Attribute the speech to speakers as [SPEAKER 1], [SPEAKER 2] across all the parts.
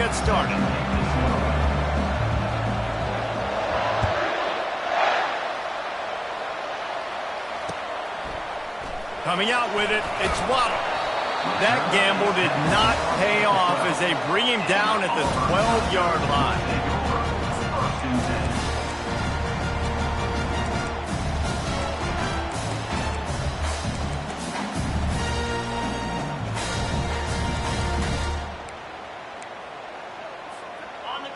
[SPEAKER 1] get started. Coming out with it, it's Waddle. That gamble did not pay off as they bring him down at the 12-yard line.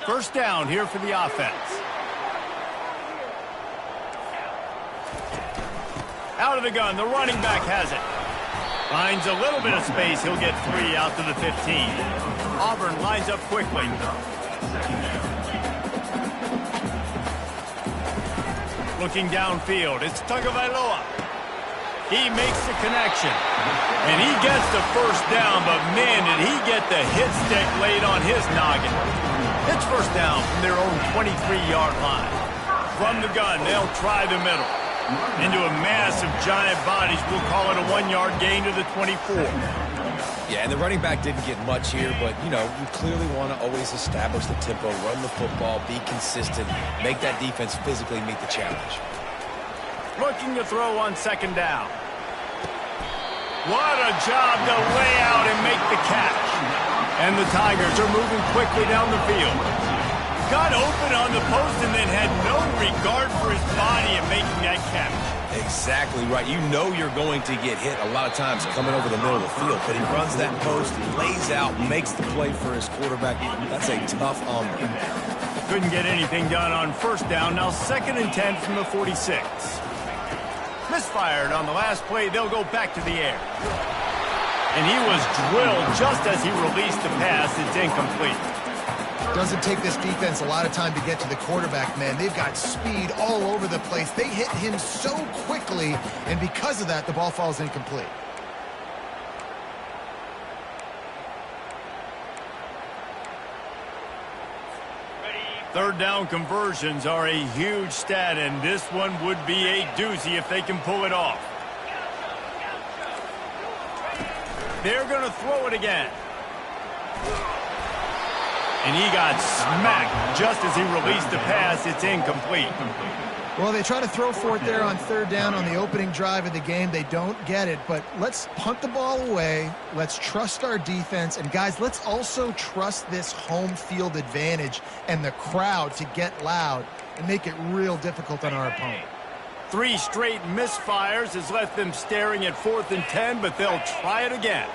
[SPEAKER 1] First down here for the offense. Out of the gun, the running back has it. Finds a little bit of space, he'll get 3 out to the 15. Auburn lines up quickly. Looking downfield, it's Tagovailoa. He makes the connection. And he gets the first down, but man, did he get the hit stick laid on his noggin. It's first down from their own 23-yard line. From the gun, they'll try the middle. Into a mass of giant bodies, we'll call it a 1-yard gain to the 24.
[SPEAKER 2] Yeah, and the running back didn't get much here, but, you know, you clearly want to always establish the tempo, run the football, be consistent, make that defense physically meet the challenge.
[SPEAKER 1] Looking to throw on second down. What a job to lay out and make the catch. And the Tigers are moving quickly down the field. Got open on the post and then had no regard for his body in making that catch.
[SPEAKER 2] Exactly right. You know you're going to get hit a lot of times coming over the middle of the field, but he runs that post, he lays out, makes the play for his quarterback. That's a tough hombre.
[SPEAKER 1] Couldn't get anything done on first down. Now 2nd and 10 from the 46. Misfired on the last play. They'll go back to the air. And he was drilled just as he released the pass. It's incomplete.
[SPEAKER 3] Doesn't take this defense a lot of time to get to the quarterback, man. They've got speed all over the place. They hit him so quickly, and because of that, the ball falls incomplete.
[SPEAKER 1] Third down conversions are a huge stat, and this one would be a doozy if they can pull it off. They're going to throw it again. And he got smacked just as he released the pass. It's incomplete.
[SPEAKER 3] Well, they try to throw for it there on third down on the opening drive of the game. They don't get it, but let's punt the ball away. Let's trust our defense. And, guys, let's also trust this home field advantage and the crowd to get loud and make it real difficult on our opponent.
[SPEAKER 1] 3 straight misfires has left them staring at 4th and 10, but they'll try it again.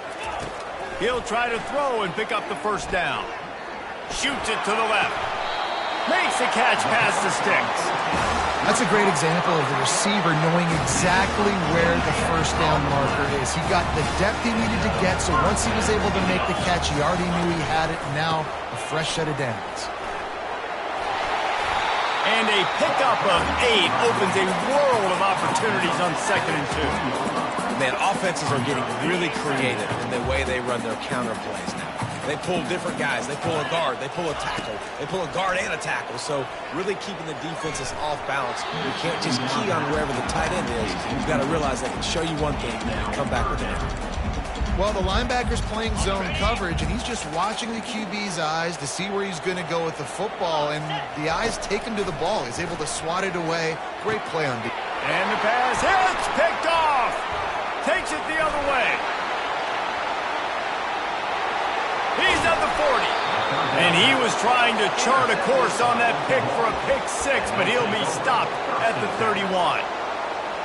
[SPEAKER 1] He'll try to throw and pick up the first down. Shoots it to the left. Makes a catch past the sticks.
[SPEAKER 3] That's a great example of the receiver knowing exactly where the first down marker is. He got the depth he needed to get, so once he was able to make the catch, he already knew he had it. Now, a fresh set of downs.
[SPEAKER 1] And a pickup of 8 opens a world of opportunities on 2nd and 2.
[SPEAKER 2] Man, offenses are getting really creative in the way they run their counter plays now. They pull different guys. They pull a guard. They pull a tackle. They pull a guard and a tackle. So really keeping the defenses off balance. You can't just key on wherever the tight end is. You've got to realize they can show you one thing and come back with it.
[SPEAKER 3] Well, the linebacker's playing zone coverage, and he's just watching the QB's eyes to see where he's going to go with the football, and the eyes take him to the ball. He's able to swat it away. Great play on defense.
[SPEAKER 1] And the pass hits, picked off. Takes it the other way. He's at the 40. And he was trying to chart a course on that pick for a pick 6, but he'll be stopped at the 31.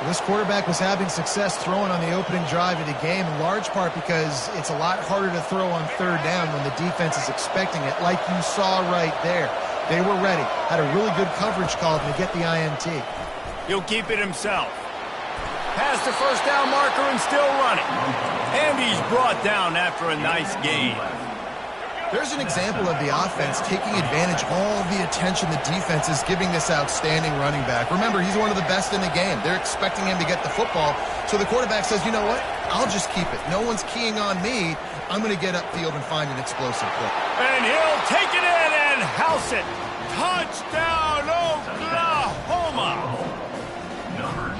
[SPEAKER 3] This quarterback was having success throwing on the opening drive of the game, in large part because it's a lot harder to throw on third down when the defense is expecting it, like you saw right there. They were ready, had a really good coverage call to get the INT.
[SPEAKER 1] He'll keep it himself. Past the first down marker and still running. And he's brought down after a nice gain.
[SPEAKER 3] There's an example of the offense taking advantage of all the attention the defense is giving this outstanding running back. Remember, he's one of the best in the game. They're expecting him to get the football. So the quarterback says, you know what? I'll just keep it. No one's keying on me. I'm going to get upfield and find an explosive play.
[SPEAKER 1] And he'll take it in and house it. Touchdown, Oklahoma.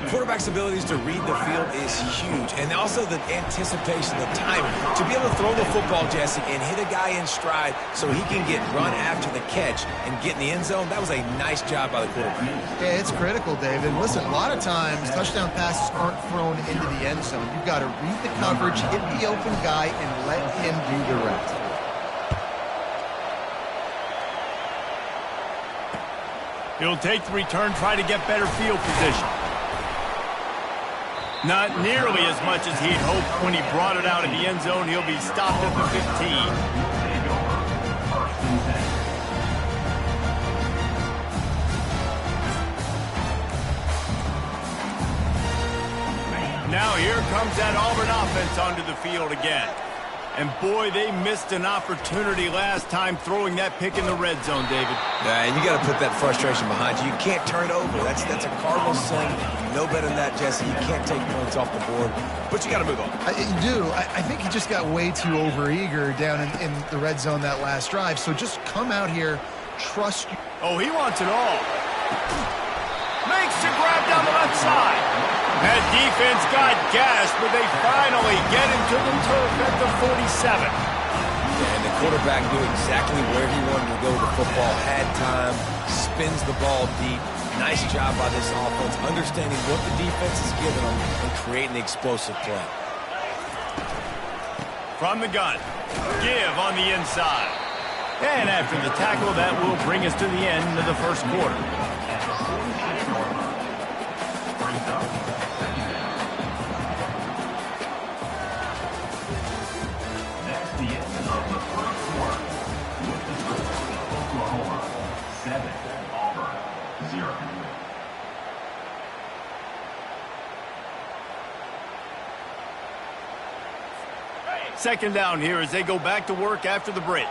[SPEAKER 2] Quarterback's abilities to read the field is huge, and also the anticipation, the timing. To be able to throw the football, Jesse, and hit a guy in stride so he can get run after the catch and get in the end zone, that was a nice job by the quarterback.
[SPEAKER 3] Yeah, it's critical, David. Listen, a lot of times touchdown passes aren't thrown into the end zone. You've got to read the coverage, hit the open guy, and let him do the rest.
[SPEAKER 1] He'll take the return, try to get better field position. Not nearly as much as he'd hoped when he brought it out of the end zone. He'll be stopped at the 15. Now here comes that Auburn offense onto the field again. And boy, they missed an opportunity last time throwing that pick in the red zone, David.
[SPEAKER 2] Yeah, and you got to put that frustration behind you. You can't turn it over. That's a Cardinal sin. You know better than that, Jesse. You can't take points off the board, but you got to move on.
[SPEAKER 3] You do. I think he just got way too overeager down in the red zone that last drive. So just come out here, trust you.
[SPEAKER 1] Oh, he wants it all. Makes the grab down the left side. That defense got gashed, but they finally get him to the turf at the 47.
[SPEAKER 2] And the quarterback knew exactly where he wanted to go with the football, had time, spins the ball deep. Nice job by this offense, understanding what the defense is giving them and creating the explosive play.
[SPEAKER 1] From the gun, give on the inside. And after the tackle, that will bring us to the end of the first quarter. Second down here as they go back to work after the break.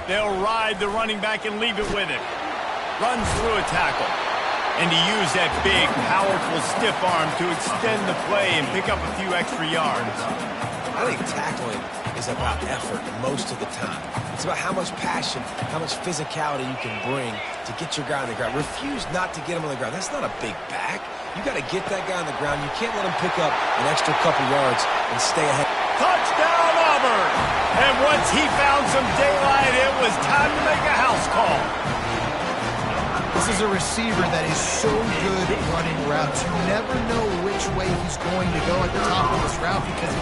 [SPEAKER 1] They'll ride the running back and leave it with him. Runs through a tackle. And to use that big, powerful, stiff arm to extend the play and pick up a few extra yards.
[SPEAKER 2] I think tackling is about effort most of the time. It's about how much passion, how much physicality you can bring to get your guy on the ground. Refuse not to get him on the ground. That's not a big back. You got to get that guy on the ground. You can't let him pick up an extra couple yards and stay ahead.
[SPEAKER 1] Touchdown, Auburn! And once he found some daylight, it was time to make a house call.
[SPEAKER 3] This is a receiver that is so good at running routes. You never know which way he's going to go at the top of this route because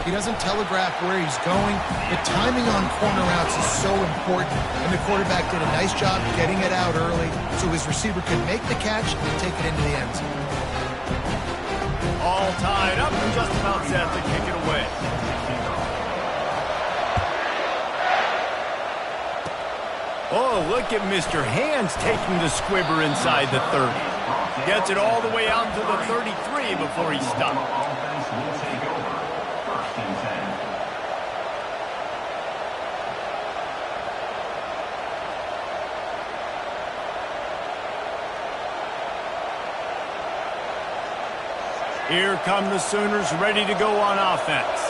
[SPEAKER 3] he doesn't telegraph where he's going. The timing on corner routes is so important, and the quarterback did a nice job getting it out early so his receiver could make the catch and take it into the end zone.
[SPEAKER 1] All tied up and just about set to kick it away. Oh, look at Mr. Hands taking the squibber inside the 30. Gets it all the way out to the 33 before he's stopped. Here come the Sooners ready to go on offense.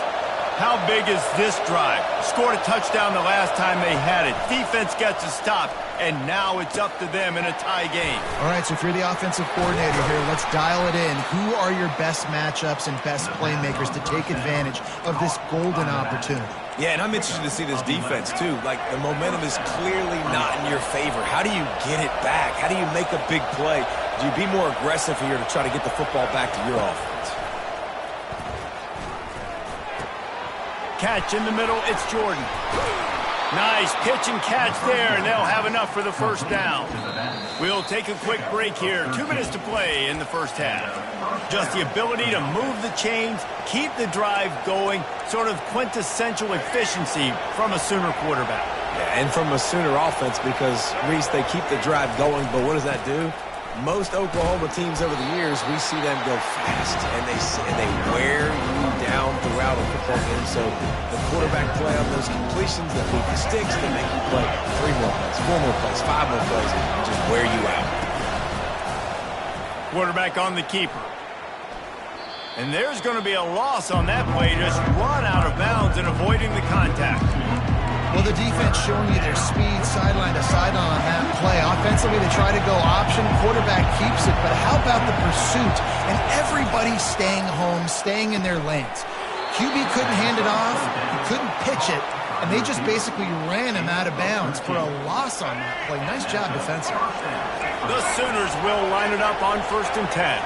[SPEAKER 1] How big is this drive? Scored a touchdown the last time they had it. Defense gets a stop, and now it's up to them in a tie game.
[SPEAKER 3] All right, so if you're the offensive coordinator here, let's dial it in. Who are your best matchups and best playmakers to take advantage of this golden opportunity?
[SPEAKER 2] Yeah, and I'm interested to see this defense, too. Like, the momentum is clearly not in your favor. How do you get it back? How do you make a big play? Do you be more aggressive here to try to get the football back to your offense?
[SPEAKER 1] Catch in the middle, it's Jordan. Nice pitch and catch there, and they'll have enough for the first down. We'll take a quick break here. 2 minutes to play in the first half. Just the ability to move the chains, keep the drive going, sort of quintessential efficiency from a Sooner quarterback.
[SPEAKER 2] Yeah, and from a Sooner offense because, Reese, they keep the drive going, but what does that do? Most Oklahoma teams over the years, we see them go fast, and they wear you down throughout a football game. So the quarterback play on those completions that leave the sticks, they make you play 3 more plays, 4 more plays, 5 more plays, and just wear you out.
[SPEAKER 1] Quarterback on the keeper. And there's going to be a loss on that play, just run out of bounds and avoiding the contact.
[SPEAKER 3] Well, the defense showing you their speed sideline to sideline on that play. Offensively, they try to go option. Quarterback keeps it, but how about the pursuit? And everybody staying home, staying in their lanes. QB couldn't hand it off. He couldn't pitch it. And they just basically ran him out of bounds for a loss on that play. Nice job defensively.
[SPEAKER 1] The Sooners will line it up on 1st and 10.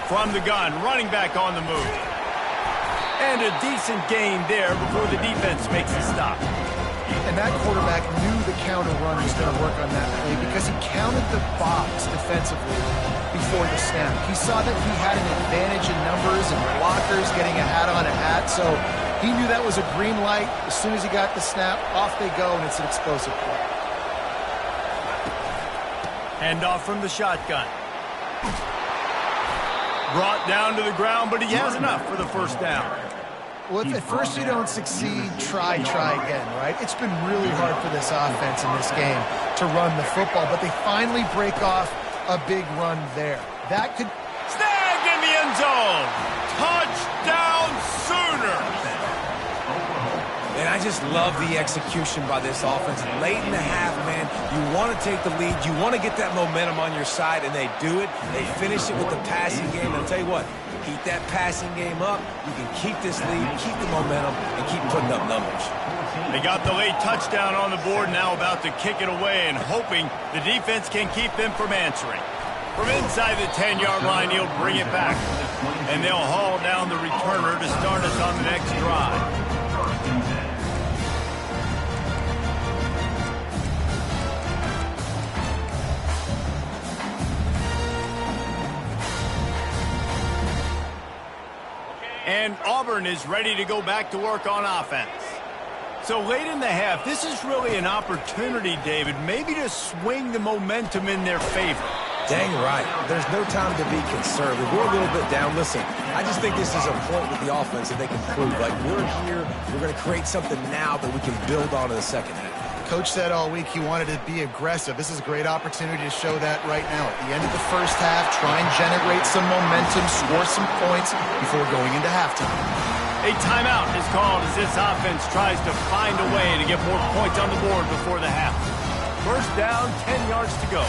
[SPEAKER 1] From the gun, running back on the move. And a decent gain there before the defense makes a stop.
[SPEAKER 3] And that quarterback knew the counter run was going to work on that play because he counted the box defensively before the snap. He saw that he had an advantage in numbers and blockers, getting a hat on a hat, so he knew that was a green light. As soon as he got the snap, off they go, and it's an explosive play.
[SPEAKER 1] Handoff from the shotgun. Brought down to the ground, but he has enough for the 1st down.
[SPEAKER 3] Well, if at first you don't succeed, try again, right? It's been really hard for this offense in this game to run the football, but they finally break off a big run there. That could...
[SPEAKER 1] Snagged in the end zone! Touchdown Sooners!
[SPEAKER 2] And I just love the execution by this offense. Late in the half, man, you want to take the lead. You want to get that momentum on your side, and they do it. They finish it with the passing game. And I'll tell you what, keep that passing game up. You can keep this lead, keep the momentum, and keep putting up numbers.
[SPEAKER 1] They got the late touchdown on the board, now about to kick it away and hoping the defense can keep them from answering. From inside the 10-yard line, he'll bring it back. And they'll haul down the returner to start us on the next drive. And Auburn is ready to go back to work on offense. So late in the half, this is really an opportunity, David, maybe to swing the momentum in their favor.
[SPEAKER 2] Dang right. There's no time to be conservative. We're a little bit down. Listen, I just think this is a point with the offense that they can prove. Like, we're here, we're going to create something now that we can build on in the 2nd half.
[SPEAKER 3] Coach said all week he wanted to be aggressive. This is a great opportunity to show that right now. At the end of the 1st half, try and generate some momentum, score some points before going into halftime.
[SPEAKER 1] A timeout is called as this offense tries to find a way to get more points on the board before the half. 1st down, 10 yards to go.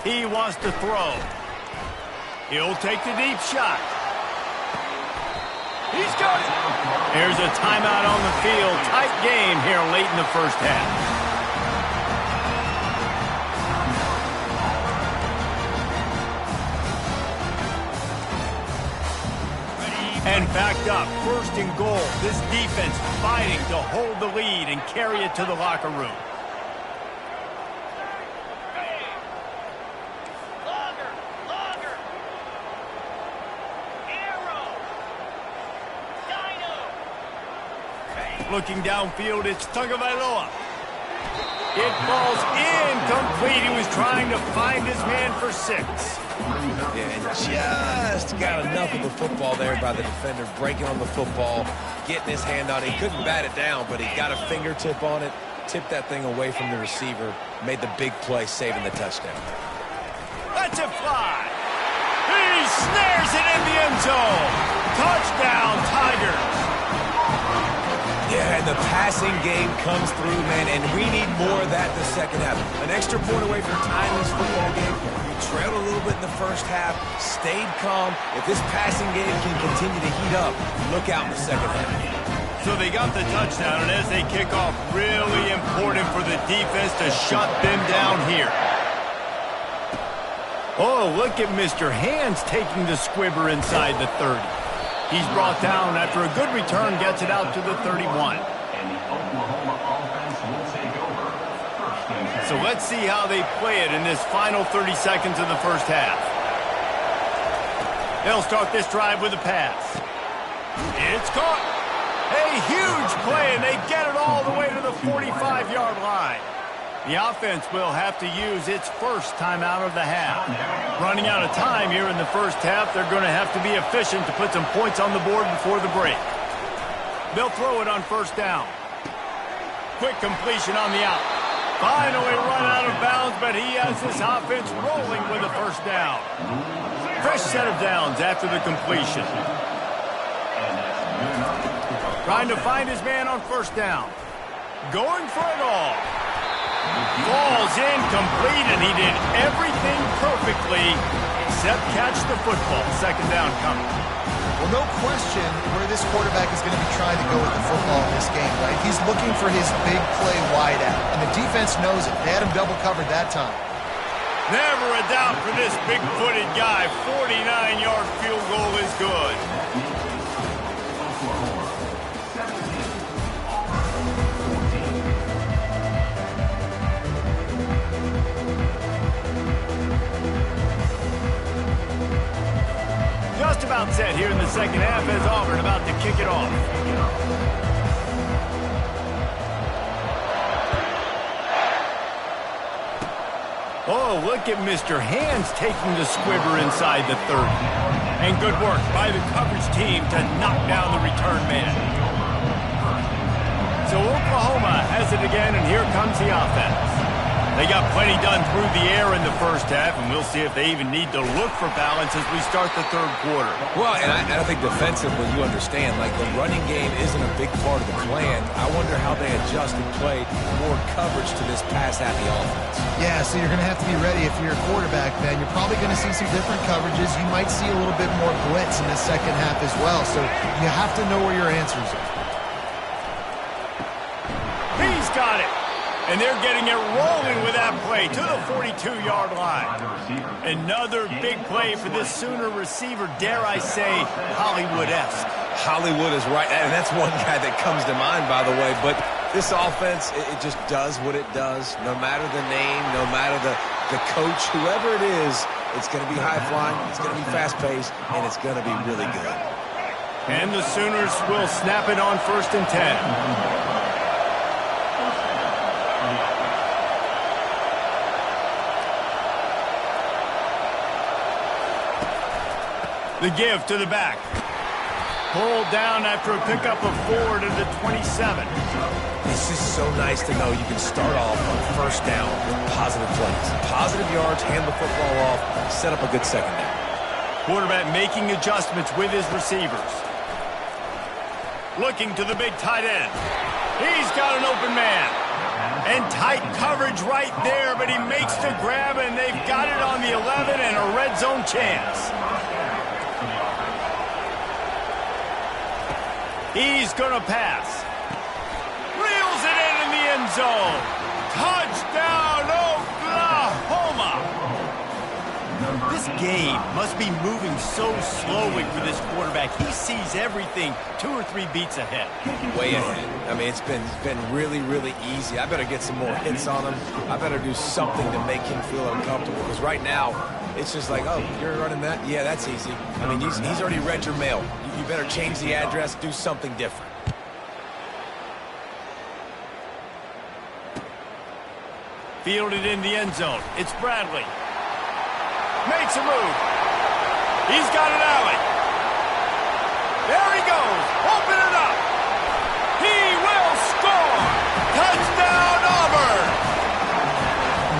[SPEAKER 1] He wants to throw. He'll take the deep shot. He's got it. There's a timeout on the field. Tight game here late in the 1st half. And backed up, 1st and goal. This defense fighting to hold the lead and carry it to the locker room. Looking downfield, it's Tagovailoa. It falls incomplete. He was trying to find his man for 6.
[SPEAKER 2] Yeah, and just got enough of the football there by the defender, breaking on the football, getting his hand on it. He couldn't bat it down, but he got a fingertip on it, tipped that thing away from the receiver, made the big play, saving the touchdown.
[SPEAKER 1] That's a fly. He snares it in the end zone. Touchdown, Tigers.
[SPEAKER 2] Yeah, and the passing game comes through, man, and we need more of that in the 2nd half. An extra point away from tying this football game. We trailed a little bit in the 1st half, stayed calm. If this passing game can continue to heat up, look out in the 2nd half.
[SPEAKER 1] So they got the touchdown, and as they kick off, really important for the defense to shut them down here. Oh, look at Mr. Hands taking the squibber inside the 30. He's brought down after a good return, gets it out to the 31. So let's see how they play it in this final 30 seconds of the 1st half. They'll start this drive with a pass. It's caught. A huge play, and they get it all the way to the 45-yard line. The offense will have to use its 1st timeout of the half. Running out of time here in the 1st half, they're going to have to be efficient to put some points on the board before the break. They'll throw it on 1st down. Quick completion on the out. Finally run out of bounds, but he has this offense rolling with a first down. Fresh set of downs after the completion. Trying to find his man on first down. Going for it all. Falls incomplete, and he did everything perfectly except catch the football. Second down coming.
[SPEAKER 3] Well, no question where this quarterback is going to be trying to go with the football in this game, right? He's looking for his big play wide out, and the defense knows it. They had him double covered that time.
[SPEAKER 1] Never a doubt for this big-footed guy. 49-yard field goal is good. Just about set here in the second half as Auburn about to kick it off. Oh, look at Mr. Hands taking the squibber inside the 30. And good work by the coverage team to knock down the return man. So Oklahoma has it again, and here comes the offense. They got plenty done through the air in the first half, and we'll see if they even need to look for balance as we start the third quarter.
[SPEAKER 2] Well, and I think defensively, you understand, like the running game isn't a big part of the plan. I wonder how they adjust and play more coverage to this pass-happy offense.
[SPEAKER 3] Yeah, so you're going to have to be ready if you're a quarterback, Ben. You're probably going to see some different coverages. You might see a little bit more blitz in the second half as well, so you have to know where your answers are.
[SPEAKER 1] He's got it. And they're getting it rolling with that play to the 42-yard line. Another big play for this Sooner receiver, dare I say, Hollywood-esque.
[SPEAKER 2] Hollywood is right, and that's one guy that comes to mind, by the way. But this offense, it just does what it does. No matter the name, no matter the coach, whoever it is, it's going to be high-flying, it's going to be fast-paced, and it's going to be really good.
[SPEAKER 1] And the Sooners will snap it on 1st and 10. The give to the back. Pulled down after a pickup of 4 to the 27.
[SPEAKER 2] It's just so nice to know you can start off on first down with positive plays. Positive yards, hand the football off, set up a good second down.
[SPEAKER 1] Quarterback making adjustments with his receivers. Looking to the big tight end. He's got an open man. And tight coverage right there, but he makes the grab, and they've got it on the 11 and a red zone chance. He's going to pass. Reels it in the end zone. Touchdown, Oklahoma. This game must be moving so slowly for this quarterback. He sees everything 2 or 3 beats ahead.
[SPEAKER 2] Way ahead. I mean, it's been really, really easy. I better get some more hits on him. I better do something to make him feel uncomfortable. Because right now, it's just like, oh, you're running that? Yeah, that's easy. I mean, he's already read your mail. You better change the address, do something different.
[SPEAKER 1] Fielded in the end zone. It's Bradley. Makes a move. He's got an alley. There he goes. Open it up. He will score. Touchdown, Auburn.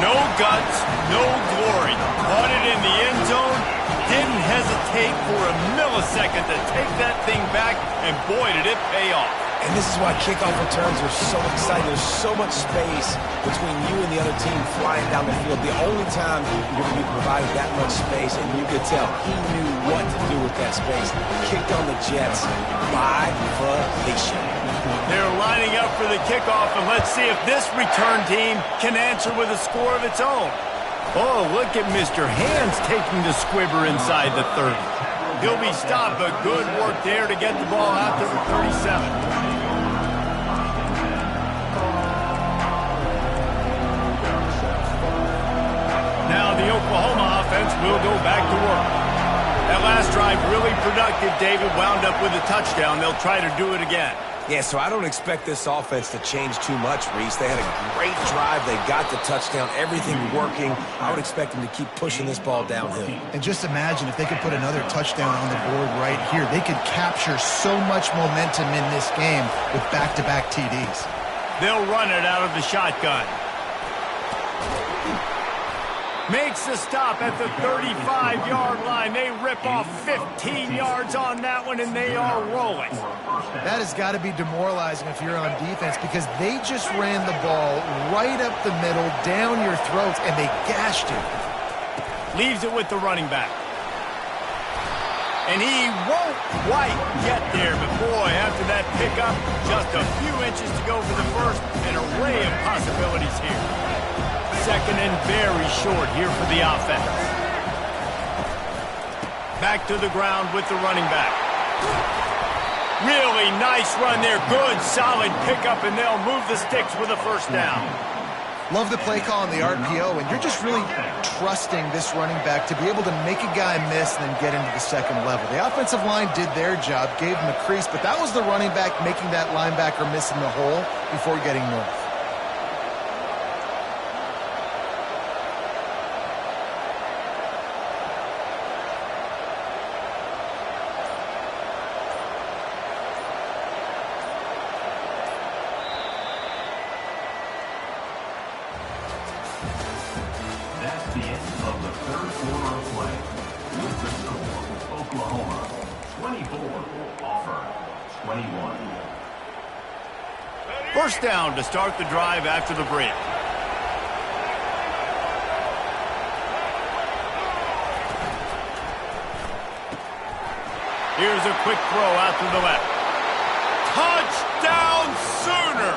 [SPEAKER 1] No guts, no glory. Caught it in the end zone. Didn't hesitate for a millisecond to take that thing back, and boy, did it pay off.
[SPEAKER 2] And this is why kickoff returns are so exciting. There's so much space between you and the other team flying down the field. The only time you're going to be provided that much space, and you could tell he knew what to do with that space. Kicked on the Jets by volition.
[SPEAKER 1] They're lining up for the kickoff, and let's see if this return team can answer with a score of its own. Oh, look at Mr. Hands taking the squibber inside the 30. He'll be stopped, but good work there to get the ball out to the 37. Now the Oklahoma offense will go back to work. That last drive really productive. David wound up with a touchdown. They'll try to do it again.
[SPEAKER 2] Yeah, so I don't expect this offense to change too much, Reese. They had a great drive. They got the touchdown. Everything working. I would expect them to keep pushing this ball downhill.
[SPEAKER 3] And just imagine if they could put another touchdown on the board right here. They could capture so much momentum in this game with back-to-back TDs.
[SPEAKER 1] They'll run it out of the shotgun. Makes the stop at the 35-yard line. They rip off 15 yards on that one, and they are rolling.
[SPEAKER 3] That has got to be demoralizing if you're on defense because they just ran the ball right up the middle, down your throats, and they gashed you.
[SPEAKER 1] Leaves it with the running back. And he won't quite get there, but boy, after that pickup, just a few inches to go for the first, an array of possibilities here. Second and very short here for the offense. Back to the ground with the running back. Really nice run there. Good, solid pickup, and they'll move the sticks with a first down.
[SPEAKER 3] Love the play call on the RPO, and you're just really trusting this running back to be able to make a guy miss and then get into the second level. The offensive line did their job, gave him a crease, but that was the running back making that linebacker miss in the hole before getting north.
[SPEAKER 4] The end of the third quarter of play. With the score, Oklahoma 24, Auburn 21.
[SPEAKER 1] First down to start the drive after the break. Here's a quick throw out to the left. Touchdown Sooners!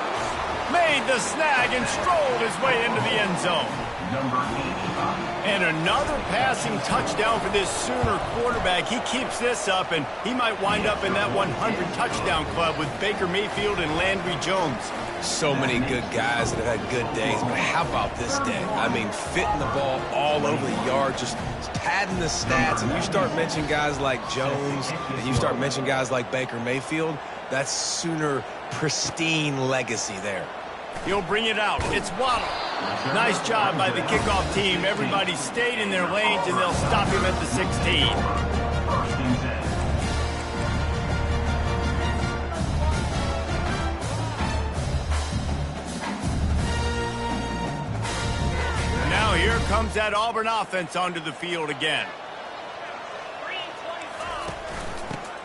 [SPEAKER 1] Made the snag and strolled his way into the end zone.
[SPEAKER 4] Number 85.
[SPEAKER 1] And another passing touchdown for this Sooner quarterback. He keeps this up, and he might wind up in that 100-touchdown club with Baker Mayfield and Landry Jones.
[SPEAKER 2] So many good guys that have had good days, but how about this day? I mean, fitting the ball all over the yard, just padding the stats, and you start mentioning guys like Jones, and you start mentioning guys like Baker Mayfield, that's Sooner pristine legacy there.
[SPEAKER 1] He'll bring it out. It's Waddle. Nice job by the kickoff team. Everybody stayed in their lanes, and they'll stop him at the 16.
[SPEAKER 4] First and 10.
[SPEAKER 1] Now here comes that Auburn offense onto the field again.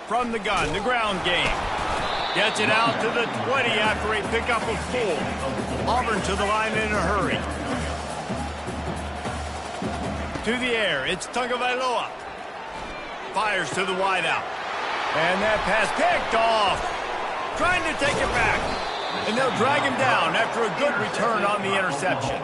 [SPEAKER 1] From the gun, the ground game. Gets it out to the 20 after a pickup of 4. Auburn to the line in a hurry. To the air, it's Tagovailoa. Fires to the wideout. And that pass picked off. Trying to take it back. And they'll drag him down after a good return on the interception.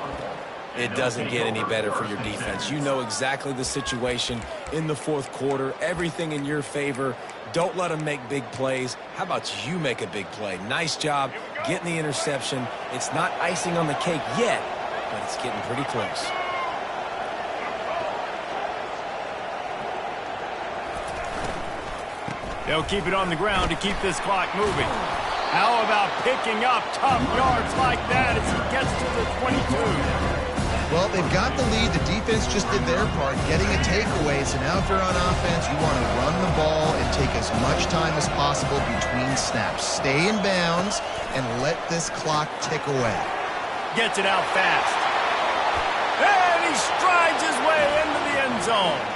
[SPEAKER 2] It doesn't get any better for your defense. You know exactly the situation in the fourth quarter. Everything in your favor. Don't let them make big plays. How about you make a big play? Nice job getting the interception. It's not icing on the cake yet, but it's getting pretty close.
[SPEAKER 1] They'll keep it on the ground to keep this clock moving. How about picking up tough yards like that as he gets to the 22?
[SPEAKER 3] Well, they've got the lead. The defense just did their part, getting a takeaway. So now if you're on offense, you want to run the ball and take as much time as possible between snaps. Stay in bounds and let this clock tick away.
[SPEAKER 1] Gets it out fast. And he strides his way into the end zone.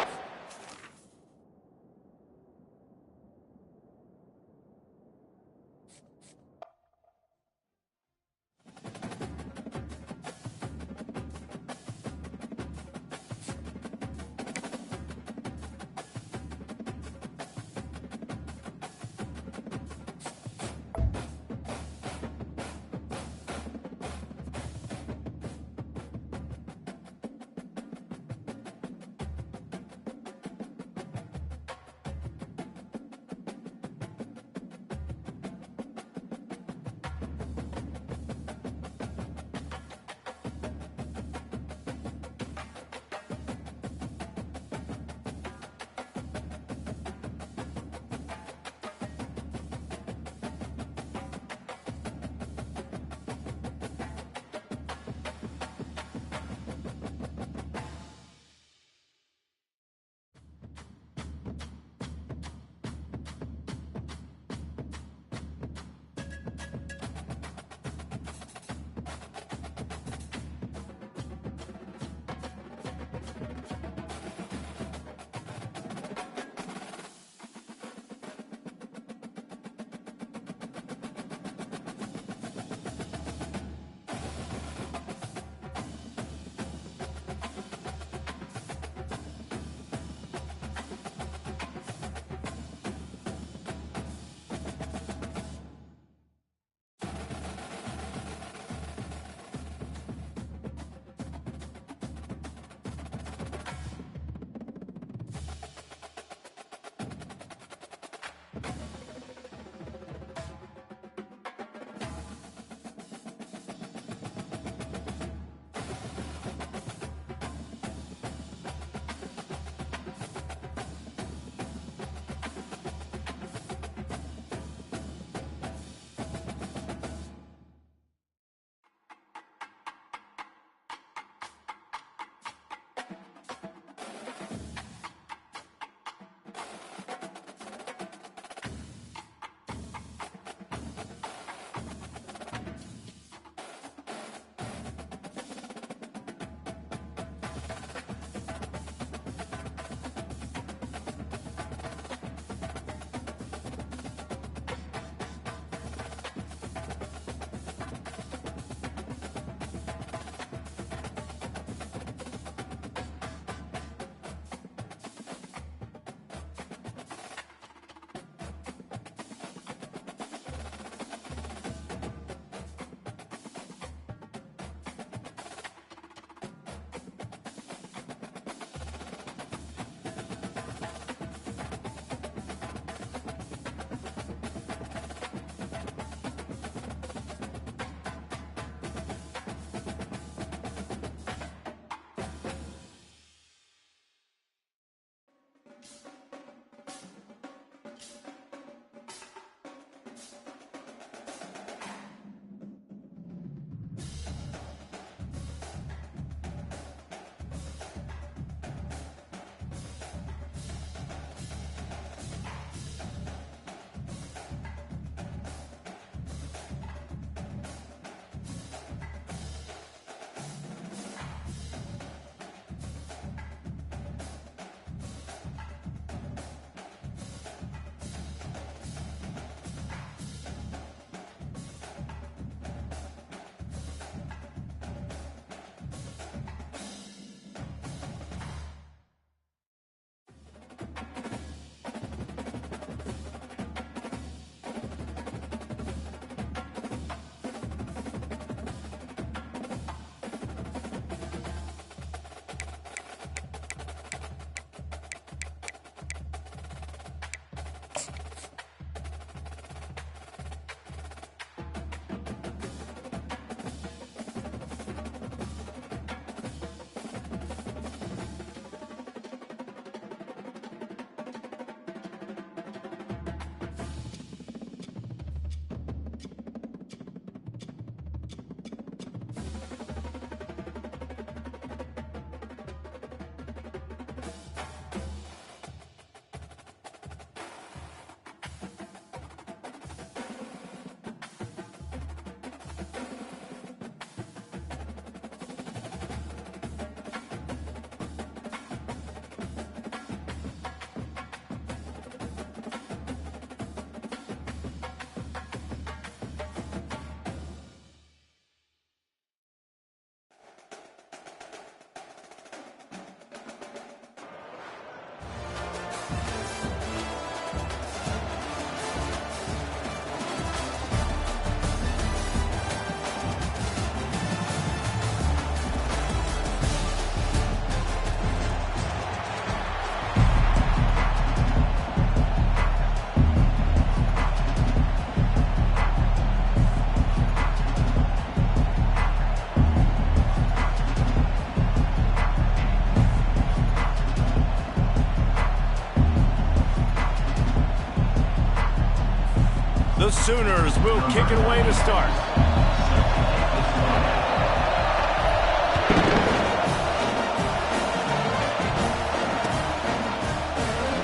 [SPEAKER 1] Sooners will kick it away to start.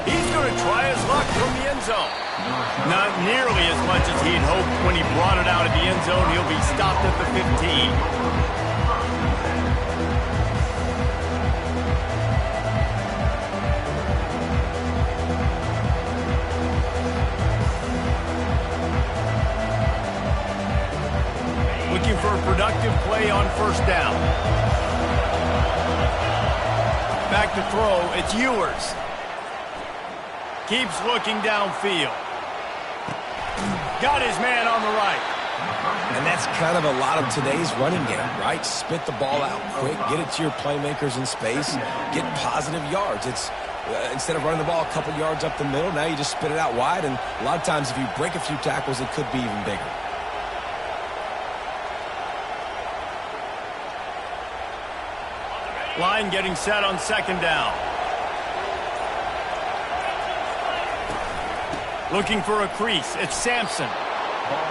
[SPEAKER 1] He's going to try his luck from the end zone. Not nearly as much as he'd hoped when he brought it out of the end zone. He'll be stopped at the 15. For a productive play on first down. Back to throw, it's Ewers. Keeps looking downfield. Got his man on the right.
[SPEAKER 2] And that's kind of a lot of today's running game, right? Spit the ball out quick, get it to your playmakers in space, get positive yards. It's instead of running the ball a couple yards up the middle, now you just spit it out wide, and a lot of times if you break a few tackles, it could be even bigger.
[SPEAKER 1] Line getting set on second down. Looking for a crease. It's Sampson.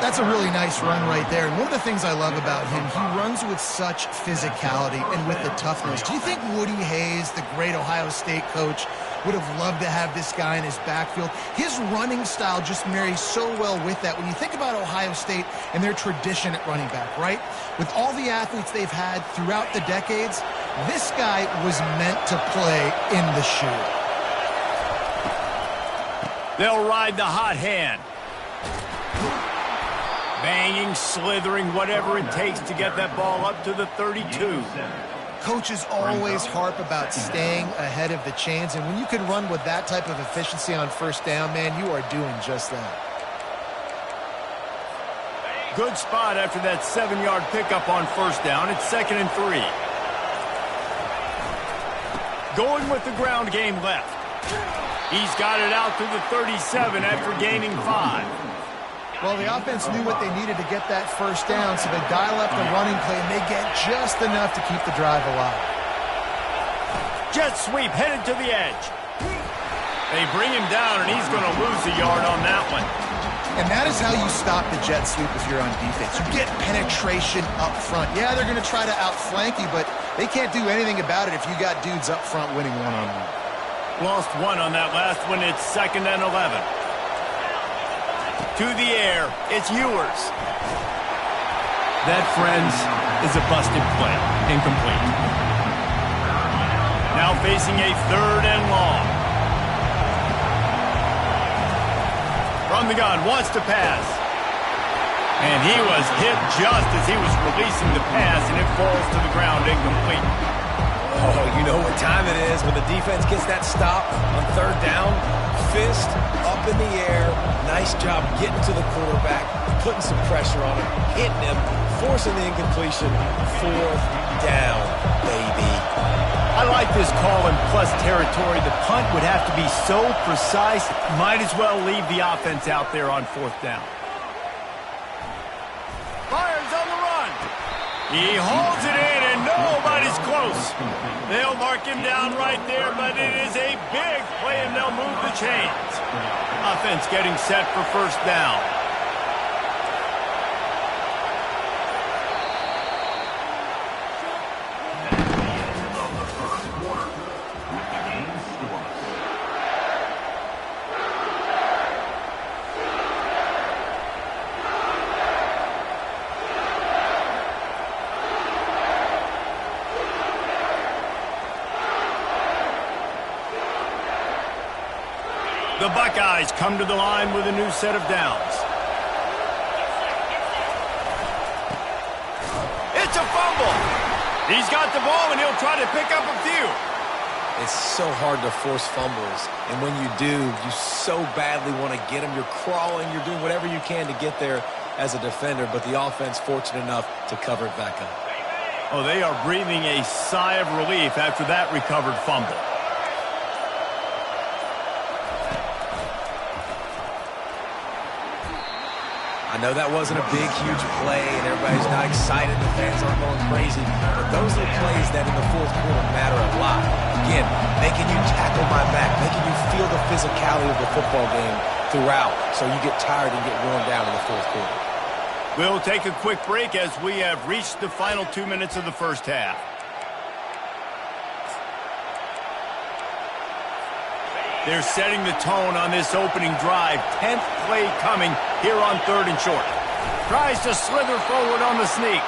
[SPEAKER 3] That's a really nice run right there. And one of the things I love about him, he runs with such physicality and with the toughness. Do you think Woody Hayes, the great Ohio State coach, would have loved to have this guy in his backfield? His running style just marries so well with that. When you think about Ohio State and their tradition at running back, right? With all the athletes they've had throughout the decades, this guy was meant to play in the shoe.
[SPEAKER 1] They'll ride the hot hand. Banging, slithering, whatever it takes to get that ball up to the 32.
[SPEAKER 3] Coaches always harp about staying ahead of the chains, and when you can run with that type of efficiency on first down, man, you are doing just that.
[SPEAKER 1] Good spot after that 7-yard pickup on first down. It's 2nd and 3. Going with the ground game left. He's got it out to the 37 after gaining 5.
[SPEAKER 3] Well, the offense knew what they needed to get that first down, so they dial up the running play, and they get just enough to keep the drive alive.
[SPEAKER 1] Jet sweep headed to the edge. They bring him down, and he's going to lose a yard on that one.
[SPEAKER 3] And that is how you stop the jet sweep if you're on defense. You get penetration up front. Yeah, they're going to try to outflank you, but they can't do anything about it if you got dudes up front winning one-on-one.
[SPEAKER 1] Lost one on that last one. It's 2nd and 11. To the air, it's Ewers. That, friends, is a busted play. Incomplete. Now facing a 3rd and long. From the gun, wants to pass. And he was hit just as he was releasing the pass, and it falls to the ground incomplete.
[SPEAKER 2] Oh, you know what time it is when the defense gets that stop on 3rd down. Fist up in the air. Nice job getting to the quarterback, putting some pressure on him, hitting him, forcing the incompletion. 4th down, baby.
[SPEAKER 1] I like this call in plus territory. The punt would have to be so precise, might as well leave the offense out there on 4th down. Fires on the run. He holds it in, and nobody's close. They'll mark him down right there, but it is a big play, and they'll move the chains. Offense getting set for first down. The Buckeyes come to the line with a new set of downs. It's a fumble. He's got the ball, and he'll try to pick up a few.
[SPEAKER 2] It's so hard to force fumbles, and when you do, you so badly want to get them. You're crawling, you're doing whatever you can to get there as a defender, but the offense fortunate enough to cover it back up.
[SPEAKER 1] Oh, they are breathing a sigh of relief after that recovered fumble.
[SPEAKER 2] I know that wasn't a big, huge play, and everybody's not excited. The fans aren't going crazy. But those are the plays that in the 4th quarter matter a lot. Again, making you tackle my back, making you feel the physicality of the football game. throughout, so you get tired and get worn down in the fourth quarter.
[SPEAKER 1] We'll take a quick break as we have reached the final 2 minutes of the first half. They're setting the tone on this opening drive. 10th play coming here on 3rd and short. Tries to slither forward on the sneak.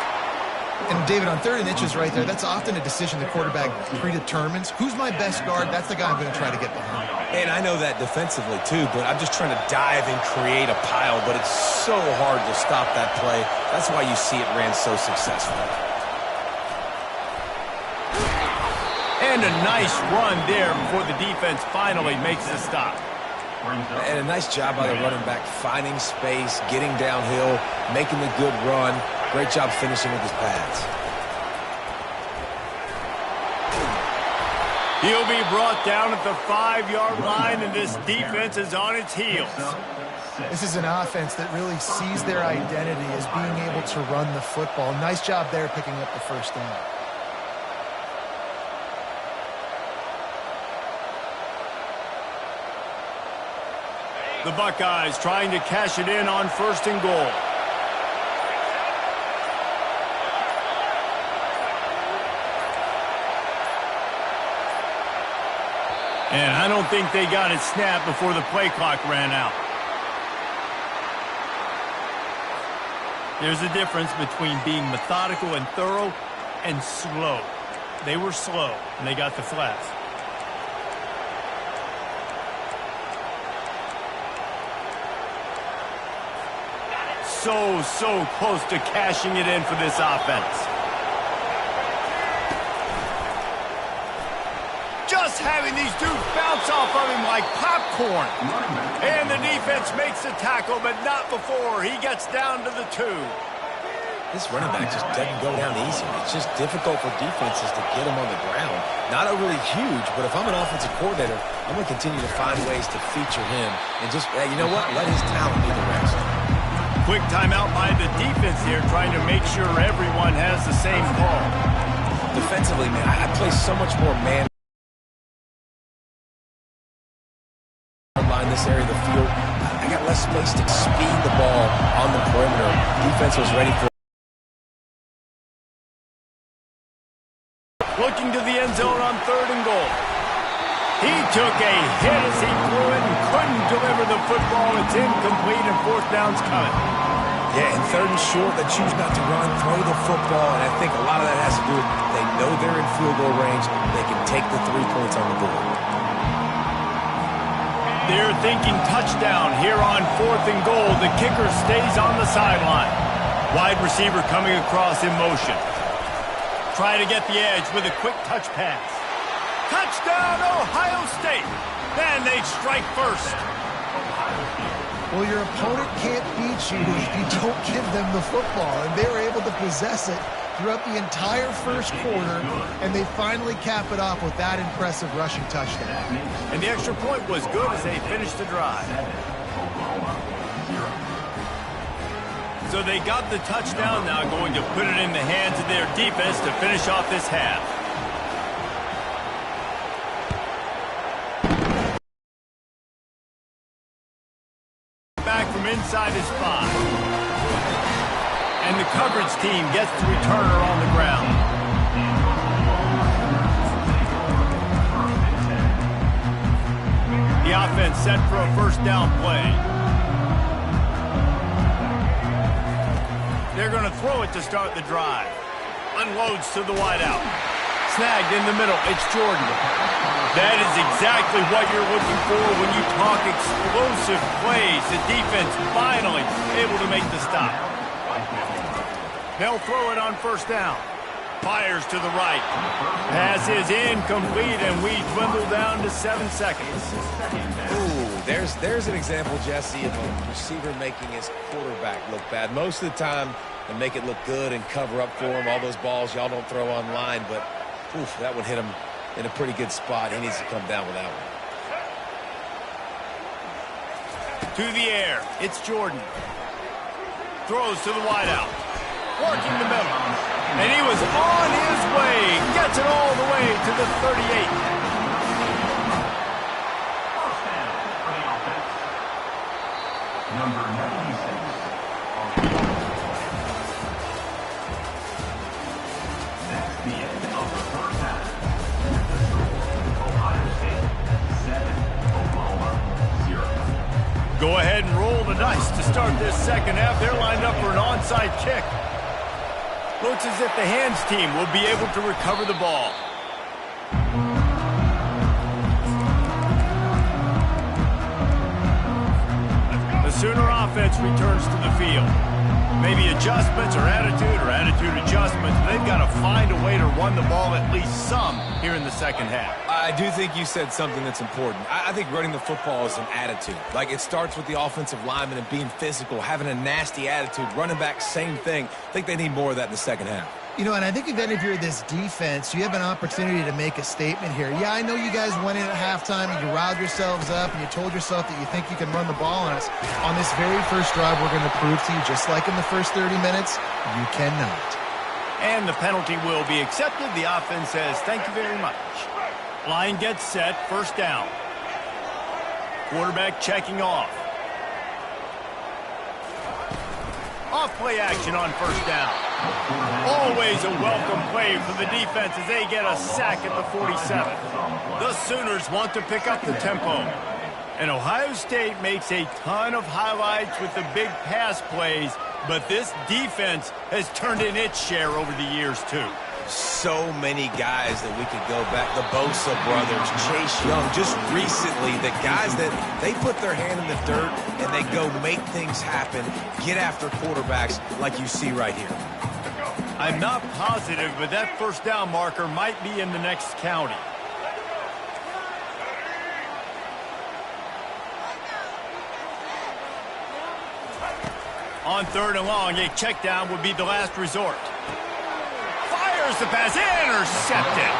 [SPEAKER 3] And David, on 3rd and inches right there, that's often a decision the quarterback predetermines. Who's my best guard? That's the guy I'm going to try to get behind.
[SPEAKER 2] And I know that defensively too, but I'm just trying to dive and create a pile, but it's so hard to stop that play. That's why you see it ran so successfully.
[SPEAKER 1] And a nice run there before the defense finally makes the stop.
[SPEAKER 2] And a nice job by the running back, finding space, getting downhill, making a good run. Great job finishing with his pads.
[SPEAKER 1] He'll be brought down at the 5-yard line, and this defense is on its heels.
[SPEAKER 3] This is an offense that really sees their identity as being able to run the football. Nice job there picking up the first down.
[SPEAKER 1] The Buckeyes trying to cash it in on 1st and goal. And I don't think they got it snapped before the play clock ran out. There's a difference between being methodical and thorough and slow. They were slow, and they got the flats. So close to cashing it in for this offense. Just having these dudes bounce off of him like popcorn. And the defense makes the tackle, but not before he gets down to the 2.
[SPEAKER 2] This running back just doesn't go down easy. It's just difficult for defenses to get him on the ground. Not overly huge, but if I'm an offensive coordinator, I'm going to continue to find ways to feature him and just, you know what, let his talent do the rest.
[SPEAKER 1] Quick timeout by the defense here, trying to make sure everyone has the same call.
[SPEAKER 2] Defensively, man, I play so much more man line this area of the field. I got less space to speed the ball on the perimeter. Defense was ready for
[SPEAKER 1] looking to the end zone on 3rd and goal. He took a hit as he threw it and couldn't deliver the football. It's incomplete and 4th down's coming.
[SPEAKER 2] Yeah, and 3rd and short, they choose not to run, throw the football, and I think a lot of that has to do with they know they're in field goal range. They can take the 3 points on the board.
[SPEAKER 1] They're thinking touchdown here on 4th and goal. The kicker stays on the sideline. Wide receiver coming across in motion. Try to get the edge with a quick touch pass. Touchdown, Ohio State. Then they strike first.
[SPEAKER 3] Well, your opponent can't beat you if you don't give them the football, and they were able to possess it throughout the entire first quarter, and they finally cap it off with that impressive rushing touchdown.
[SPEAKER 1] And the extra point was good as they finished the drive. So they got the touchdown, now going to put it in the hands of their defense to finish off this half. Back from inside his 5. And the coverage team gets the returner on the ground. The offense set for a 1st down play. They're going to throw it to start the drive. Unloads to the wideout. Snagged in the middle. It's Jordan. That is exactly what you're looking for when you talk explosive plays. The defense finally able to make the stop. They'll throw it on 1st down. Fires to the right. Pass is incomplete, and we dwindle down to 7 seconds.
[SPEAKER 2] Ooh, there's an example, Jesse, of a receiver making his quarterback look bad. Most of the time, they make it look good and cover up for him. All those balls y'all don't throw online, but oof, that one hit him in a pretty good spot. He needs to come down with that one.
[SPEAKER 1] To the air. It's Jordan. Throws to the wideout. Working the middle. And he was on his way. Gets it all the way to the 38. ahead and roll the dice to start this second half. They're lined up for an onside kick. Looks as if the hands team will be able to recover the ball. The Sooner offense returns to the field. Maybe adjustments or attitude adjustments. They've got to find a way to run the ball at least some here in the second half.
[SPEAKER 2] I do think you said something that's important. I think running the football is an attitude. Like, it starts with the offensive lineman and being physical, having a nasty attitude. Running back, same thing. I think they need more of that in the second half.
[SPEAKER 3] You know, and I think if you're this defense, you have an opportunity to make a statement here. Yeah, I know you guys went in at halftime and you riled yourselves up and you told yourself that you think you can run the ball on us. On this very first drive, we're going to prove to you, just like in the first 30 minutes, you cannot.
[SPEAKER 1] And the penalty will be accepted. The offense says, thank you very much. Line gets set, first down. Quarterback checking off. Off play action on first down. Always a welcome play for the defense as they get a sack at the 47. The Sooners want to pick up the tempo. And Ohio State makes a ton of highlights with the big pass plays, but this defense has turned in its share over the years too.
[SPEAKER 2] So many guys that we could go back. The Bosa brothers, Chase Young, just recently, the guys that they put their hand in the dirt and they go make things happen, get after quarterbacks like you see right here.
[SPEAKER 1] I'm not positive, but that first down marker might be in the next county. On third and long, a check down would be the last resort. Fires the pass, intercepted.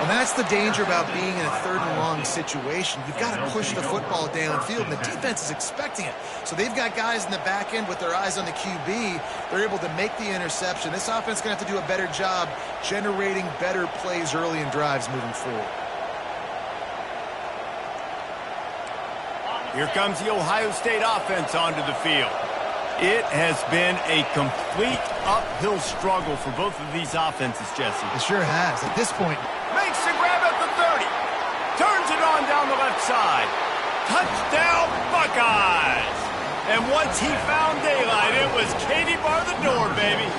[SPEAKER 3] And that's the danger about being in a third and long situation. You've got to push the football downfield, and the defense is expecting it. So they've got guys in the back end with their eyes on the QB. They're able to make the interception. This offense is going to have to do a better job generating better plays early in drives moving forward.
[SPEAKER 1] Here comes the Ohio State offense onto the field. It has been a complete uphill struggle for both of these offenses, Jesse.
[SPEAKER 3] It sure has. At this point,
[SPEAKER 1] makes the grab at the 30. Turns it on down the left side. Touchdown, Buckeyes! And once he found daylight, it was Katie bar the door, baby.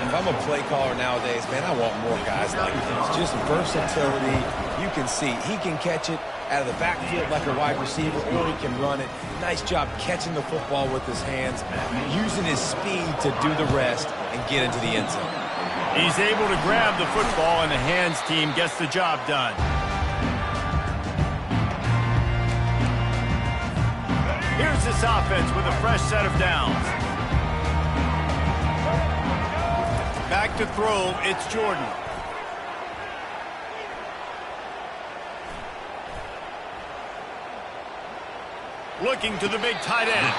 [SPEAKER 2] If I'm a play caller nowadays, man, I want more guys like this. Just versatility. You can see he can catch it out of the backfield like a wide receiver, or he can run it. Nice job catching the football with his hands, using his speed to do the rest and get into the end zone.
[SPEAKER 1] He's able to grab the football, and the hands team gets the job done. Here's this offense with a fresh set of downs. Back to throw, it's Jordan. Looking to the big tight end.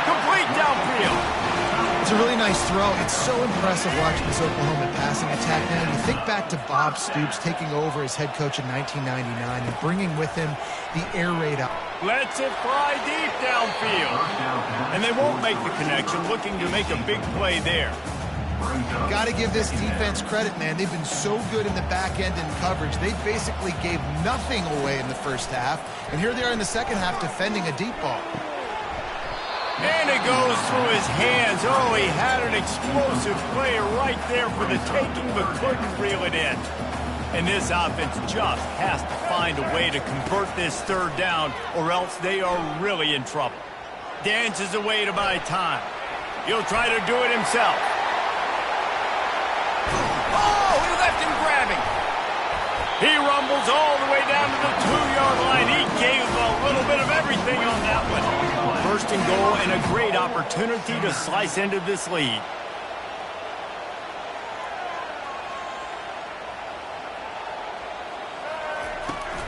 [SPEAKER 1] Complete downfield.
[SPEAKER 3] It's a really nice throw. It's so impressive watching this Oklahoma passing attack now. You think back to Bob Stoops taking over as head coach in 1999 and bringing with him the air raid out.
[SPEAKER 1] Lets it fly deep downfield. And they won't make the connection, looking to make a big play there.
[SPEAKER 3] Got to give this defense credit, man. They've been so good in the back end in coverage. They basically gave nothing away in the first half. And here they are in the second half defending a deep ball.
[SPEAKER 1] And it goes through his hands. Oh, he had an explosive play right there for the taking, but couldn't reel it in. And this offense just has to find a way to convert this third down, or else they are really in trouble. Dances away to buy time. He'll try to do it himself. Oh, he left him grabbing. He rumbles all the way down to the 2-yard line. He gave a little bit of everything on that one. First and goal, and a great opportunity to slice into this lead.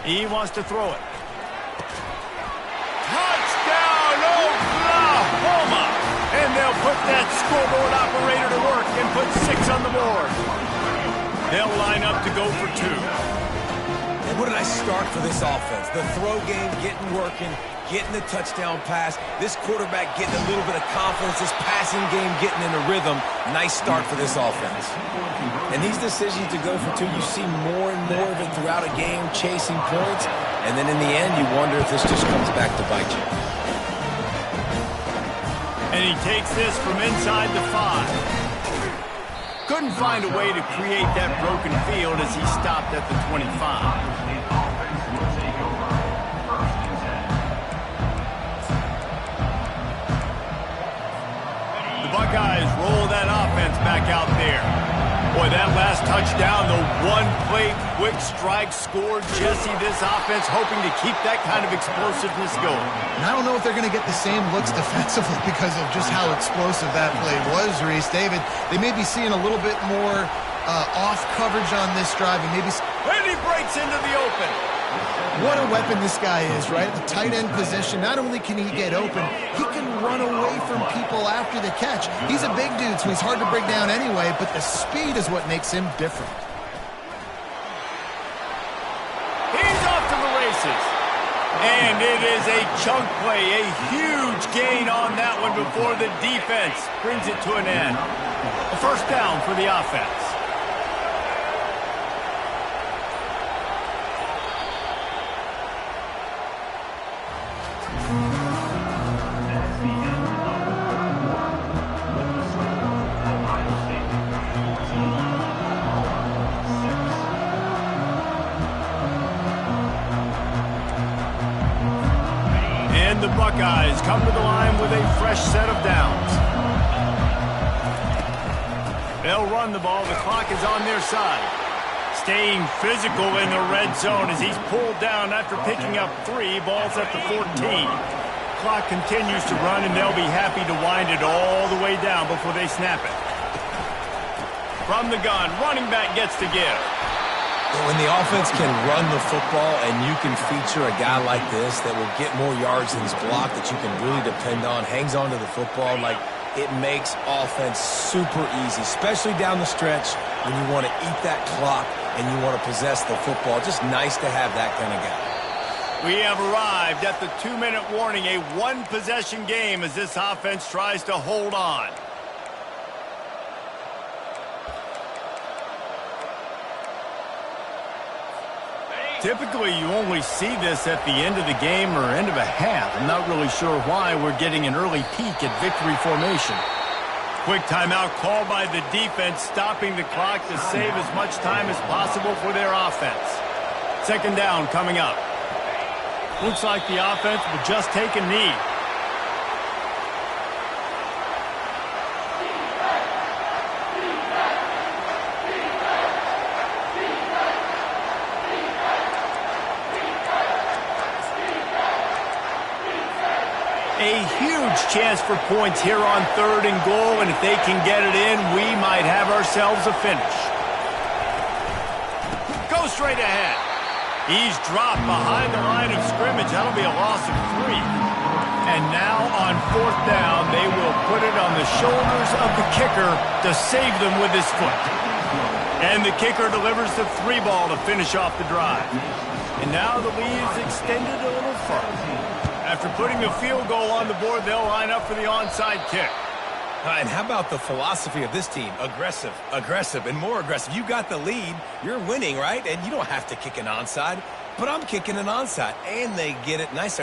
[SPEAKER 1] He wants to throw it. Touchdown, Oklahoma! And they'll put that scoreboard operator to work and put 6 on the board. They'll line up to go for 2.
[SPEAKER 2] And what a nice start for this offense. The throw game getting working, getting the touchdown pass. This quarterback getting a little bit of confidence. This passing game getting in a rhythm. Nice start for this offense. And these decisions to go for 2, you see more and more of it throughout a game, chasing points. And then in the end, you wonder if this just comes back to bite you.
[SPEAKER 1] And he takes this from inside the 5. Couldn't find a way to create that broken field as he stopped at the 25.
[SPEAKER 4] The offense will take over. First and 10.
[SPEAKER 1] The Buckeyes roll that offense back out there. Boy, that last touchdown, the one-play quick strike scored. Jesse, this offense hoping to keep that kind of explosiveness going.
[SPEAKER 3] And I don't know if they're going to get the same looks defensively because of just how explosive that play was, Reese. David, they may be seeing a little bit more off coverage on this drive. And maybe.
[SPEAKER 1] And he breaks into the open.
[SPEAKER 3] What a weapon this guy is, right? At the tight end position, not only can he get open, he can run away from people after the catch. He's a big dude, so he's hard to break down anyway, but the speed is what makes him different.
[SPEAKER 1] He's off to the races. And it is a chunk play, a huge gain on that one before the defense brings it to an end. A first down for the offense.
[SPEAKER 4] That's the end of the third quarter. With the score, Ohio State 14, Auburn 6.
[SPEAKER 1] And the Buckeyes come to the line with a fresh set of downs. They'll run the ball. The clock is on their side. Staying physical in the red zone as he's pulled down after picking up 3 balls at the 14. Clock continues to run, and they'll be happy to wind it all the way down before they snap it. From the gun, running back gets to give.
[SPEAKER 2] When the offense can run the football and you can feature a guy like this that will get more yards than his block, that you can really depend on, hangs on to the football, like it makes offense super easy, especially down the stretch when you want to eat that clock and you want to possess the football. Just nice to have that kind of guy.
[SPEAKER 1] We have arrived at the 2-minute warning, a one-possession game as this offense tries to hold on. Typically, you only see this at the end of the game or end of a half. I'm not really sure why we're getting an early peek at victory formation. Quick timeout called by the defense, stopping the clock to save as much time as possible for their offense. Second down coming up. Looks like the offense will just take a knee. A huge chance for points here on 3rd and goal, and if they can get it in, we might have ourselves a finish. Go straight ahead. He's dropped behind the line of scrimmage. That'll be a loss of 3. And now on 4th down, they will put it on the shoulders of the kicker to save them with his foot. And the kicker delivers the 3 ball to finish off the drive. And now the lead is extended a little further. After putting a field goal on the board, they'll line up for the onside kick.
[SPEAKER 2] And how about the philosophy of this team? Aggressive, aggressive, and more aggressive. You got the lead. You're winning, right? And you don't have to kick an onside. But I'm kicking an onside. And they get it nice.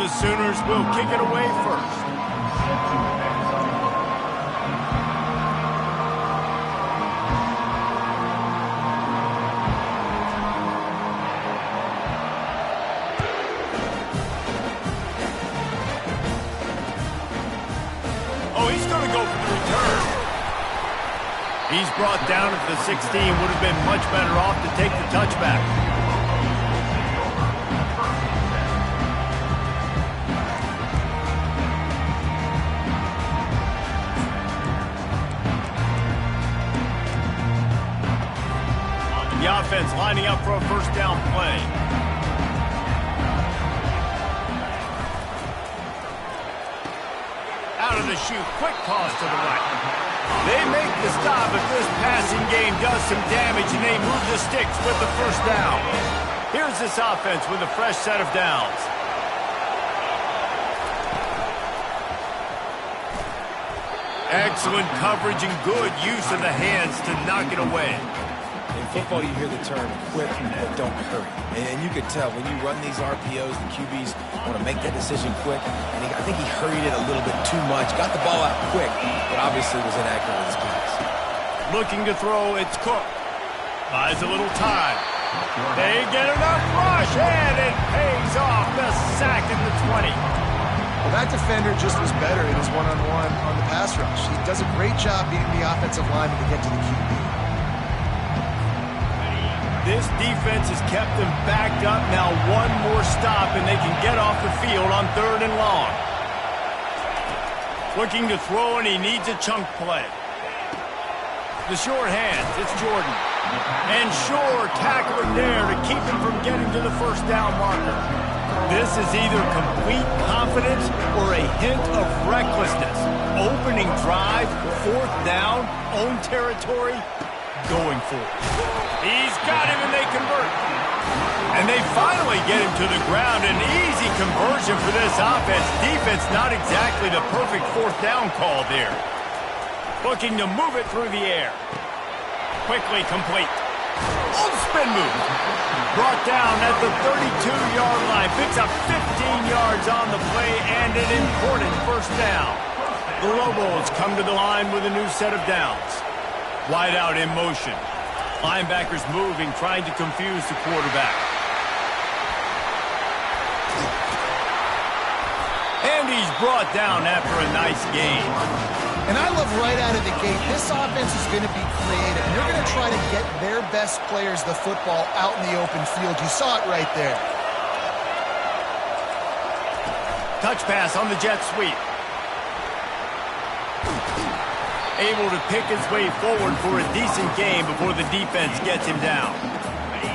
[SPEAKER 1] the Sooners will kick it away first. He's brought down at the 16. Would have been much better off to take the touchback. The offense lining up for a first down play. Out of the chute, quick toss to the right. They make the stop, but this passing game does some damage, and they move the sticks with the first down. Here's this offense with a fresh set of downs. Excellent coverage and good use of the hands to knock it away.
[SPEAKER 2] In football, you hear the term quick but don't hurry. And you could tell when you run these RPOs, the QBs want to make that decision quick. And I think he hurried it a little bit too much. Got the ball out quick, but obviously was inaccurate with his pass.
[SPEAKER 1] Looking to throw, it's Cook. Buys a little time. They get enough rush, and it pays off. The sack at the 20.
[SPEAKER 3] Well, that defender just was better in his one-on-one on the pass rush. He does a great job beating the offensive lineman to get to the QB.
[SPEAKER 1] This defense has kept them backed up. Now one more stop, and they can get off the field on 3rd and long. Looking to throw, and he needs a chunk play. The short hands, it's Jordan. And Shore tackling there to keep him from getting to the first down marker. This is either complete confidence or a hint of recklessness. Opening drive, 4th down, own territory, going for it. He's got him, and they convert. And they finally get him to the ground. An easy conversion for this offense. Defense not exactly the perfect 4th down call there. Looking to move it through the air. Quickly complete. Old spin move. Brought down at the 32-yard line. Picks up 15 yards on the play and an important first down. The Lobos come to the line with a new set of downs. Wide out in motion. Linebackers moving, trying to confuse the quarterback. And he's brought down after a nice gain.
[SPEAKER 3] And I love right out of the gate, this offense is going to be creative. They're going to try to get their best players the football out in the open field. You saw it right there.
[SPEAKER 1] Touch pass on the jet sweep. Able to pick his way forward for a decent game before the defense gets him down.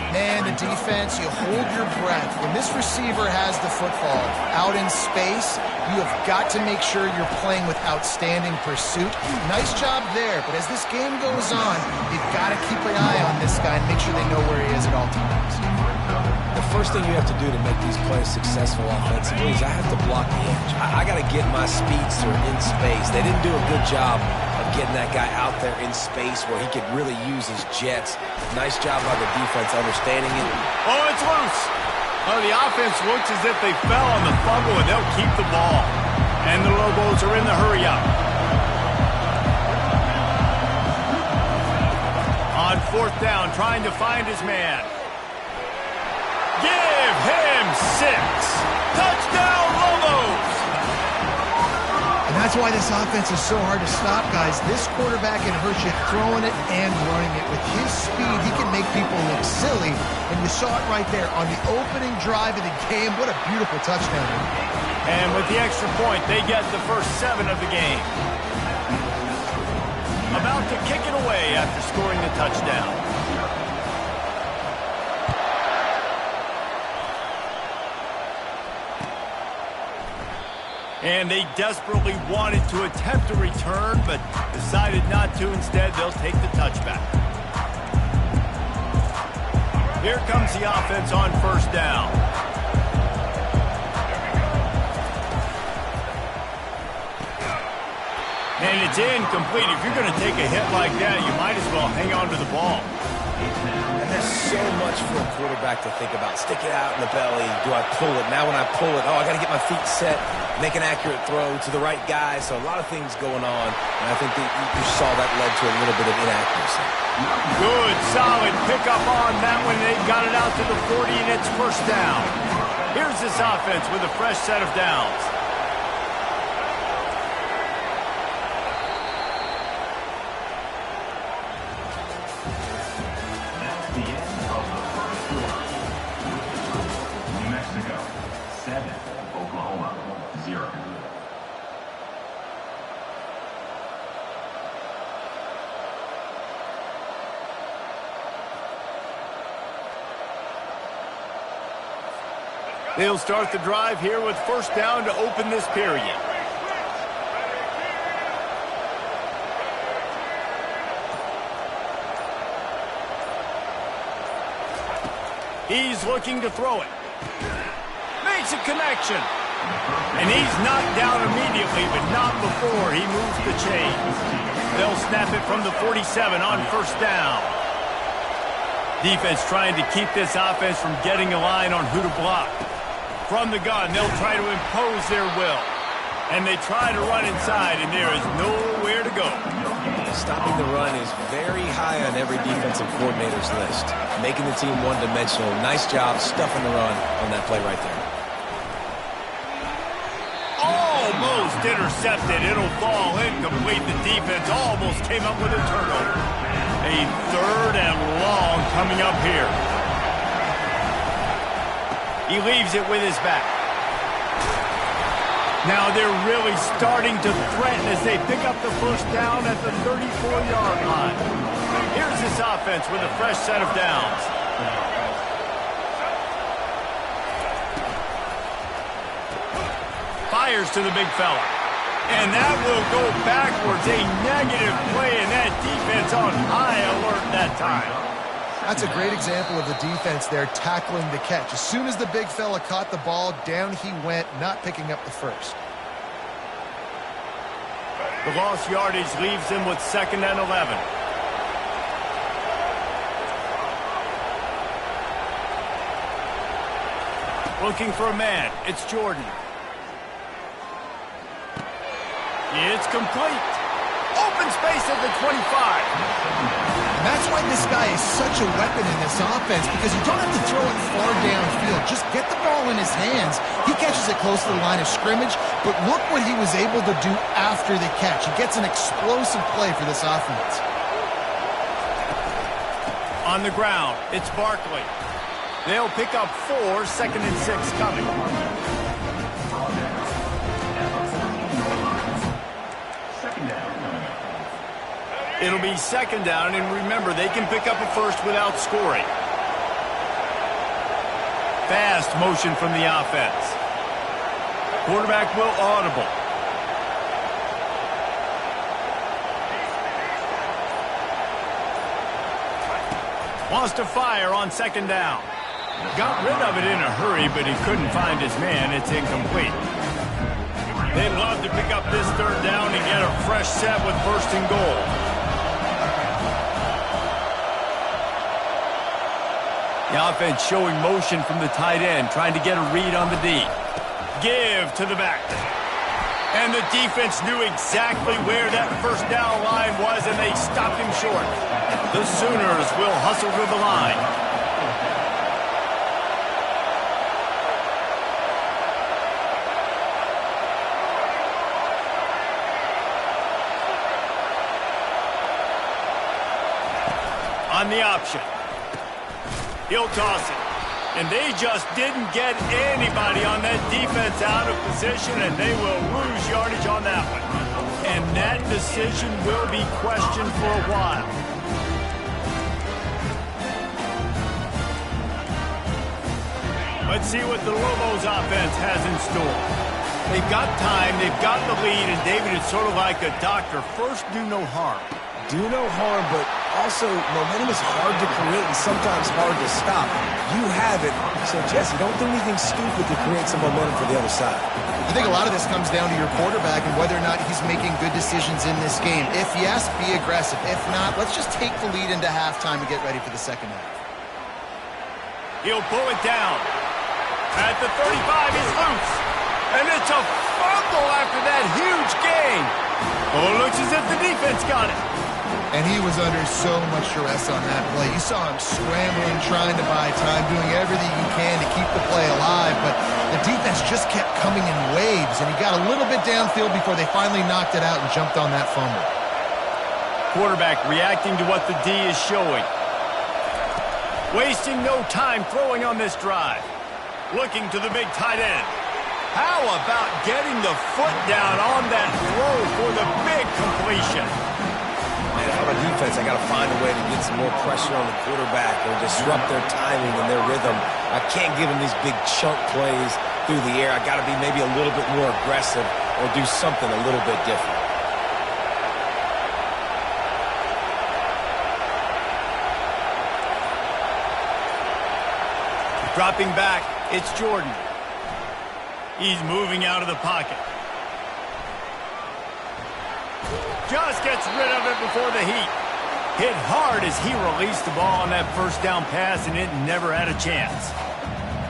[SPEAKER 3] Man, the defense, you hold your breath. When this receiver has the football out in space, you have got to make sure you're playing with outstanding pursuit. Nice job there, but as this game goes on, you've got to keep an eye on this guy and make sure they know where he is at all times.
[SPEAKER 2] The first thing you have to do to make these plays successful offensively is I have to block the edge. I got to get my speedster in space. They didn't do a good job of getting that guy out there in space where he could really use his jets. Nice job by the defense understanding it.
[SPEAKER 1] Oh, it's loose. Oh, the offense looks as if they fell on the fumble, and they'll keep the ball. And the Lobos are in the hurry-up. On 4th down, trying to find his man. Give him 6. Touchdown, Lobos!
[SPEAKER 3] And that's why this offense is so hard to stop, guys. This quarterback can hurt you throwing it and running it. With his speed, he can make people look silly. And you saw it right there on the opening drive of the game. What a beautiful touchdown.
[SPEAKER 1] And with the extra point, they get the first 7 of the game. About to kick it away after scoring the touchdown. And they desperately wanted to attempt a return, but decided not to. Instead, they'll take the touchback. Here comes the offense on 1st down. And it's incomplete. If you're going to take a hit like that, you might as well hang on to the ball.
[SPEAKER 3] And this
[SPEAKER 2] so much for a quarterback to think about. Stick it out in the belly. Do I pull it? Now when I pull it, I got to get my feet set, make an accurate throw to the right guy. So a lot of things going on, and I think that you saw that led to a little bit of inaccuracy.
[SPEAKER 1] Good, solid pickup on that one. They got it out to the 40, and it's first down. Here's this offense with a fresh set of downs. They'll start the drive here with first down to open this period. He's looking to throw it. Makes a connection. And he's knocked down immediately, but not before he moves the chains. They'll snap it from the 47 on first down. Defense trying to keep this offense from getting a line on who to block. From the gun, they'll try to impose their will. And they try to run inside, and there is nowhere to go.
[SPEAKER 2] Stopping the run is very high on every defensive coordinator's list. Making the team one-dimensional. Nice job stuffing the run on that play right there.
[SPEAKER 1] Almost intercepted. It'll fall incomplete. The defense almost came up with a turnover. A third and long coming up here. He leaves it with his back. Now they're really starting to threaten as they pick up the first down at the 34-yard line. Here's this offense with a fresh set of downs. Fires to the big fella. And that will go backwards. A negative play, and that defense on high alert that time.
[SPEAKER 3] That's a great example of the defense there tackling the catch. As soon as the big fella caught the ball, down he went, not picking up the first.
[SPEAKER 1] The lost yardage leaves him with 2nd and 11. Looking for a man. It's Jordan. It's complete. Open space at the 25.
[SPEAKER 3] And that's why this guy is such a weapon in this offense, because you don't have to throw it far downfield. Just get the ball in his hands. He catches it close to the line of scrimmage, but look what he was able to do after the catch. He gets an explosive play for this offense.
[SPEAKER 1] On the ground, it's Barkley. They'll pick up 4, 2nd and 6 coming. It'll be 2nd down, and remember, they can pick up a first without scoring. Fast motion from the offense. Quarterback will audible. Wants to fire on 2nd down. Got rid of it in a hurry, but he couldn't find his man. It's incomplete. They'd love to pick up this 3rd down and get a fresh set with 1st and goal. The offense showing motion from the tight end, trying to get a read on the D. Give to the back. And the defense knew exactly where that 1st down line was, and they stopped him short. The Sooners will hustle to the line. On the option. He'll toss it. And they just didn't get anybody on that defense out of position, and they will lose yardage on that one. And that decision will be questioned for a while. Let's see what the Lobos offense has in store. They've got time, they've got the lead, and David, it's sort of like a doctor. First, do no harm.
[SPEAKER 2] Do no harm, but also momentum is hard to create and sometimes hard to stop. You have it, so Jesse, don't do anything stupid to create some momentum for the other side.
[SPEAKER 3] I think a lot of this comes down to your quarterback and whether or not he's making good decisions in this game. If yes, be aggressive. If not, let's just take the lead into halftime and get ready for the 2nd half.
[SPEAKER 1] He'll pull it down. At the 35, he's loose. And it's a fumble after that huge gain. Oh, looks as if the defense got it.
[SPEAKER 3] And he was under so much duress on that play. You saw him scrambling, trying to buy time, doing everything he can to keep the play alive. But the defense just kept coming in waves, and he got a little bit downfield before they finally knocked it out and jumped on that fumble.
[SPEAKER 1] Quarterback reacting to what the D is showing. Wasting no time throwing on this drive. Looking to the big tight end. How about getting the foot down on that throw for the big completion?
[SPEAKER 2] Man, on defense, I got to find a way to get some more pressure on the quarterback or disrupt their timing and their rhythm. I can't give them these big chunk plays through the air. I got to be maybe a little bit more aggressive or do something a little bit different.
[SPEAKER 1] Dropping back, it's Jordan. He's moving out of the pocket. Just gets rid of it before the heat. Hit hard as he released the ball on that first down pass, and it never had a chance.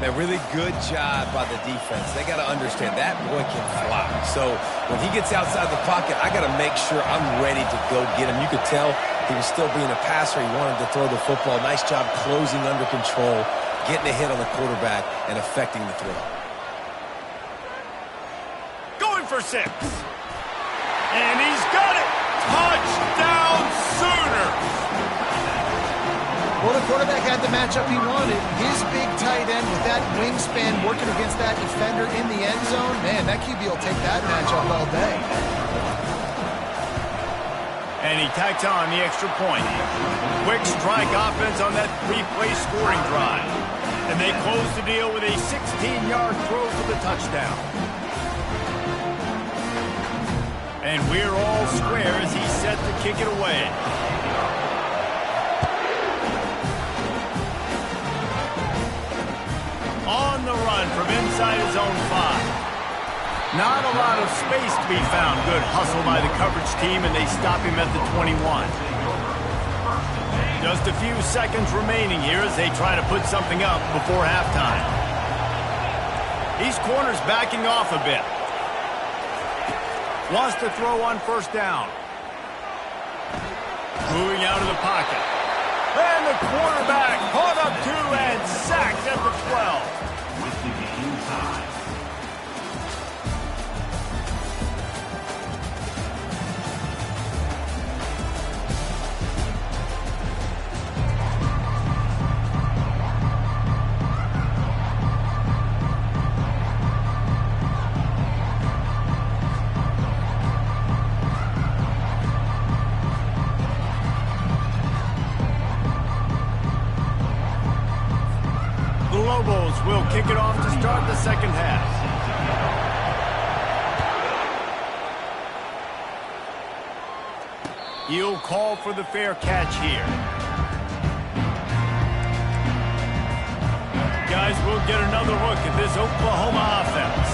[SPEAKER 2] A really good job by the defense. They got to understand that boy can fly. So when he gets outside the pocket, I got to make sure I'm ready to go get him. You could tell he was still being a passer. He wanted to throw the football. Nice job closing under control, getting a hit on the quarterback, and affecting the throw.
[SPEAKER 1] Going for 6. And he's got it. Touchdown Sooners.
[SPEAKER 3] Well, the quarterback had the matchup he wanted. His big tight end with that wingspan working against that defender in the end zone. Man, that QB will take that matchup all day.
[SPEAKER 1] And he tacks on the extra point. Quick strike offense on that 3-play scoring drive. And they close the deal with a 16-yard throw for the touchdown. And we're all square as he's set to kick it away. On the run from inside his own 5. Not a lot of space to be found. Good hustle by the coverage team, and they stop him at the 21. Just a few seconds remaining here as they try to put something up before halftime. These corners backing off a bit. Wants to throw on first down. Moving out of the pocket. And the quarterback caught up to and sacked at the 12.
[SPEAKER 4] With the game time.
[SPEAKER 1] Lobos will kick it off to start the second half. He'll call for the fair catch here. Guys, we'll get another look at this Oklahoma offense.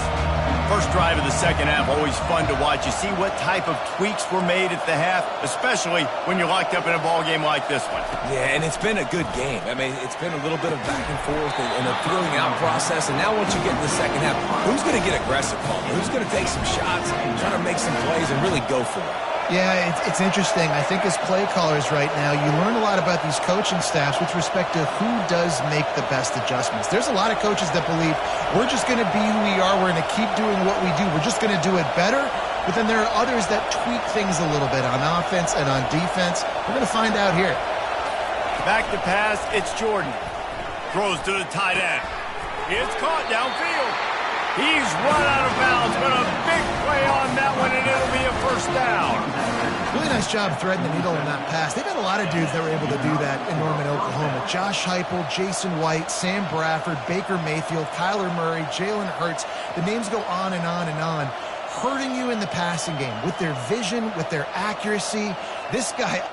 [SPEAKER 1] First drive of the second half, always fun to watch. You see what type of tweaks were made at the half, especially when you're locked up in a ball game like this one.
[SPEAKER 2] Yeah, and it's been a good game. I mean, it's been a little bit of back and forth and a feeling out process. And now once you get in the second half, who's going to get aggressive, Paul? Who's going to take some shots, try to make some plays, and really go for it?
[SPEAKER 3] Yeah, it's interesting. I think as play callers right now, you learn a lot about these coaching staffs with respect to who does make the best adjustments. There's a lot of coaches that believe we're just going to be who we are. We're going to keep doing what we do. We're just going to do it better. But then there are others that tweak things a little bit on offense and on defense. We're going to find out here.
[SPEAKER 1] Back to pass, it's Jordan. Throws to the tight end. It's caught downfield. He's run out of bounds, but a big play on that one, and it'll be a first down.
[SPEAKER 3] Really nice job threading the needle in that pass. They've had a lot of dudes that were able to do that in Norman, Oklahoma. Josh Heupel, Jason White, Sam Bradford, Baker Mayfield, Kyler Murray, Jalen Hurts. The names go on and on and on. Hurting you in the passing game with their vision, with their accuracy. This guy...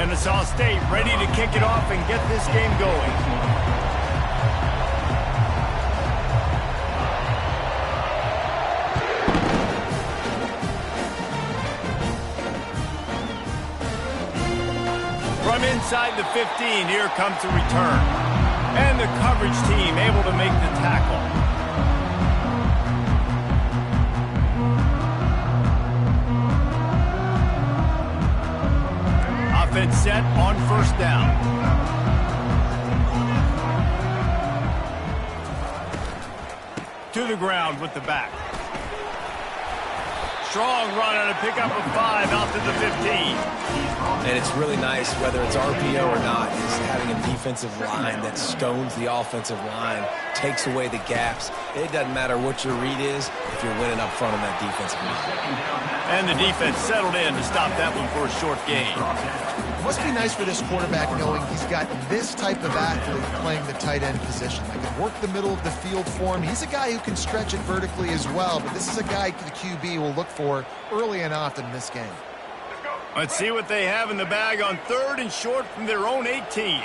[SPEAKER 1] Kennesaw State ready to kick it off and get this game going. From inside the 15, here comes the return. And the coverage team able to make the tackle. Offense set on first down. To the ground with the back. Strong run on a pickup of 5 out to the 15.
[SPEAKER 2] And it's really nice, whether it's RPO or not, is having a defensive line that stones the offensive line, takes away the gaps. It doesn't matter what your read is if you're winning up front on that defensive line.
[SPEAKER 1] And the defense settled in to stop that one for a short gain.
[SPEAKER 3] It must be nice for this quarterback knowing he's got this type of athlete playing the tight end position. They can work the middle of the field for him. He's a guy who can stretch it vertically as well, but this is a guy the QB will look for early and often in this game.
[SPEAKER 1] Let's see what they have in the bag on 3rd and short from their own 18.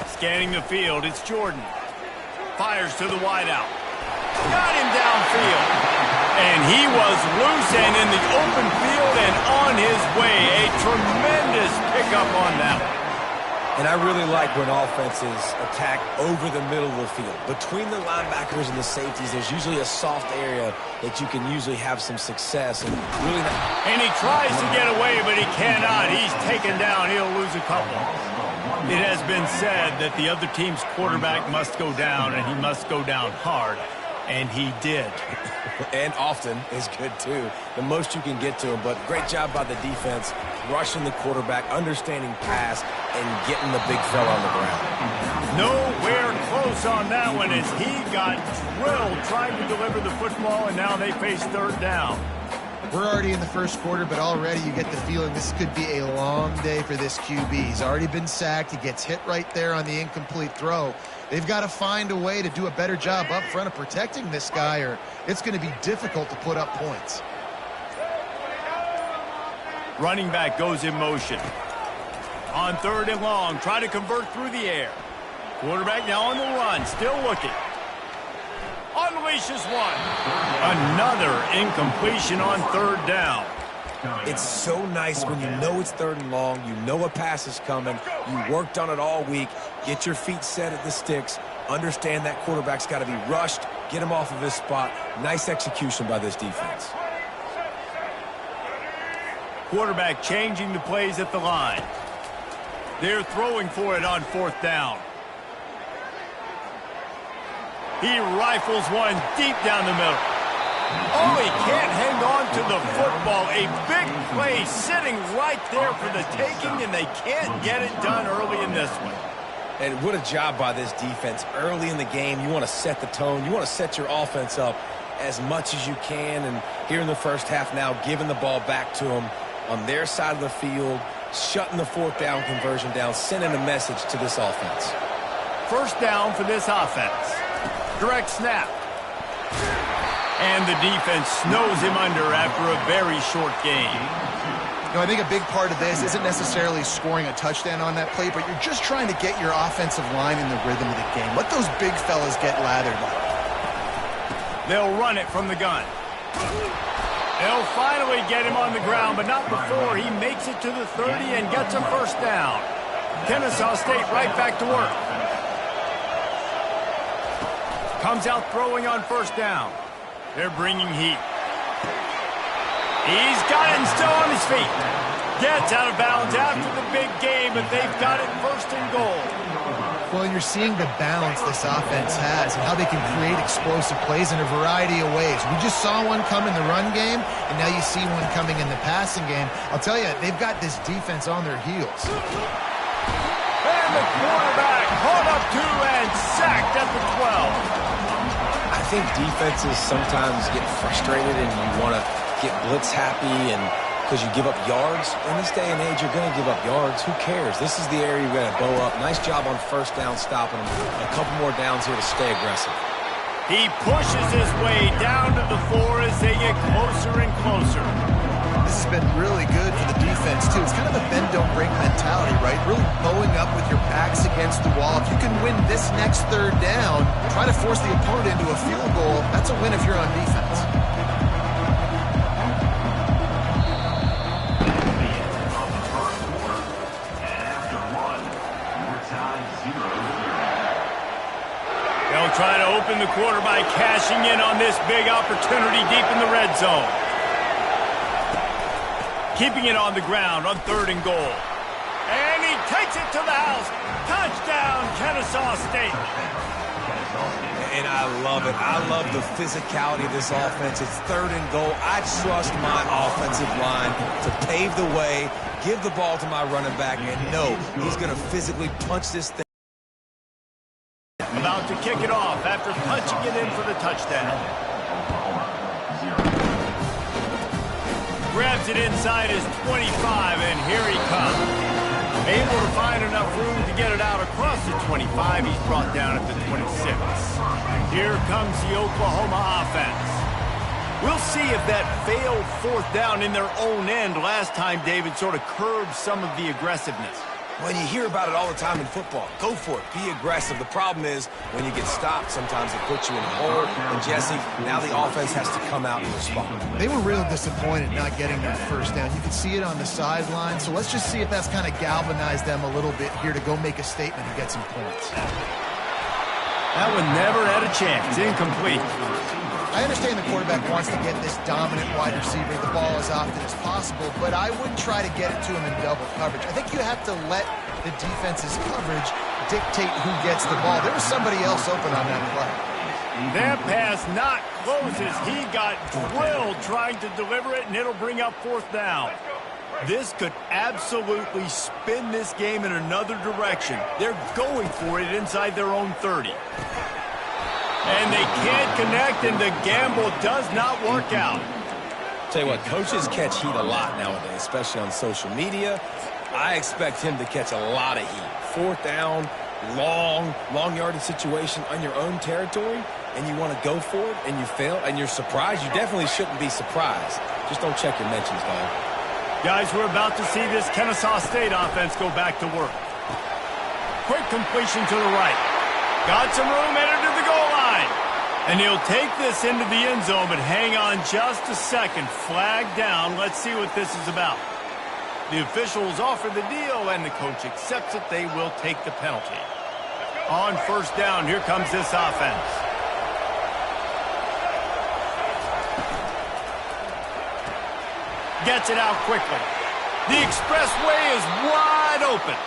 [SPEAKER 1] Scanning the field, it's Jordan. Fires to the wideout. Got him downfield. And he was loose and in the open field and on his way. A tremendous pickup on that one.
[SPEAKER 2] And I really like when offenses attack over the middle of the field. Between the linebackers and the safeties, there's usually a soft area that you can usually have some success. And really
[SPEAKER 1] And he tries to get away, but he cannot. He's taken down. He'll lose a couple. It has been said that the other team's quarterback must go down, and he must go down hard. And he did.
[SPEAKER 2] And often is good, too. The most you can get to him. But great job by the defense, rushing the quarterback, understanding pass, and getting the big fella on the ground.
[SPEAKER 1] Nowhere close on that one as he got drilled trying to deliver the football, and now they face 3rd down.
[SPEAKER 3] We're already in the first quarter, but already you get the feeling this could be a long day for this QB. He's already been sacked. He gets hit right there on the incomplete throw. They've got to find a way to do a better job up front of protecting this guy, or it's going to be difficult to put up points.
[SPEAKER 1] Running back goes in motion. On 3rd and long, try to convert through the air. Quarterback now on the run, still looking. Unleashes one. Another incompletion on 3rd down.
[SPEAKER 2] It's so nice when you know it's 3rd and long, you know a pass is coming, you worked on it all week, get your feet set at the sticks, understand that quarterback's got to be rushed, get him off of his spot. Nice execution by this defense.
[SPEAKER 1] Quarterback changing the plays at the line. They're throwing for it on 4th down. He rifles one deep down the middle. Oh, he can't hang on to the football. A big play sitting right there for the taking, and they can't get it done early in this one.
[SPEAKER 2] And what a job by this defense. Early in the game, you want to set the tone. You want to set your offense up as much as you can. And here in the first half now, giving the ball back to them on their side of the field, shutting the 4th down conversion down, sending a message to this offense.
[SPEAKER 1] 1st down for this offense. Direct snap. And the defense snows him under after a very short game.
[SPEAKER 3] You know, I think a big part of this isn't necessarily scoring a touchdown on that play, but you're just trying to get your offensive line in the rhythm of the game. Let those big fellas get lathered up.
[SPEAKER 1] They'll run it from the gun. They'll finally get him on the ground, but not before he makes it to the 30 and gets a 1st down. Kennesaw State right back to work. Comes out throwing on 1st down. They're bringing heat. He's got it and still on his feet. Gets out of bounds after the big game, but they've got it 1st and goal.
[SPEAKER 3] Well, you're seeing the balance this offense has and how they can create explosive plays in a variety of ways. We just saw one come in the run game, and now you see one coming in the passing game. I'll tell you, they've got this defense on their heels.
[SPEAKER 1] And the quarterback caught up to and sacked at the 12.
[SPEAKER 2] I think defenses sometimes get frustrated and you want to get blitz happy and because you give up yards. In this day and age, you're going to give up yards. Who cares? This is the area you're going to bow up. Nice job on 1st down stopping them. A couple more downs here to stay aggressive.
[SPEAKER 1] He pushes his way down to the 4 as they get closer and closer.
[SPEAKER 3] This has been really good for the defense, too. It's kind of a bend-don't-break mentality, right? Really bowing up with your backs against the wall. If you can win this next third down, try to force the opponent into a field goal, that's a win if you're on defense.
[SPEAKER 1] They'll try to open the quarter by cashing in on this big opportunity deep in the red zone. Keeping it on the ground on 3rd and goal. And he takes it to the house. Touchdown, Kennesaw State.
[SPEAKER 2] And I love it. I love the physicality of this offense. It's 3rd and goal. I trust my offensive line to pave the way, give the ball to my running back, and know he's going to physically punch this thing.
[SPEAKER 1] About to kick it off after punching it in for the touchdown. Grabs it inside his 25, and here he comes. Able to find enough room to get it out across the 25. He's brought down at the 26. Here comes the Oklahoma offense. We'll see if that failed 4th down in their own end last time, David, sort of curbed some of the aggressiveness.
[SPEAKER 2] When you hear about it all the time in football, go for it. Be aggressive. The problem is when you get stopped, sometimes it puts you in a hole. And, Jesse, now the offense has to come out and respond.
[SPEAKER 3] They were real disappointed not getting that first down. You can see it on the sideline. So let's just see if that's kind of galvanized them a little bit here to go make a statement and get some points.
[SPEAKER 1] That one never had a chance. Incomplete.
[SPEAKER 3] I understand the quarterback wants to get this dominant wide receiver the ball as often as possible, but I wouldn't try to get it to him in double coverage. I think you have to let the defense's coverage dictate who gets the ball. There was somebody else open on that play.
[SPEAKER 1] That pass not close as he got drilled trying to deliver it, and it'll bring up 4th down. This could absolutely spin this game in another direction. They're going for it inside their own 30. And they can't connect, and the gamble does not work out.
[SPEAKER 2] Tell you what, coaches catch heat a lot nowadays, especially on social media. I expect him to catch a lot of heat. 4th down, long yardage situation on your own territory, and you want to go for it, and you fail, and you're surprised. You definitely shouldn't be surprised. Just don't check your mentions, dog.
[SPEAKER 1] Guys, we're about to see this Kennesaw State offense go back to work. Quick completion to the right. Got some room, entered to the goal line. And he'll take this into the end zone, but hang on just a second. Flag down. Let's see what this is about. The officials offer the deal, and the coach accepts it. They will take the penalty. On 1st down, here comes this offense. Gets it out quickly. The expressway is wide open.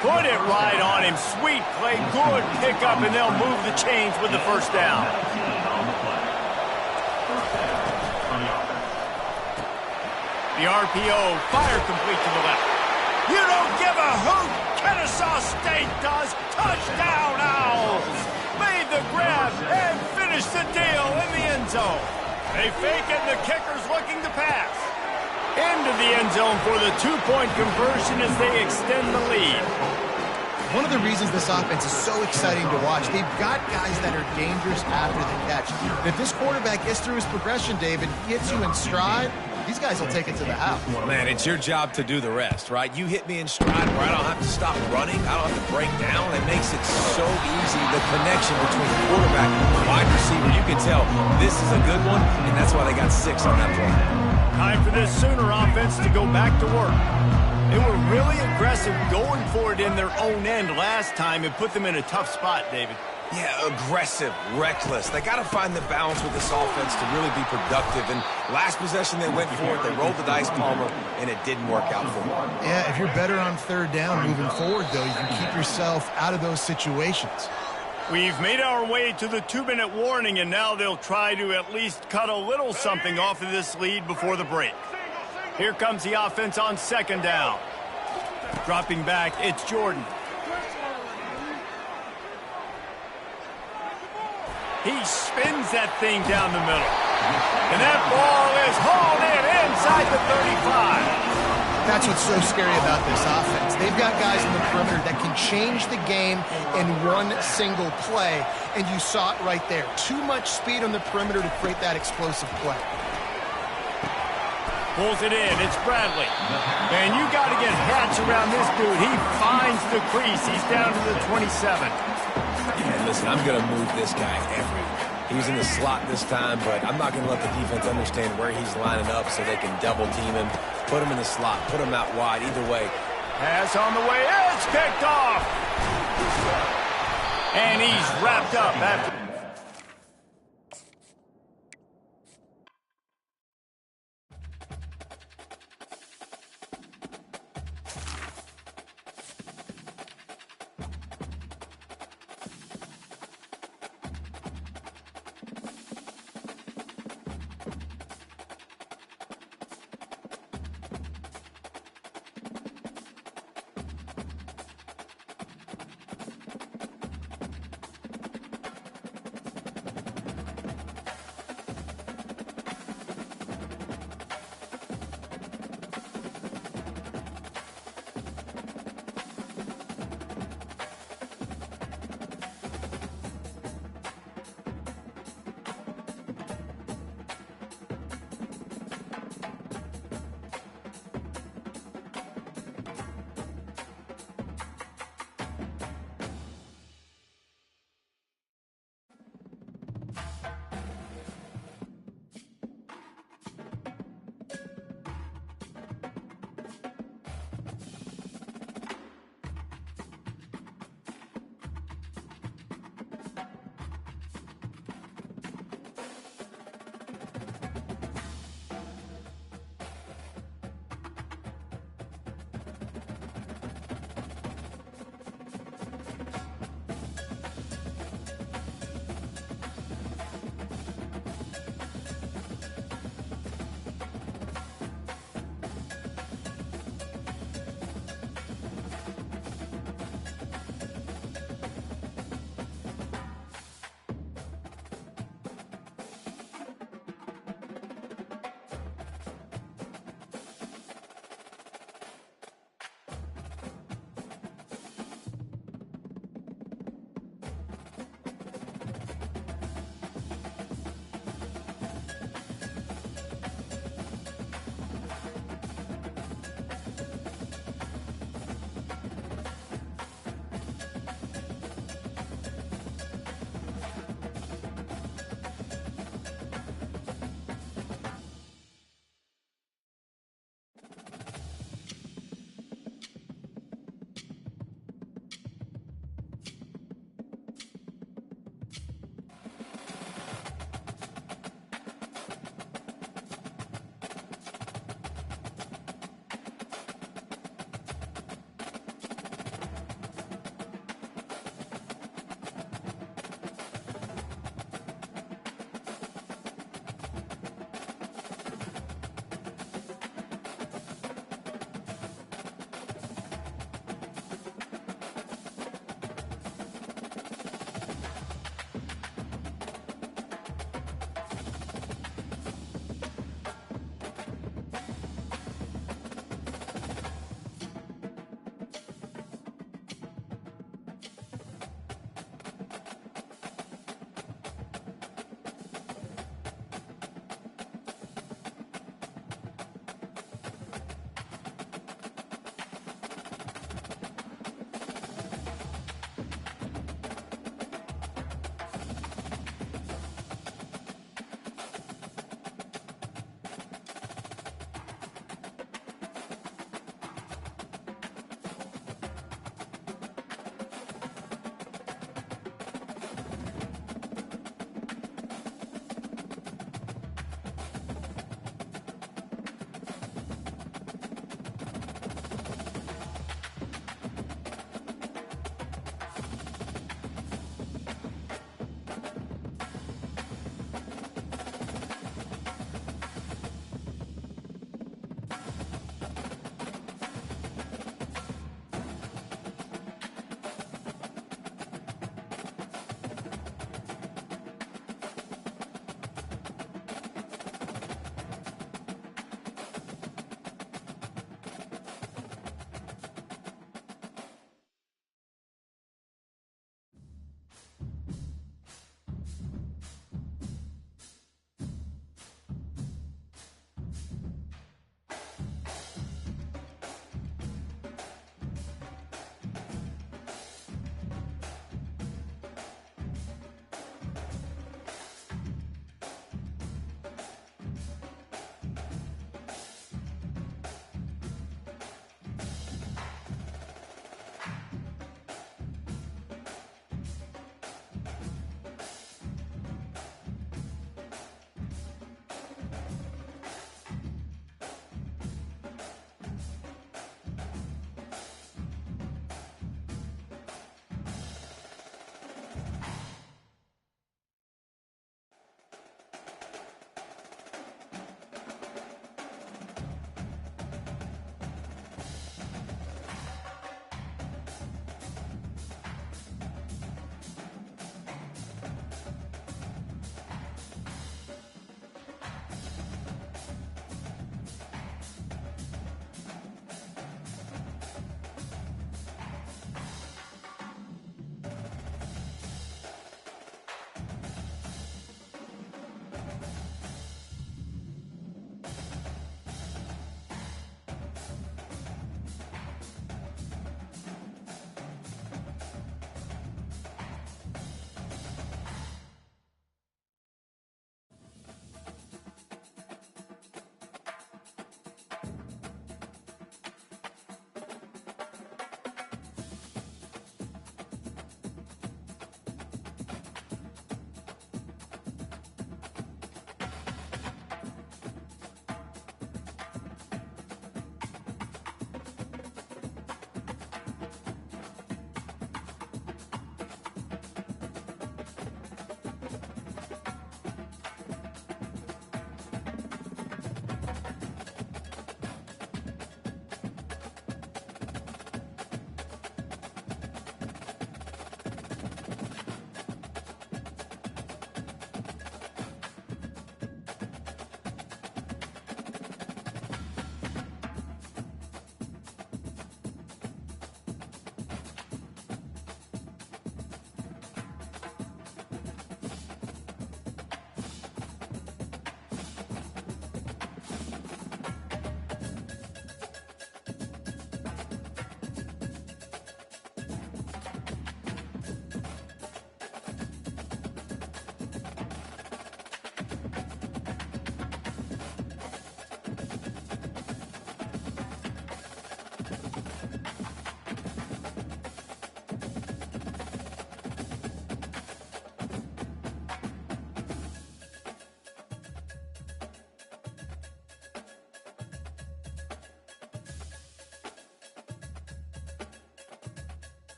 [SPEAKER 1] Put it right on him. Sweet play. Good pickup, and they'll move the chains with the 1st down. The RPO, fire complete to the left. You don't give a hoot. Kennesaw State does. Touchdown, Owls. Made the grab and finished the deal in the end zone. They fake it, and the kicker's looking to pass. Into the end zone for the 2-point conversion as they extend the lead.
[SPEAKER 3] One of the reasons this offense is so exciting to watch, they've got guys that are dangerous after the catch. If this quarterback gets through his progression, David, gets you in stride, these guys will take it to the house.
[SPEAKER 2] Man, it's your job to do the rest, right? You hit me in stride where I don't have to stop running. I don't have to break down. It makes it so easy. The connection between quarterback and wide receiver, you can tell this is a good one, and that's why they got 6 on that play.
[SPEAKER 1] Time for this Sooner offense to go back to work. They were really aggressive going for it in their own end last time and put them in a tough spot, David.
[SPEAKER 2] Yeah, aggressive, reckless. They got to find the balance with this offense to really be productive. And last possession, they went for it. They rolled the dice, Palmer, and it didn't work out for them.
[SPEAKER 3] Yeah, if you're better on 3rd down moving forward, though, you can keep yourself out of those situations.
[SPEAKER 1] We've made our way to the 2-minute warning, and now they'll try to at least cut a little something off of this lead before the break. Here comes the offense on 2nd down. Dropping back, it's Jordan. He spins that thing down the middle. And that ball is hauled in inside the 35.
[SPEAKER 3] That's what's so scary about this offense. They've got guys in the perimeter that can change the game in one single play, and you saw it right there. Too much speed on the perimeter to create that explosive play.
[SPEAKER 1] Pulls it in. It's Bradley. And you got to get Hatch around this dude. He finds the crease. He's down to the 27.
[SPEAKER 2] Yeah, listen, I'm going to move this guy everywhere. He's in the slot this time, but I'm not going to let the defense understand where he's lining up so they can double team him, put him in the slot, put him out wide. Either way.
[SPEAKER 1] Pass on the way. It's picked off. And he's wrapped up after.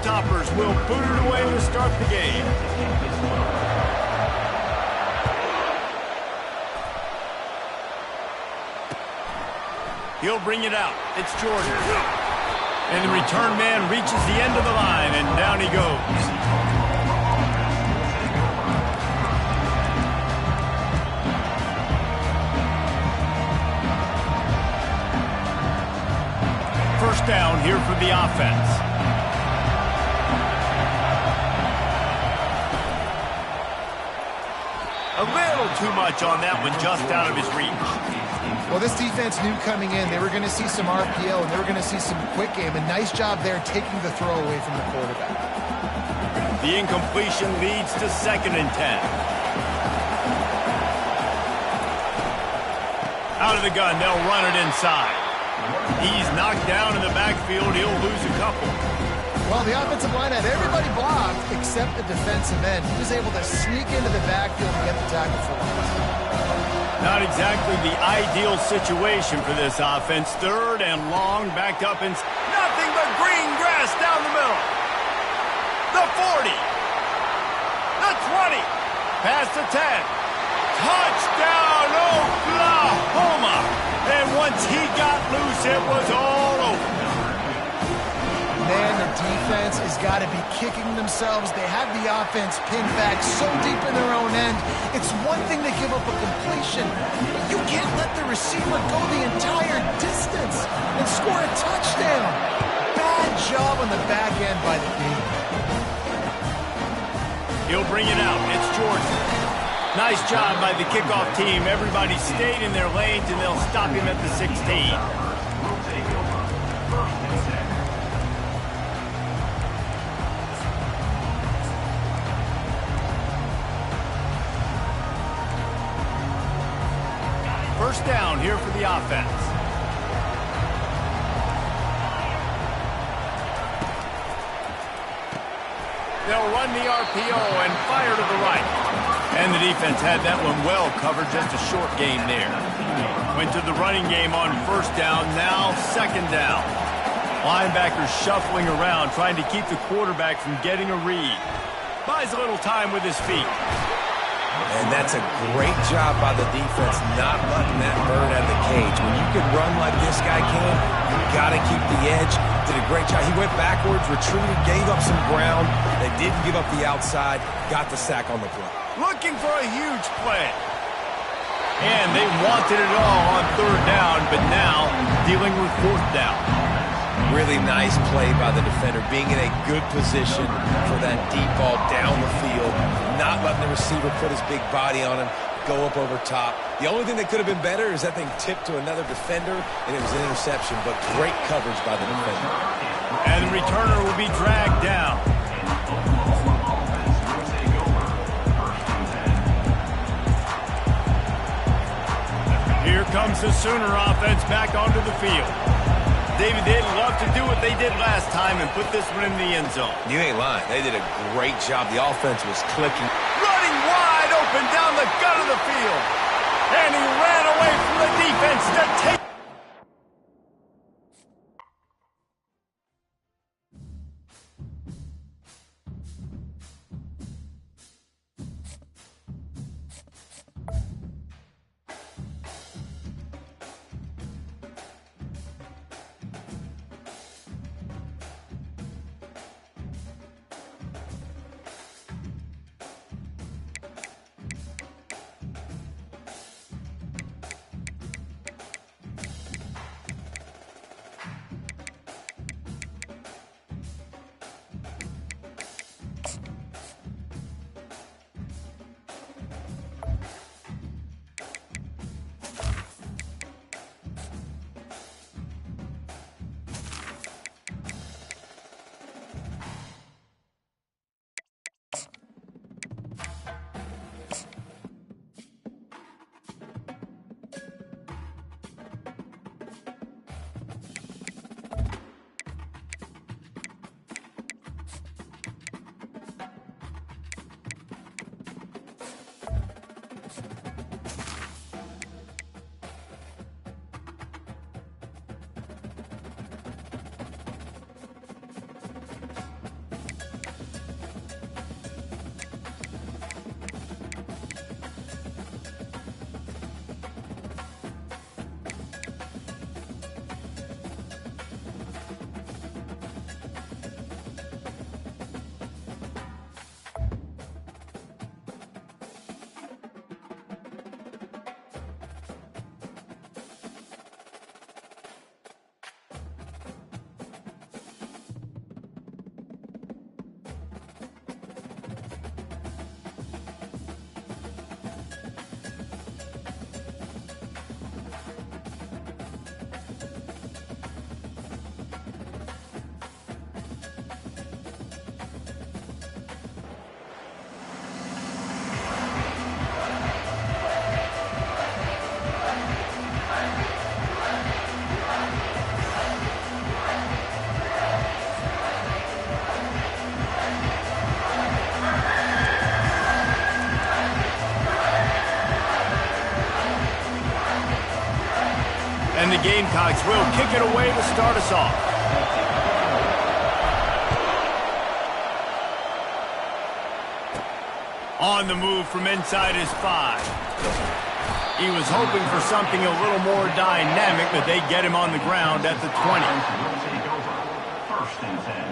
[SPEAKER 1] Toppers will boot it away to start the game. He'll bring it out. It's Jordan. And the return man reaches the end of the line, and down he goes. First down here for the offense. A little too much on that one, just out of his reach.
[SPEAKER 3] Well, this defense knew coming in they were going to see some RPO and they were going to see some quick game. A nice job there taking the throw away from the quarterback.
[SPEAKER 1] The incompletion leads to 2nd and 10. Out of the gun, they'll run it inside. He's knocked down in the backfield. He'll lose a couple.
[SPEAKER 3] Well, the offensive line had everybody blocked except the defensive end. He was able to sneak into the backfield and get the tackle for loss.
[SPEAKER 1] Not exactly the ideal situation for this offense. 3rd and long, backed up, and nothing but green grass down the middle. The 40. The 20. Past the 10. Touchdown, Oklahoma! And once he got loose, it was all over.
[SPEAKER 3] Man, the defense has got to be kicking themselves. They have the offense pinned back so deep in their own end. It's one thing to give up a completion, but you can't let the receiver go the entire distance and score a touchdown. Bad job on the back end by the team.
[SPEAKER 1] He'll bring it out. It's Jordan. Nice job by the kickoff team. Everybody stayed in their lanes, and they'll stop him at the 16.
[SPEAKER 4] Will take over 1st and 10.
[SPEAKER 1] First down here for the offense. They'll run the RPO and fire to the right. And the defense had that one well covered, just a short game there. Went to the running game on 1st down, now 2nd down. Linebackers shuffling around, trying to keep the quarterback from getting a read. Buys a little time with his feet.
[SPEAKER 2] And that's a great job by the defense, not letting that bird out of the cage. When you can run like this guy can, you got to keep the edge. Did a great job. He went backwards, retreated, gave up some ground. They didn't give up the outside, got the sack on the play.
[SPEAKER 1] Looking for a huge play. And they wanted it all on 3rd down, but now dealing with 4th down.
[SPEAKER 2] Really nice play by the defender, being in a good position for that deep ball down the field, not letting the receiver put his big body on him, go up over top. The only thing that could have been better is that thing tipped to another defender, and it was an interception, but great coverage by the defender.
[SPEAKER 1] And the returner will be dragged down. Here comes the Sooner offense back onto the field. David, they'd love to do what they did last time and put this one in the end zone.
[SPEAKER 2] You ain't lying. They did a great job. The offense was clicking.
[SPEAKER 1] Running wide open down the gut of the field. And he ran away from the defense to take. And the Gamecocks will kick it away to start us off. On the move from inside his 5. He was hoping for something a little more dynamic, but they get him on the ground at the 20.
[SPEAKER 4] First and 10.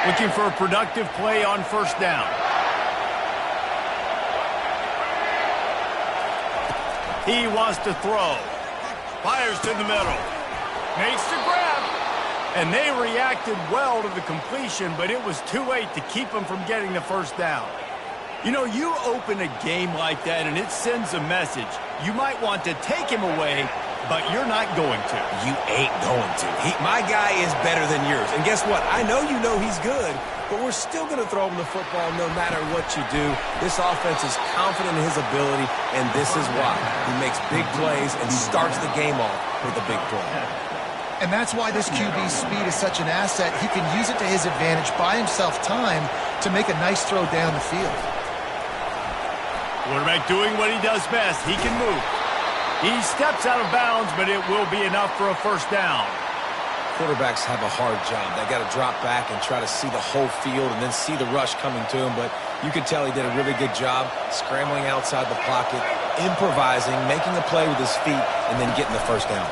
[SPEAKER 1] Looking for a productive play on first down. He wants to throw. Fires to the middle. Makes the grab. And they reacted well to the completion, but it was too late to keep them from getting the first down. You know, you open a game like that and it sends a message. You might want to take him away, but you're not going to.
[SPEAKER 2] You ain't going to. My guy is better than yours. And guess what? I know you know he's good, but we're still going to throw him the football no matter what you do. This offense is confident in his ability, and this is why. He makes big plays and starts the game off with a big play.
[SPEAKER 3] And that's why this QB's speed is such an asset. He can use it to his advantage, buy himself time to make a nice throw down the field.
[SPEAKER 1] Quarterback doing what he does best. He can move. He steps out of bounds, but it will be enough for a first down.
[SPEAKER 2] Quarterbacks have a hard job. They got to drop back and try to see the whole field and then see the rush coming to him. But you can tell he did a really good job scrambling outside the pocket, improvising, making a play with his feet, and then getting the first down.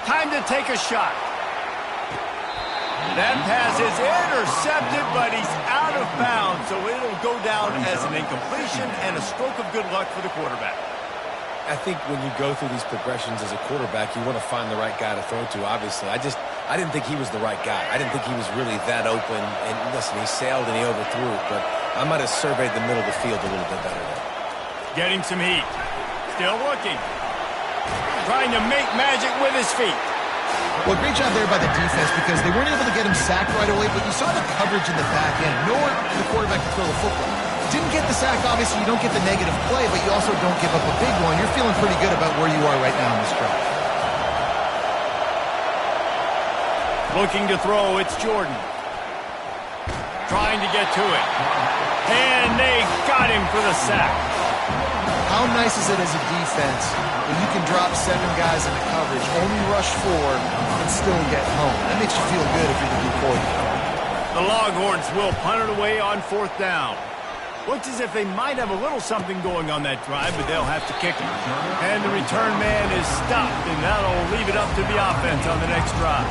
[SPEAKER 1] Time to take a shot. That pass is intercepted, but he's out of bounds, so it'll go down as an incompletion and a stroke of good luck for the quarterback.
[SPEAKER 2] I think when you go through these progressions as a quarterback, you want to find the right guy to throw to, obviously. I didn't think he was the right guy. I didn't think he was really that open. And listen, he sailed and he overthrew it, but I might have surveyed the middle of the field a little bit better there.
[SPEAKER 1] Getting some heat. Still looking. Trying to make magic with his feet.
[SPEAKER 3] Well, great job there by the defense because they weren't able to get him sacked right away, but you saw the coverage in the back end. Nowhere the quarterback could throw the football. Didn't get the sack, obviously. You don't get the negative play, but you also don't give up a big one. You're feeling pretty good about where you are right now in this drive.
[SPEAKER 1] Looking to throw, it's Jordan. Trying to get to it. And they got him for the sack.
[SPEAKER 3] How nice is it as a defense when you can drop 7 guys in the coverage, only rush 4, and still get home? That makes you feel good if you're the D coordinator.
[SPEAKER 1] The Longhorns will punt it away on fourth down. Looks as if they might have a little something going on that drive, but they'll have to kick it. And the return man is stopped, and that'll leave it up to the offense on the next drive.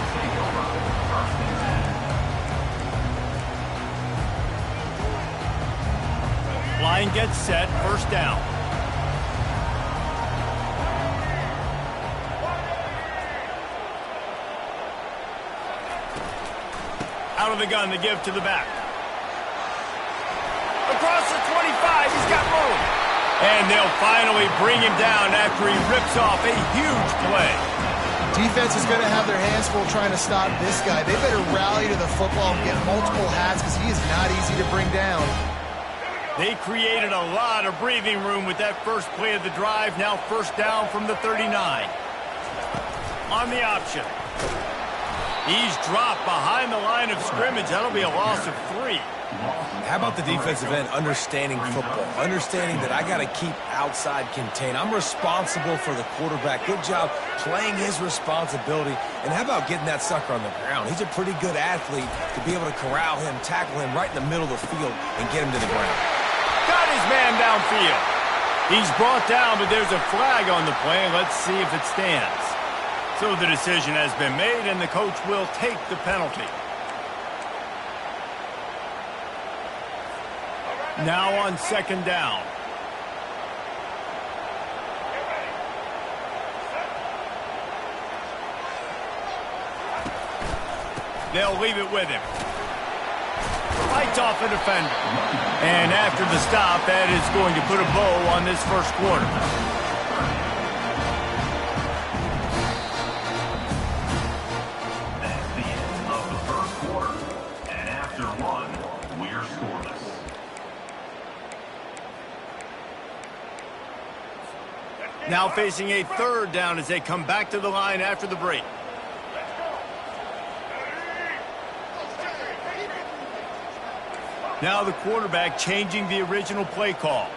[SPEAKER 1] Line gets set, first down. Out of the gun to give to the back. Across the 25, he's got room. And they'll finally bring him down after he rips off a huge play.
[SPEAKER 3] Defense is going to have their hands full trying to stop this guy. They better rally to the football and get multiple hats because he is not easy to bring down.
[SPEAKER 1] They created a lot of breathing room with that first play of the drive. Now first down from the 39. On the option. He's dropped behind the line of scrimmage. That'll be a loss of 3.
[SPEAKER 2] How about the defensive end understanding football, understanding that I got to keep outside contained. I'm responsible for the quarterback. Good job playing his responsibility. And how about getting that sucker on the ground? He's a pretty good athlete to be able to corral him, tackle him right in the middle of the field, and get him to the ground.
[SPEAKER 1] Got his man downfield. He's brought down, but there's a flag on the play. Let's see if it stands. So the decision has been made, and the coach will take the penalty. Now on second down. They'll leave it with him. Fights off a defender. And after the stop, that is going to put a bow on this first quarter.
[SPEAKER 4] That's the end of the first quarter. And after one, we're scoreless.
[SPEAKER 1] Now facing a third down as they come back to the line after the break. Now the quarterback changing the original play call.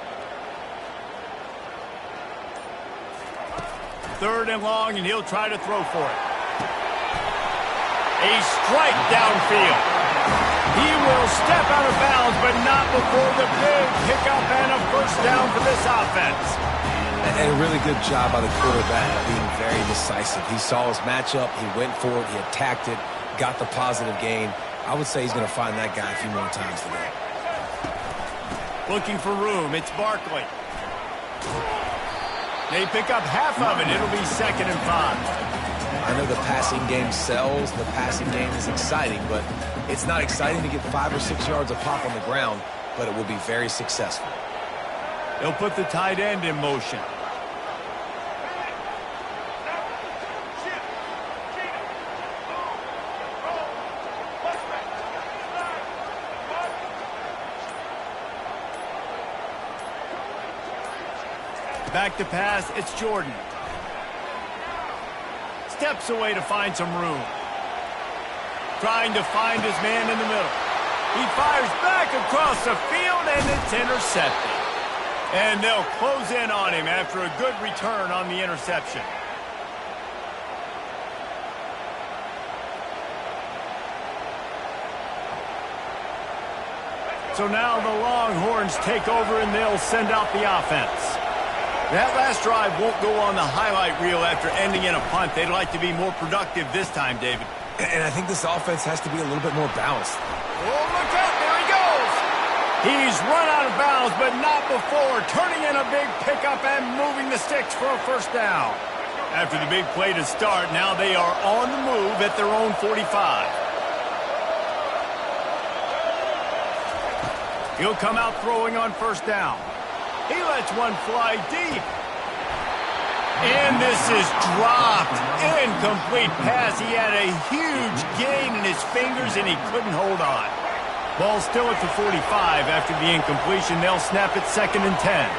[SPEAKER 1] Third and long, and he'll try to throw for it. A strike downfield. He will step out of bounds, but not before the big pickup and a first down for this offense.
[SPEAKER 2] And a really good job by the quarterback being very decisive. He saw his matchup, he went for it, he attacked it, got the positive gain. I would say he's going to find that guy a few more times today.
[SPEAKER 1] Looking for room, it's Barkley. They pick up half of it, it'll be 2nd and 5.
[SPEAKER 2] I know the passing game sells, the passing game is exciting, but it's not exciting to get 5 or 6 yards of pop on the ground, but it will be very successful.
[SPEAKER 1] They'll put the tight end in motion. Back to pass, it's Jordan. Steps away to find some room. Trying to find his man in the middle. He fires back across the field, and it's intercepted. And they'll close in on him after a good return on the interception. So now the Longhorns take over, and they'll send out the offense. That last drive won't go on the highlight reel after ending in a punt. They'd like to be more productive this time, David.
[SPEAKER 2] And I think this offense has to be a little bit more balanced.
[SPEAKER 1] Oh, look out, there he goes! He's run out of bounds, but not before turning in a big pickup and moving the sticks for a first down. After the big play to start, now they are on the move at their own 45. He'll come out throwing on first down. He lets one fly deep. And this is dropped. Incomplete pass. He had a huge gain in his fingers, and he couldn't hold on. Ball still at the 45 after the incompletion. They'll snap it 2nd and 10.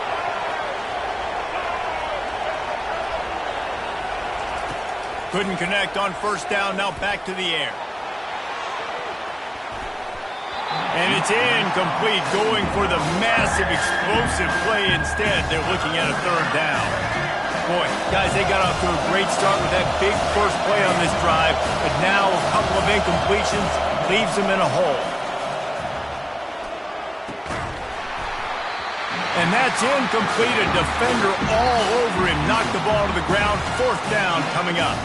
[SPEAKER 1] Couldn't connect on first down. Now back to the air. And it's incomplete, going for the massive, explosive play instead. They're looking at a third down. Boy, guys, they got off to a great start with that big first play on this drive, but now a couple of incompletions leaves them in a hole. And that's incomplete. A defender all over him. Knocked the ball to the ground. Fourth down coming up.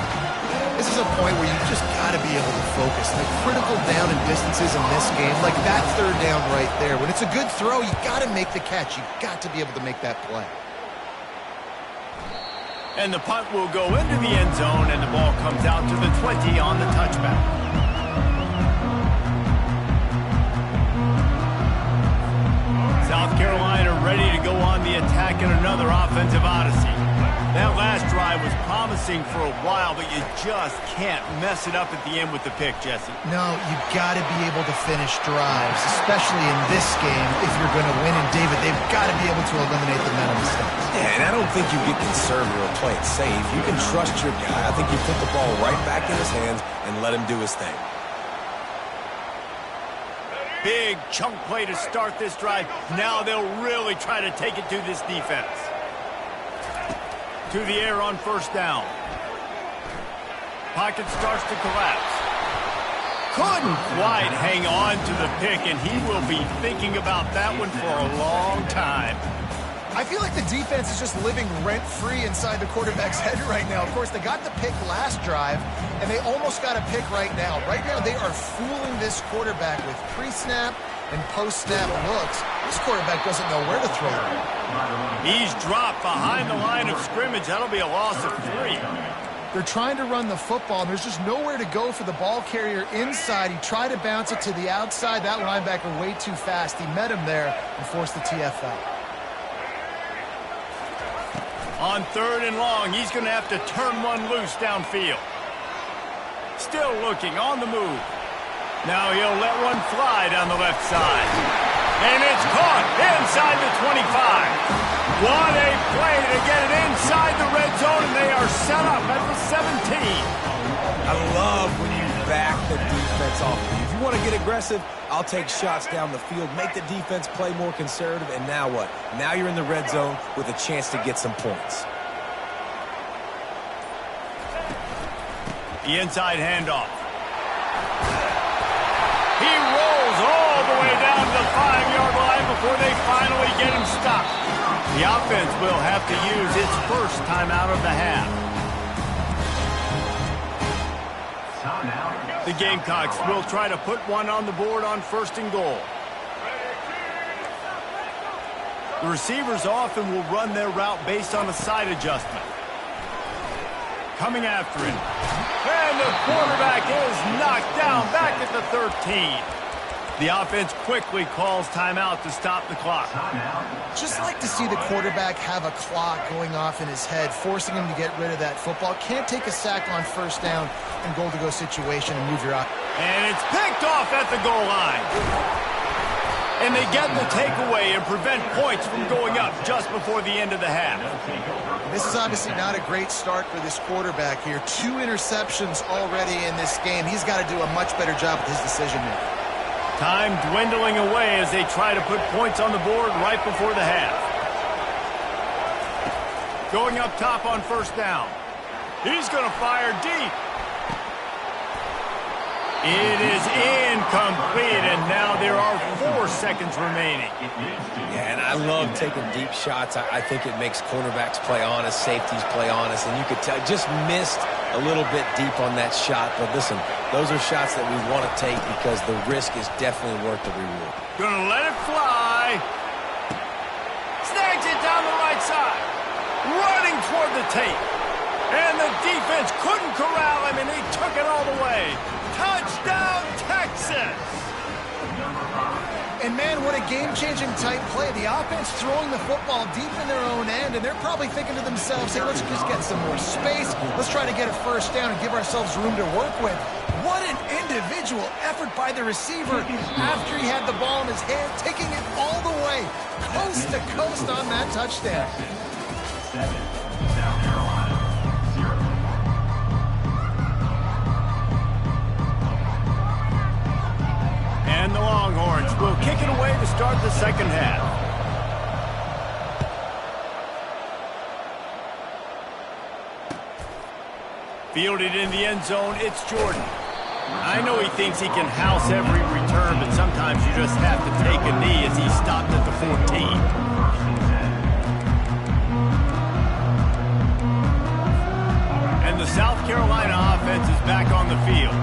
[SPEAKER 3] This is a point where you just got to be able to focus. The critical down and distances in this game, like that third down right there. When it's a good throw, you got to make the catch. You got to be able to make that play.
[SPEAKER 1] And the punt will go into the end zone, and the ball comes out to the 20 on the touchback. South Carolina ready to go on the attack in another offensive odyssey. That last drive was promising for a while, but you just can't mess it up at the end with the pick, Jesse.
[SPEAKER 3] No, you've got to be able to finish drives, especially in this game if you're going to win. And, David, they've got to be able to eliminate the mental mistakes.
[SPEAKER 2] Yeah, and I don't think you get conservative or play it safe. You can trust your guy. I think you put the ball right back in his hands and let him do his thing.
[SPEAKER 1] Big chunk play to start this drive. Now they'll really try to take it to this defense. To the air on first down. Pocket starts to collapse. Couldn't quite hang on to the pick, and he will be thinking about that one for a long time.
[SPEAKER 3] I feel like the defense is just living rent-free inside the quarterback's head right now. Of course, they got the pick last drive, and they almost got a pick right now. Right now, they are fooling this quarterback with pre-snap and post-snap looks. This quarterback doesn't know where to throw it.
[SPEAKER 1] He's dropped behind the line of scrimmage. That'll be a loss of 3.
[SPEAKER 3] They're trying to run the football, and there's just nowhere to go for the ball carrier inside. He tried to bounce it to the outside. That linebacker way too fast. He met him there and forced the TFL.
[SPEAKER 1] On third and long, he's going to have to turn one loose downfield. Still looking, on the move. Now he'll let one fly down the left side. And it's caught inside the 25. What a play to get it inside the
[SPEAKER 2] hats off to you. If you want to get aggressive, I'll take shots down the field, make the defense play more conservative, and now what? Now you're in the red zone with a chance to get some points.
[SPEAKER 1] The inside handoff. He rolls all the way down to the 5-yard line before they finally get him stopped. The offense will have to use its first timeout of the half. The Gamecocks will try to put one on the board on 1st and goal. The receivers often will run their route based on a side adjustment. Coming after him. And the quarterback is knocked down back at the 13. The offense quickly calls timeout to stop the clock.
[SPEAKER 3] Just like to see the quarterback have a clock going off in his head, forcing him to get rid of that football. Can't take a sack on 1st down and goal-to-go situation and move your eye.
[SPEAKER 1] And it's picked off at the goal line. And they get the takeaway and prevent points from going up just before the end of the half.
[SPEAKER 3] This is obviously not a great start for this quarterback here. 2 interceptions already in this game. He's got to do a much better job with his decision-making.
[SPEAKER 1] Time dwindling away as they try to put points on the board right before the half. Going up top on 1st down. He's going to fire deep. It is incomplete, and now there are 4 seconds remaining.
[SPEAKER 2] Yeah, and I love taking deep shots. I think it makes cornerbacks play honest, safeties play honest, and you could tell just missed a little bit deep on that shot. But listen, those are shots that we want to take because the risk is definitely worth the reward.
[SPEAKER 1] Gonna let it fly. Snags it down the right side. Running toward the tape. And the defense couldn't corral him, and he took it all the way. Touchdown, Texas!
[SPEAKER 3] And, man, what a game-changing type play. The offense throwing the football deep in their own end, and they're probably thinking to themselves, hey, let's just get some more space. Let's try to get a 1st down and give ourselves room to work with. What an individual effort by the receiver after he had the ball in his hand, taking it all the way, coast to coast on that touchdown.
[SPEAKER 4] 7, South Carolina, 0.
[SPEAKER 1] And the Longhorns will kick it away to start the 2nd half. Fielded in the end zone, it's Jordan. I know he thinks he can house every return, but sometimes you just have to take a knee as he stopped at the 14. And the South Carolina offense is back on the field.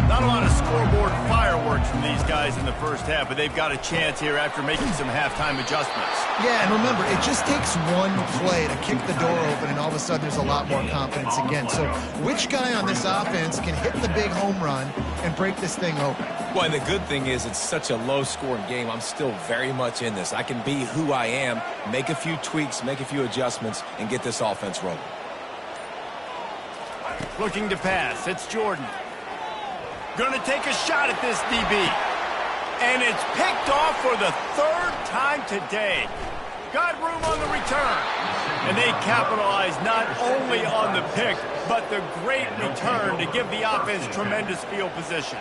[SPEAKER 1] Not a lot of scoreboard fireworks from these guys in the 1st half, but they've got a chance here after making some halftime adjustments.
[SPEAKER 3] Yeah, and remember, it just takes one play to kick the door open, and all of a sudden there's a lot more confidence again. So which guy on this offense can hit the big home run and break this thing open?
[SPEAKER 2] Well, the good thing is it's such a low-scoring game. I'm still very much in this. I can be who I am, make a few tweaks, make a few adjustments, and get this offense rolling.
[SPEAKER 1] Looking to pass, it's Jordan. Gonna take a shot at this DB. And it's picked off for the 3rd time today. Got room on the return. And they capitalize not only on the pick, but the great return to give the offense tremendous field position.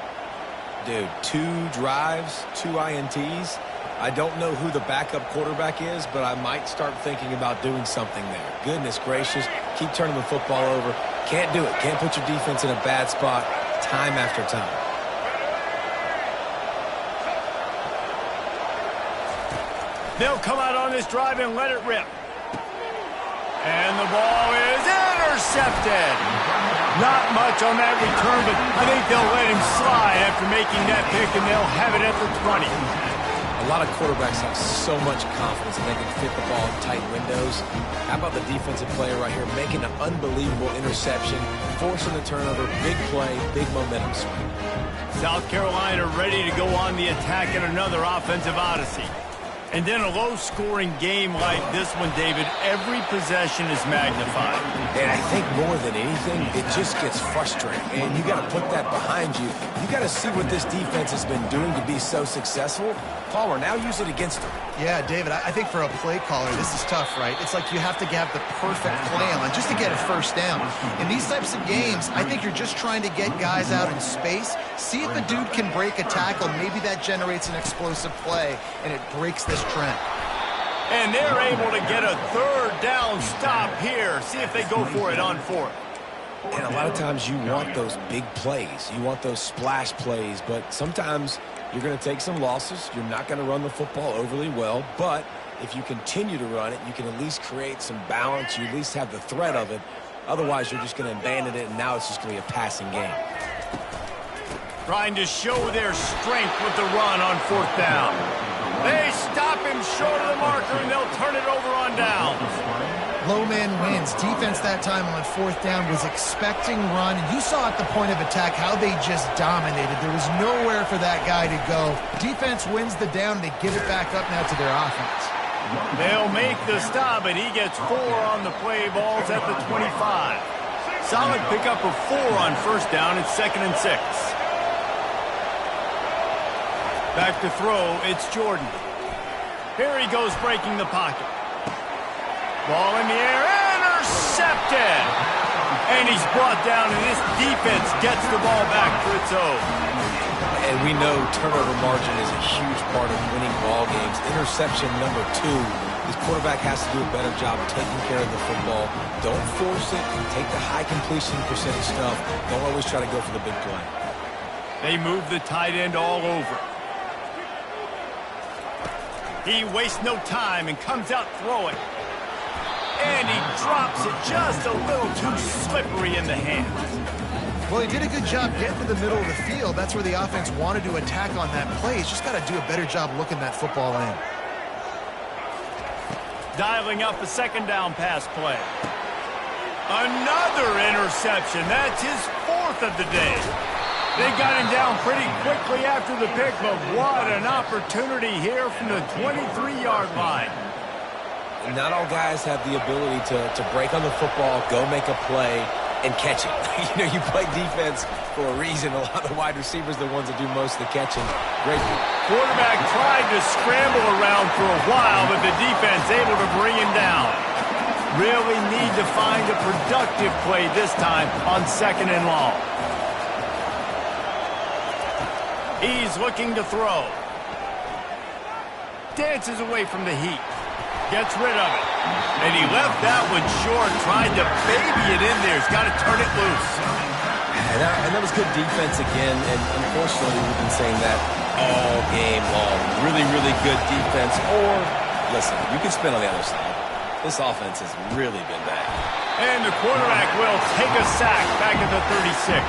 [SPEAKER 2] Dude, 2 drives, 2 INTs. I don't know who the backup quarterback is, but I might start thinking about doing something there. Goodness gracious, keep turning the football over. Can't do it. Can't put your defense in a bad spot time after time.
[SPEAKER 1] They'll come out on this drive and let it rip. And the ball is intercepted. Not much on that return, but I think they'll let him slide after making that pick, and they'll have it at the 20.
[SPEAKER 2] A lot of quarterbacks have so much confidence that they can fit the ball in tight windows. How about the defensive player right here making an unbelievable interception, forcing the turnover, big play, big momentum swing.
[SPEAKER 1] South Carolina ready to go on the attack in another offensive odyssey. And then a low-scoring game like this one, David, every possession is magnified.
[SPEAKER 2] And I think more than anything, it just gets frustrating. And you got to put that behind you. You got to see what this defense has been doing to be so successful. Palmer, now use it against them.
[SPEAKER 3] Yeah, David, I think for a play caller, this is tough, right? It's like you have to have the perfect play on just to get a first down. In these types of games, I think you're just trying to get guys out in space, see if a dude can break a tackle. Maybe that generates an explosive play, and it breaks this trend.
[SPEAKER 1] And they're able to get a third down stop here. See if they go for it on fourth.
[SPEAKER 2] And a lot of times you want those big plays. You want those splash plays, but sometimes you're going to take some losses. You're not going to run the football overly well, but if you continue to run it, you can at least create some balance. You at least have the threat of it. Otherwise, you're just going to abandon it, and now it's just going to be a passing game.
[SPEAKER 1] Trying to show their strength with the run on fourth down. They stop him short of the marker, and they'll turn it over on downs.
[SPEAKER 3] Low man wins. Defense that time on fourth down was expecting run. You saw at the point of attack how they just dominated. There was nowhere for that guy to go. Defense wins the down. They give it back up now to their offense.
[SPEAKER 1] They'll make the stop, and he gets 4 on the play. Balls at the 25. Solid pickup of 4 on first down. It's 2nd and 6. Back to throw, it's Jordan. Here he goes breaking the pocket. Ball in the air, intercepted! And he's brought down, and this defense gets the ball back for its own.
[SPEAKER 2] And we know turnover margin is a huge part of winning ball games. Interception number 2. This quarterback has to do a better job taking care of the football. Don't force it. Take the high completion percentage stuff. Don't always try to go for the big play.
[SPEAKER 1] They move the tight end all over. He wastes no time and comes out throwing. And he drops it just a little too slippery in the hands.
[SPEAKER 3] Well, he did a good job getting to the middle of the field. That's where the offense wanted to attack on that play. He's just got to do a better job looking that football in.
[SPEAKER 1] Dialing up a 2nd down pass play. Another interception. That's his 4th of the day. They got him down pretty quickly after the pick, but what an opportunity here from the 23-yard line.
[SPEAKER 2] Not all guys have the ability to break on the football, go make a play, and catch it. You play defense for a reason. A lot of the wide receivers are the ones that do most of the catching. Great.
[SPEAKER 1] Quarterback tried to scramble around for a while, but the defense able to bring him down. Really need to find a productive play this time on 2nd and long. He's looking to throw. Dances away from the heat. Gets rid of it. And he left that one short. Tried to baby it in there. He's got to turn it loose.
[SPEAKER 2] And that was good defense again. And unfortunately, we've been saying that all game long. Really, really good defense. Or, listen, you can spin on the other side. This offense has really been bad.
[SPEAKER 1] And the quarterback will take a sack back at the 36.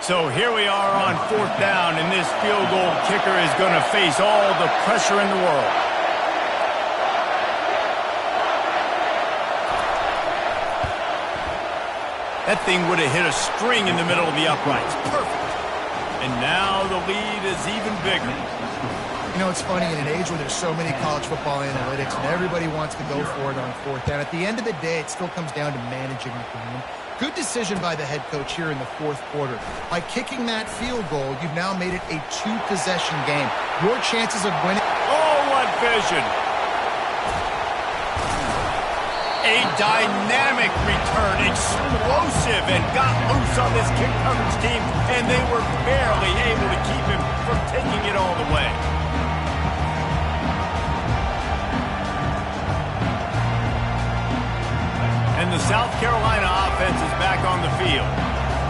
[SPEAKER 1] So here we are on 4th down, and this field goal kicker is going to face all the pressure in the world. That thing would have hit a string in the middle of the uprights. Perfect. And now the lead is even bigger.
[SPEAKER 3] You know, it's funny, in an age where there's so many college football analytics and everybody wants to go for it on 4th down, at the end of the day, it still comes down to managing the game. Good decision by the head coach here in the 4th quarter. By kicking that field goal, you've now made it a 2-possession game. Your chances of winning...
[SPEAKER 1] Oh, what vision! A dynamic return, explosive, and got loose on this kick coverage team, and they were barely able to keep him from taking it all the way. And the South Carolina offense is back on the field.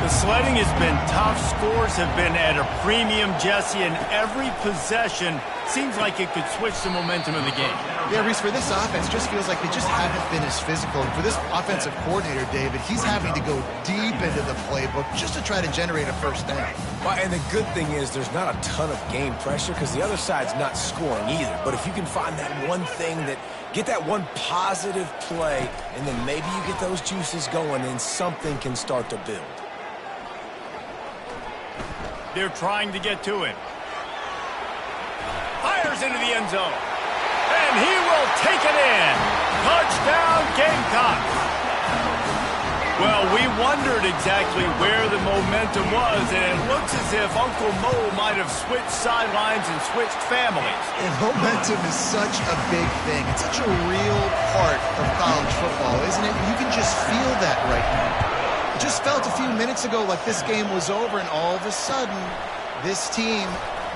[SPEAKER 1] The sledding has been tough. Scores have been at a premium, Jesse, and every possession Seems like it could switch the momentum of the game.
[SPEAKER 3] Yeah, Reese, for this offense, just feels like they just haven't been as physical. And for this offensive coordinator, David, he's having to go deep into the playbook just to try to generate a first down.
[SPEAKER 2] Well, and the good thing is there's not a ton of game pressure because the other side's not scoring either. But if you can find that one thing get that one positive play, and then maybe you get those juices going and something can start to build.
[SPEAKER 1] They're trying to get to him. Fires into the end zone. And he will take it in. Touchdown, Gamecocks. Well, we wondered exactly where the momentum was, and it looks as if Uncle Mo might have switched sidelines and switched families.
[SPEAKER 3] And momentum is such a big thing. It's such a real part of college football, isn't it? You can just feel that right now. It just felt a few minutes ago like this game was over, and all of a sudden, this team,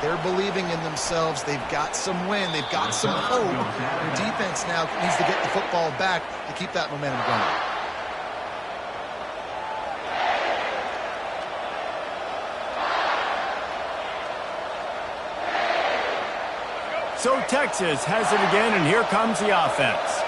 [SPEAKER 3] they're believing in themselves. They've got some win. They've got some hope. Their defense now needs to get the football back to keep that momentum going.
[SPEAKER 1] So Texas has it again, and here comes the offense.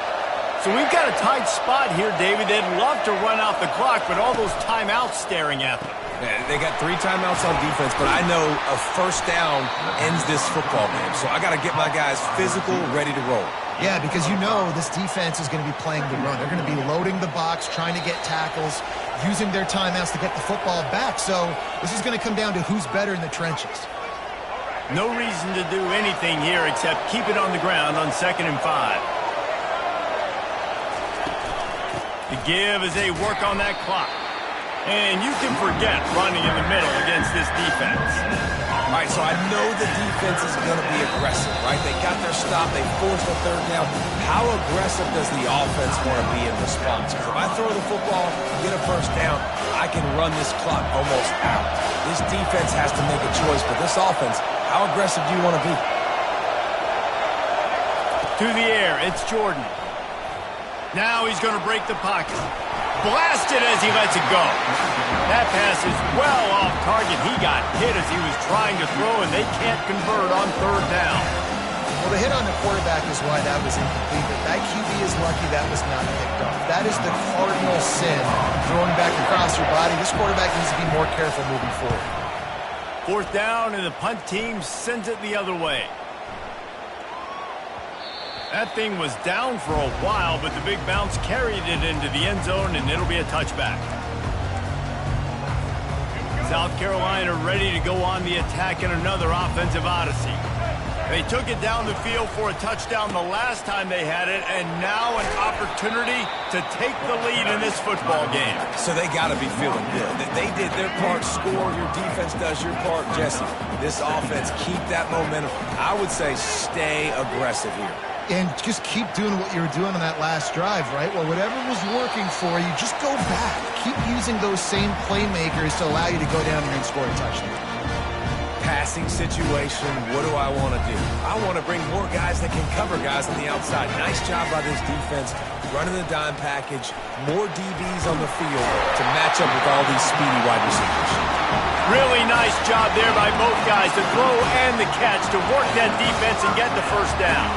[SPEAKER 1] So we've got a tight spot here, David. They'd love to run out the clock, but all those timeouts staring at them.
[SPEAKER 2] Yeah, they got 3 timeouts on defense, but I know a first down ends this football game. So I got to get my guys physical, ready to roll.
[SPEAKER 3] Yeah, because you know this defense is going to be playing the run. They're going to be loading the box, trying to get tackles, using their timeouts to get the football back. So this is going to come down to who's better in the trenches.
[SPEAKER 1] No reason to do anything here except keep it on the ground on 2nd and 5. The give as they work on that clock. And you can forget running in the middle against this defense.
[SPEAKER 2] All right, so I know the defense is going to be aggressive, right? They got their stop. They forced a 3rd down. How aggressive does the offense want to be in response? Because if I throw the football, get a first down, I can run this clock almost out. This defense has to make a choice, but this offense, how aggressive do you want to be?
[SPEAKER 1] To the air, it's Jordan. Now he's going to break the pocket. Blasted as he lets it go. That pass is well off target. He got hit as he was trying to throw, and they can't convert on 3rd down.
[SPEAKER 3] Well, the hit on the quarterback is why that was incomplete, but that QB is lucky that was not picked off. That is the cardinal sin, throwing back across your body. This quarterback needs to be more careful moving forward.
[SPEAKER 1] 4th down, and the punt team sends it the other way. That thing was down for a while, but the big bounce carried it into the end zone, and it'll be a touchback. South Carolina ready to go on the attack in another offensive odyssey. They took it down the field for a touchdown the last time they had it, and now an opportunity to take the lead in this football game.
[SPEAKER 2] So they got to be feeling good. They did their part, score, your defense does your part. Jesse, this offense, keep that momentum. I would say stay aggressive here.
[SPEAKER 3] And just keep doing what you were doing on that last drive, right? Well, whatever was working for you, just go back. Keep using those same playmakers to allow you to go down and score a touchdown.
[SPEAKER 2] Passing situation, what do I want to do? I want to bring more guys that can cover guys on the outside. Nice job by this defense, running the dime package, more DBs on the field to match up with all these speedy wide receivers.
[SPEAKER 1] Really nice job there by both guys to throw and the catch to work that defense and get the first down.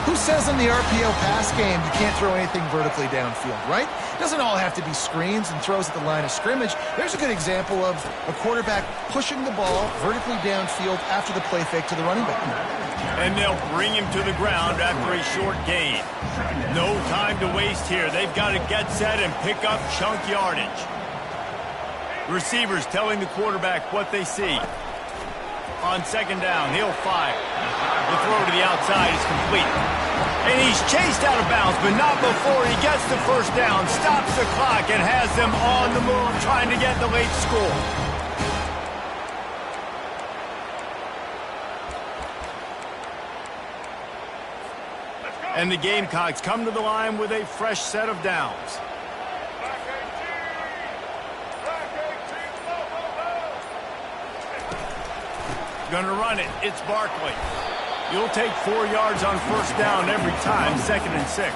[SPEAKER 3] Who says in the RPO pass game you can't throw anything vertically downfield, right? It doesn't all have to be screens and throws at the line of scrimmage. There's a good example of a quarterback pushing the ball vertically downfield after the play fake to the running back.
[SPEAKER 1] And they'll bring him to the ground after a short gain. No time to waste here. They've got to get set and pick up chunk yardage. Receivers telling the quarterback what they see. On 2nd down, he'll fire. The throw to the outside is complete. And he's chased out of bounds, but not before he gets the first down, stops the clock, and has them on the move trying to get the late score. And the Gamecocks come to the line with a fresh set of downs. Gonna run it. It's Barkley. You'll take 4 yards on 1st down every time, 2nd and 6.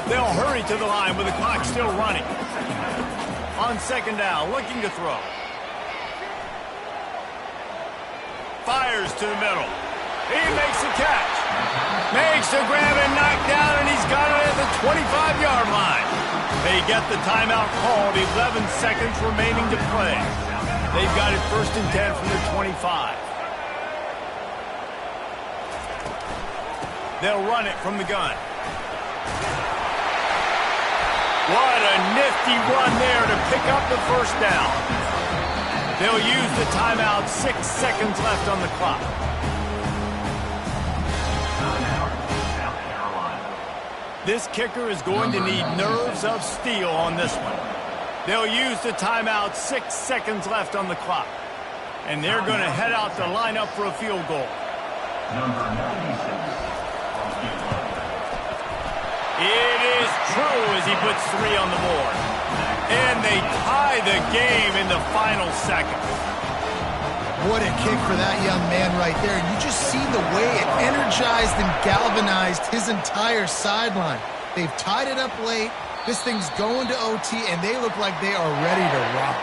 [SPEAKER 1] They'll hurry to the line with the clock still running. On 2nd down, looking to throw. Fires to the middle. He makes the catch. Makes the grab and knock down, and he's got it at the 25-yard line. They get the timeout called, 11 seconds remaining to play. They've got it 1st and 10 from the 25. They'll run it from the gun. What a nifty run there to pick up the 1st down. They'll use the timeout, 6 seconds left on the clock. This kicker is going to need nerves of steel on this one. They'll use the timeout, 6 seconds left on the clock. And they're going to head out to line up for a field goal.
[SPEAKER 4] Number 96.
[SPEAKER 1] It is true as he puts 3 on the board. And they tie the game in the final seconds.
[SPEAKER 3] What a kick for that young man right there. And you just see the way it energized and galvanized his entire sideline. They've tied it up late. This thing's going to OT, and they look like they are ready to rock.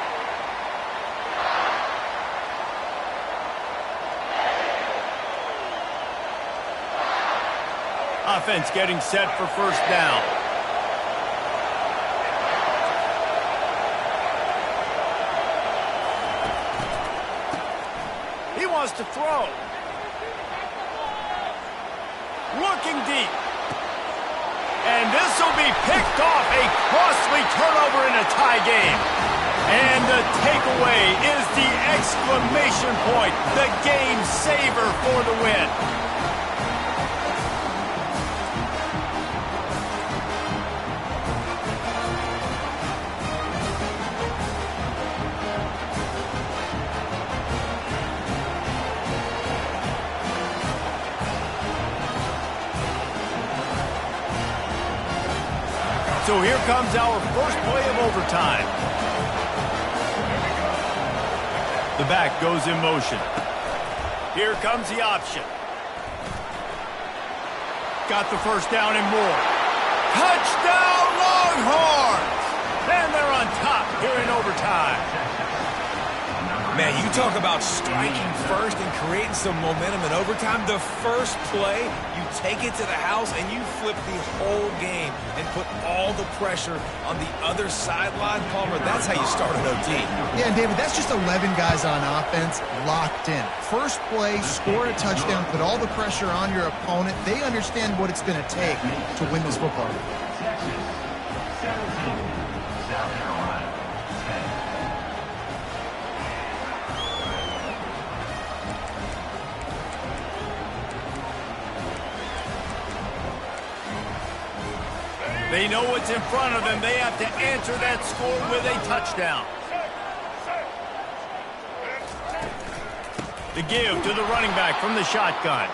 [SPEAKER 1] Offense getting set for 1st down. He wants to throw. Looking deep. And this will be picked off. A costly turnover in a tie game. And the takeaway is the exclamation point. The game saver for the win. So here comes our first play of overtime. The back goes in motion. Here comes the option. Got the 1st down and more. Touchdown Longhorns! And they're on top here in overtime.
[SPEAKER 2] Man, you talk about striking first and creating some momentum in overtime. The first play, you take it to the house and you flip the whole game and put all the pressure on the other sideline. Palmer, that's how you start an OT.
[SPEAKER 3] Yeah, and David, that's just 11 guys on offense locked in. First play, score a touchdown, put all the pressure on your opponent. They understand what it's going to take to win this football game.
[SPEAKER 4] Texas 17. South Carolina 10.
[SPEAKER 1] They know what's in front of them. They have to answer that score with a touchdown. The give to the running back from the shotgun.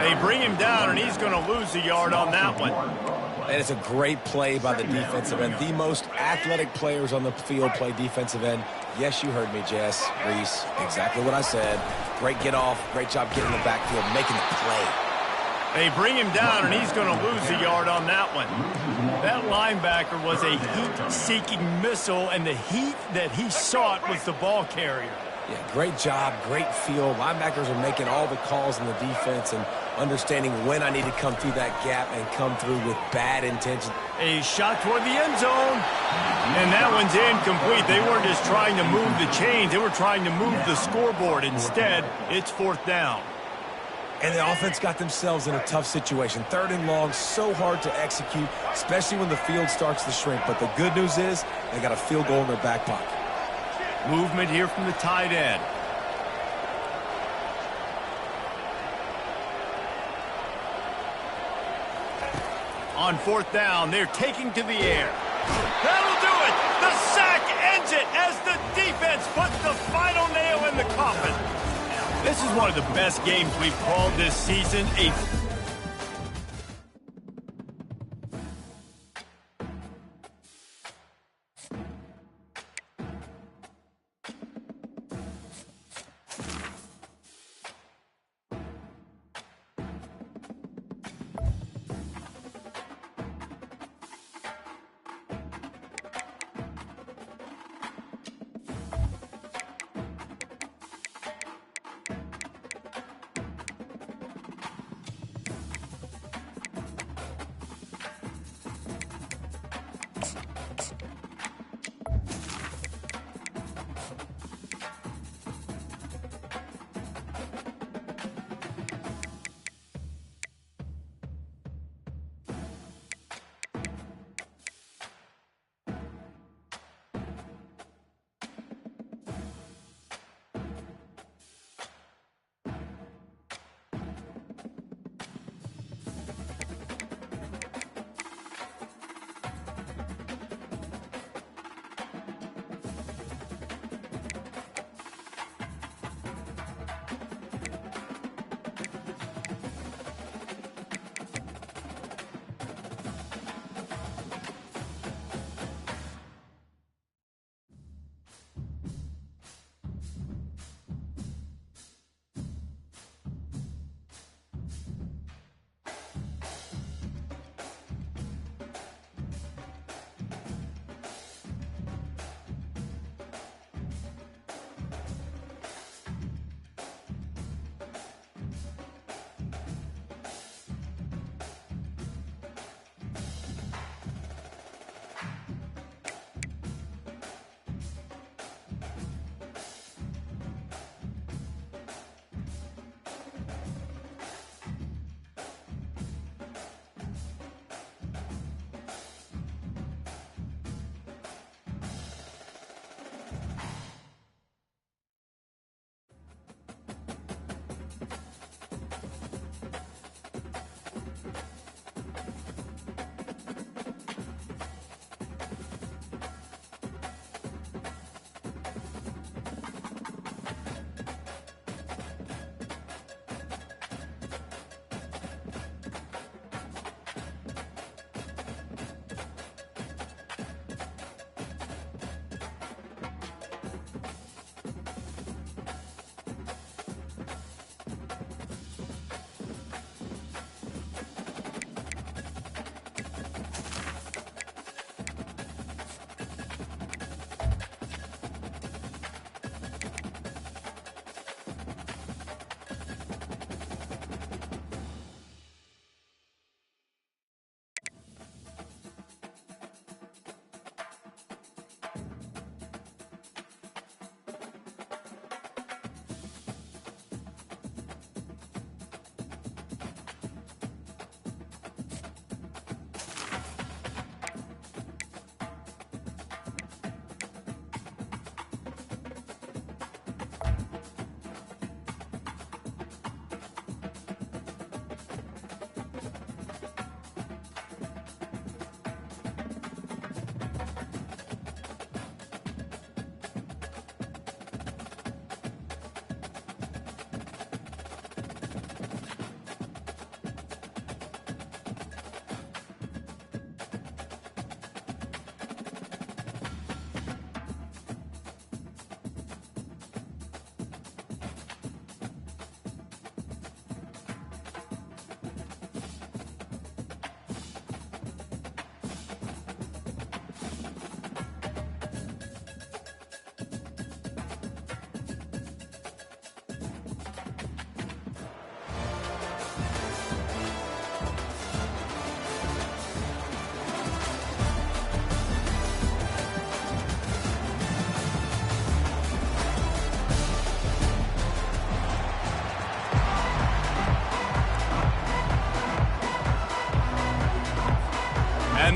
[SPEAKER 1] They bring him down, and he's going to lose a yard on that one.
[SPEAKER 2] And it's a great play by the defensive end. The most athletic players on the field play defensive end. Yes, you heard me, Jess, Reese. Exactly what I said. Great get off. Great job getting in the backfield, making the play.
[SPEAKER 1] They bring him down, and he's going to lose a yard on that one. That linebacker was a heat-seeking missile, and the heat that he sought was the ball carrier.
[SPEAKER 2] Yeah, great job, great feel. Linebackers are making all the calls in the defense and understanding when I need to come through that gap and come through with bad intention.
[SPEAKER 1] A shot toward the end zone, and that one's incomplete. They weren't just trying to move the chains. They were trying to move the scoreboard. Instead, it's 4th down.
[SPEAKER 2] And the offense got themselves in a tough situation. 3rd and long, so hard to execute, especially when the field starts to shrink. But the good news is they got a field goal in their back pocket.
[SPEAKER 1] Movement here from the tight end. On 4th down, they're taking to the air. That'll do it! The sack ends it as the defense puts the final nail in the coffin. This is one of the best games we've called this season.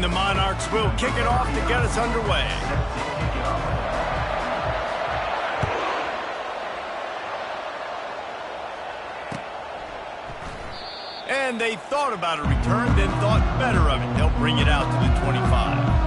[SPEAKER 1] And the Monarchs will kick it off to get us underway. And they thought about a return, then thought better of it. They'll bring it out to the 25.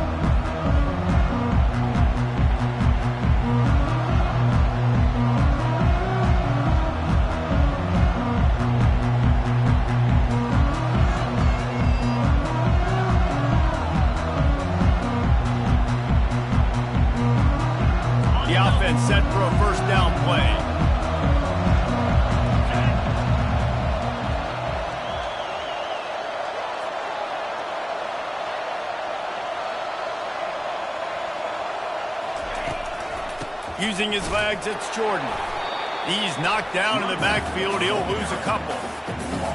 [SPEAKER 1] The offense set for a first down play. Using his legs, it's Jordan. He's knocked down in the backfield. He'll lose a couple.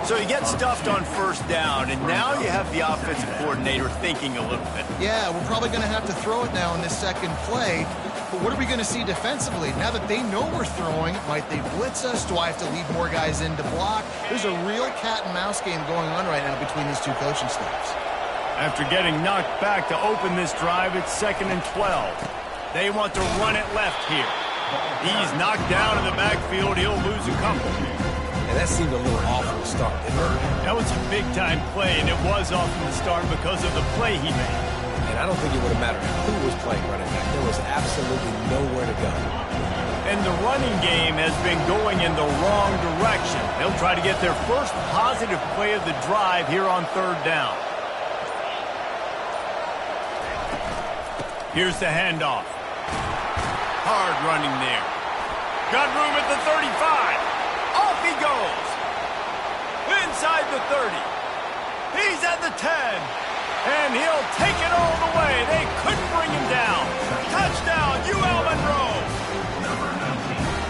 [SPEAKER 1] So he gets stuffed on first down, and now you have the offensive coordinator thinking a little bit.
[SPEAKER 3] Yeah, we're probably going to have to throw it now in this second play. But what are we going to see defensively? Now that they know we're throwing, might they blitz us? Do I have to leave more guys in to block? There's a real cat and mouse game going on right now between these two coaching staffs.
[SPEAKER 1] After getting knocked back to open this drive, it's 2nd and 12. They want to run it left here. He's knocked down in the backfield. He'll lose a couple.
[SPEAKER 2] And that seemed a little awful to start, didn't it?
[SPEAKER 1] That was a big-time play, and it was off from the start because of the play he made.
[SPEAKER 2] And I don't think it would have mattered who was playing running back. There was absolutely nowhere to go.
[SPEAKER 1] And the running game has been going in the wrong direction. They'll try to get their first positive play of the drive here on 3rd down. Here's the handoff. Hard running there. Got room at the 35. Off he goes. Inside the 30. He's at the 10. And he'll take it all the way. They couldn't bring him down. Touchdown, UL Monroe.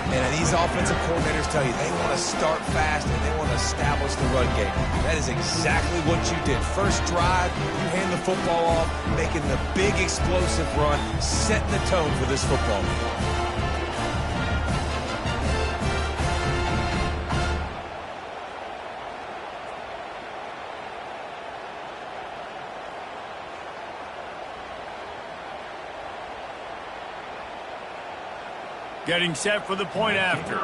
[SPEAKER 2] And these offensive coordinators tell you they want to start fast and they want to establish the run game. That is exactly what you did. First drive, you hand the football off, making the big explosive run, setting the tone for this football game.
[SPEAKER 1] Getting set for the point after.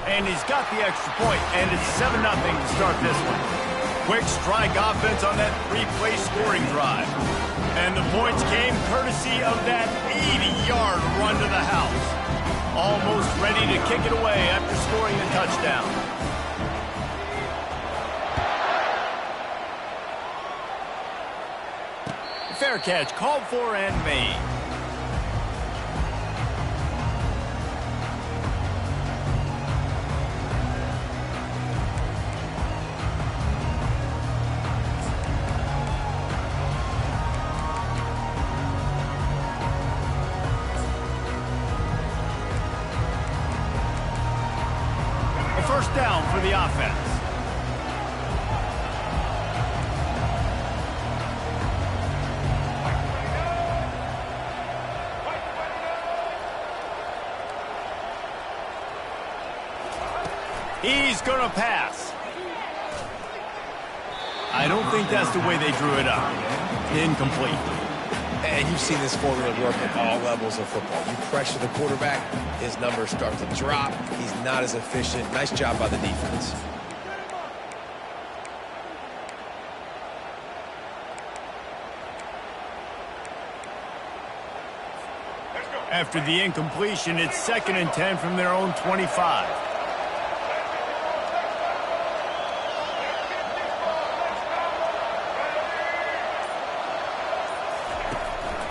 [SPEAKER 1] And he's got the extra point, and it's 7-0 to start this one. Quick strike offense on that 3-play scoring drive. And the points came courtesy of that 80-yard run to the house. Almost ready to kick it away after scoring the touchdown. Fair catch, called for and made. A first down for the offense. He's going to pass. I don't think that's the way they drew it up. Incomplete.
[SPEAKER 2] And you've seen this formula work at all levels of football. You pressure the quarterback, his numbers start to drop. He's not as efficient. Nice job by the defense.
[SPEAKER 1] After the incompletion, it's 2nd and 10 from their own 25.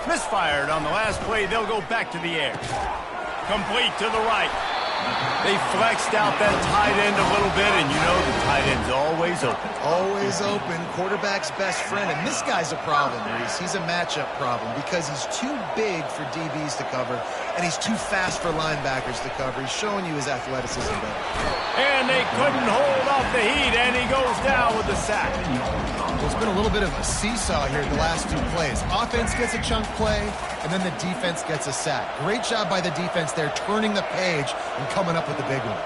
[SPEAKER 1] Misfired on the last play. They'll go back to the air. Complete to the right. They flexed out that tight end a little bit, and you know the tight end's always open.
[SPEAKER 3] Always open. Quarterback's best friend. And this guy's a problem, Reese. He's a matchup problem because he's too big for DBs to cover, and he's too fast for linebackers to cover. He's showing you his athleticism better.
[SPEAKER 1] And they couldn't hold off the heat, and he goes down with the sack.
[SPEAKER 3] It's been a little bit of a seesaw here the last 2 plays. Offense gets a chunk play, and then the defense gets a sack. Great job by the defense there, turning the page and coming up with the big one.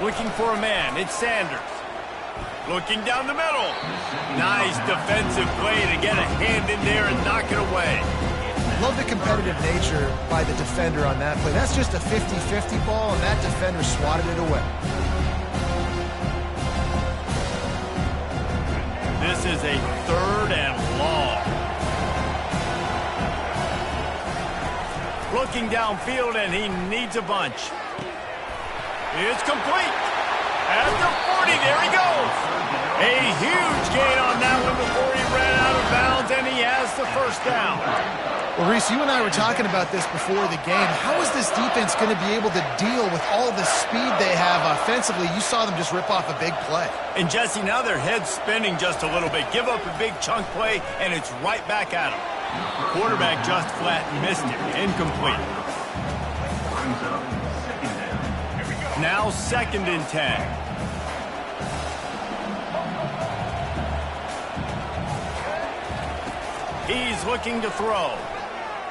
[SPEAKER 1] Looking for a man. It's Sanders. Looking down the middle. Nice defensive play to get a hand in there and knock it away.
[SPEAKER 3] Love the competitive nature by the defender on that play. That's just a 50-50 ball, and that defender swatted it away.
[SPEAKER 1] This is a 3rd and long. Looking downfield, and he needs a bunch. It's complete. At the 40, there he goes. A huge gain on that one before he ran out of bounds, and he has the first down.
[SPEAKER 3] Well, Reese, you and I were talking about this before the game. How is this defense going to be able to deal with all the speed they have offensively? You saw them just rip off a big play.
[SPEAKER 1] And, Jesse, now their head's spinning just a little bit. Give up a big chunk play, and it's right back at them. The quarterback just flat missed it. Incomplete. Now 2nd and 10. He's looking to throw.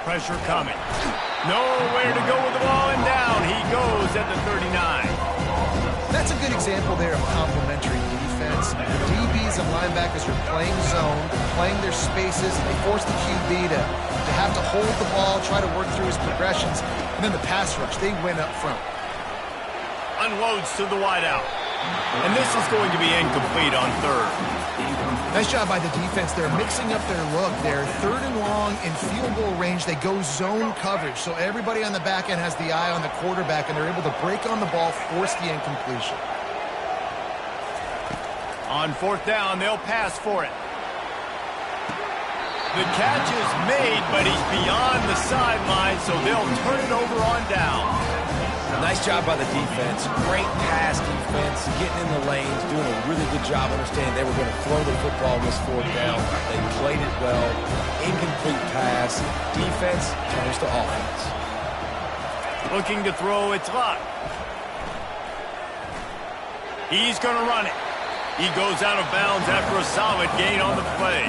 [SPEAKER 1] Pressure coming. Nowhere to go with the ball, and down he goes at the 39.
[SPEAKER 3] That's a good example there of complementary defense. The DBs and linebackers are playing zone, playing their spaces, and they force the QB to have to hold the ball, try to work through his progressions, and then the pass rush, they win up front.
[SPEAKER 1] Unloads to the wideout. And this is going to be incomplete on 3rd.
[SPEAKER 3] Nice job by the defense. They're mixing up their look. They're 3rd and long in field goal range. They go zone coverage. So everybody on the back end has the eye on the quarterback, and they're able to break on the ball, force the incompletion.
[SPEAKER 1] On 4th down, they'll pass for it. The catch is made, but he's beyond the sideline, so they'll turn it over on down.
[SPEAKER 2] Nice job by the defense. Great pass defense, getting in the lanes, doing a really good job understanding they were going to throw the football on this 4th down. They played it well. Incomplete pass. Defense turns to offense.
[SPEAKER 1] Looking to throw, it's Locke. He's going to run it. He goes out of bounds after a solid gain on the play.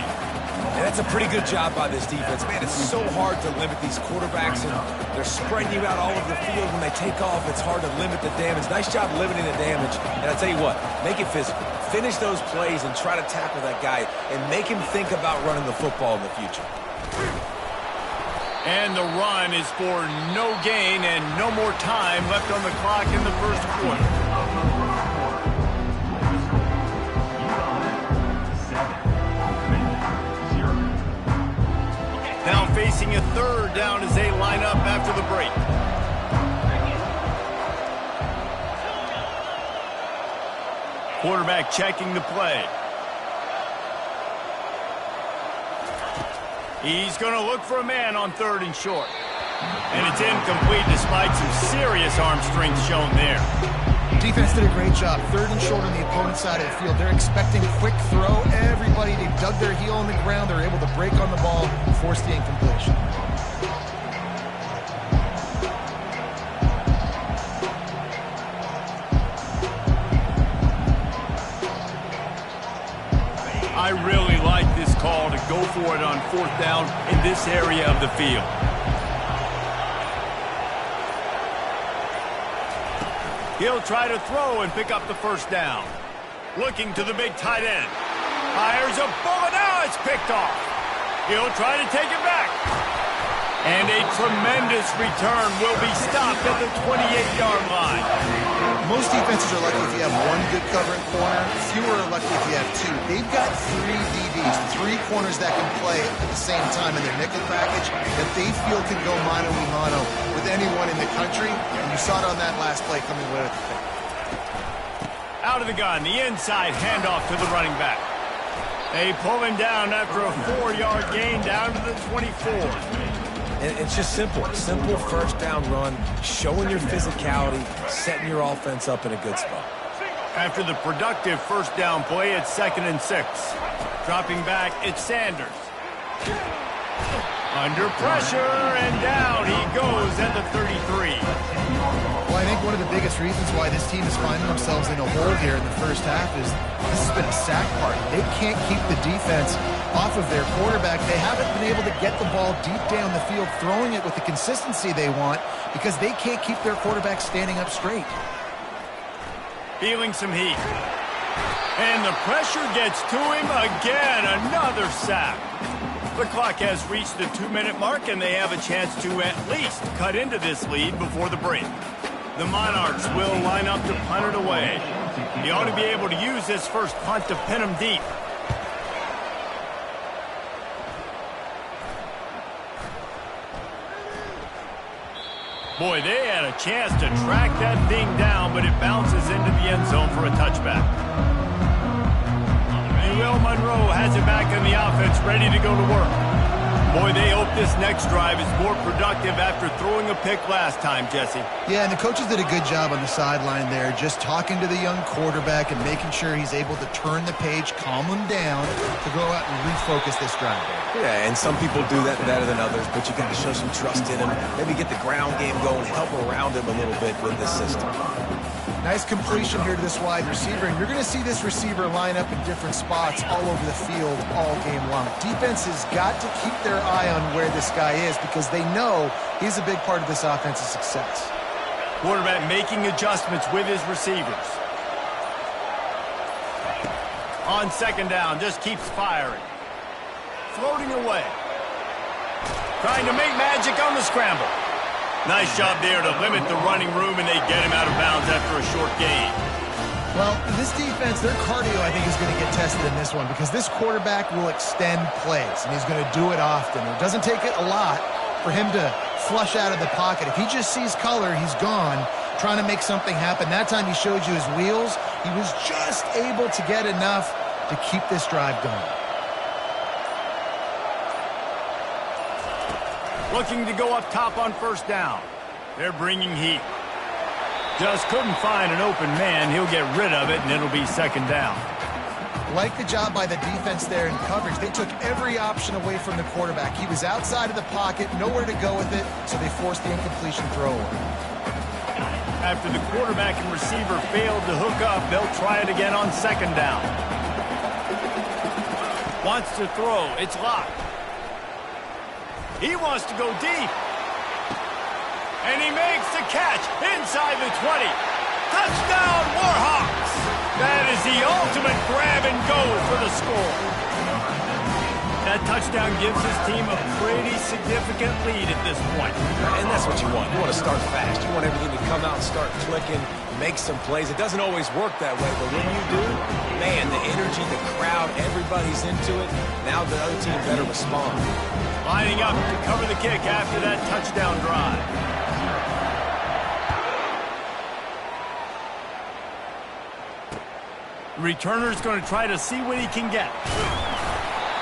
[SPEAKER 2] And that's a pretty good job by this defense. Man, it's so hard to limit these quarterbacks, and they're spreading you out all over the field. When they take off, it's hard to limit the damage. Nice job limiting the damage. And I'll tell you what, make it physical. Finish those plays and try to tackle that guy and make him think about running the football in the future.
[SPEAKER 1] And the run is for no gain and no more time left on the clock in the 1st quarter. Now facing a 3rd down as they line up after the break. Quarterback checking the play. He's going to look for a man on 3rd and short. And it's incomplete despite some serious arm strength shown there.
[SPEAKER 3] Defense did a great job. 3rd and short on the opponent's side of the field. They're expecting quick throw. Everybody, they dug their heel on the ground. They're able to break on the ball and force the incompletion.
[SPEAKER 1] I really like this call to go for it on 4th down in this area of the field. He'll try to throw and pick up the 1st down. Looking to the big tight end. Fires a bullet. Now it's picked off. He'll try to take it back. And a tremendous return will be stopped at the 28-yard line.
[SPEAKER 3] Most defenses are lucky if you have one good covering corner. Fewer are lucky if you have 2. They've got 3 DBs, 3 corners that can play at the same time in their nickel package that they feel can go mano-a-mano with anyone in the country. And you saw it on that last play coming away with the pick.
[SPEAKER 1] Out of the gun, the inside handoff to the running back. They pull him down after a 4-yard gain down to the 24.
[SPEAKER 2] And it's just simple. Simple 1st down run, showing your physicality, setting your offense up in a good spot.
[SPEAKER 1] After the productive 1st down play, it's 2nd and 6. Dropping back, it's Sanders. Under pressure, and down he goes at the 33.
[SPEAKER 3] Well, I think one of the biggest reasons why this team is finding themselves in a hole here in the 1st half is this has been a sack party. They can't keep the defense off of their quarterback. They haven't been able to get the ball deep down the field, throwing it with the consistency they want because they can't keep their quarterback standing up straight.
[SPEAKER 1] Feeling some heat. And the pressure gets to him again. Another sack. The clock has reached the 2-minute mark, and they have a chance to at least cut into this lead before the break. The Monarchs will line up to punt it away. He ought to be able to use this first punt to pin him deep. Boy, they had a chance to track that thing down, but it bounces into the end zone for a touchback. Will Monroe has it back in the offense, ready to go to work. Boy, they hope this next drive is more productive after throwing a pick last time, Jesse.
[SPEAKER 3] Yeah, and the coaches did a good job on the sideline there, just talking to the young quarterback and making sure he's able to turn the page, calm him down, to go out and refocus this drive.
[SPEAKER 2] Yeah, and some people do that better than others, but you got to show some trust in him. Maybe get the ground game going, help around him a little bit with this system.
[SPEAKER 3] Nice completion here to this wide receiver, and you're going to see this receiver line up in different spots all over the field all game long. Defense has got to keep their eye on where this guy is because they know he's a big part of this offense's success.
[SPEAKER 1] Quarterback making adjustments with his receivers. On second down, just keeps firing. Floating away. Trying to make magic on the scramble. Nice job there to limit the running room, and they get him out of bounds after a short gain.
[SPEAKER 3] Well, this defense, their cardio, I think, is going to get tested in this one because this quarterback will extend plays, and he's going to do it often. It doesn't take it a lot for him to flush out of the pocket. If he just sees color, he's gone, trying to make something happen. That time he showed you his wheels. He was just able to get enough to keep this drive going.
[SPEAKER 1] Looking to go up top on first down. They're bringing heat. Just couldn't find an open man. He'll get rid of it, and it'll be second down.
[SPEAKER 3] Like the job by the defense there in coverage. They took every option away from the quarterback. He was outside of the pocket, nowhere to go with it, so they forced the incompletion throw away.
[SPEAKER 1] After the quarterback and receiver failed to hook up, they'll try it again on second down. Wants to throw. It's locked. He wants to go deep. And he makes the catch inside the 20. Touchdown, Warhawks! That is the ultimate grab and go for the score. That touchdown gives his team a pretty significant lead at this point.
[SPEAKER 2] And that's what you want. You want to start fast. You want everything to come out and start clicking, make some plays. It doesn't always work that way, but when you do, man, the energy, the crowd, everybody's into it. Now the other team better respond.
[SPEAKER 1] Lining up to cover the kick after that touchdown drive. The returner's going to try to see what he can get.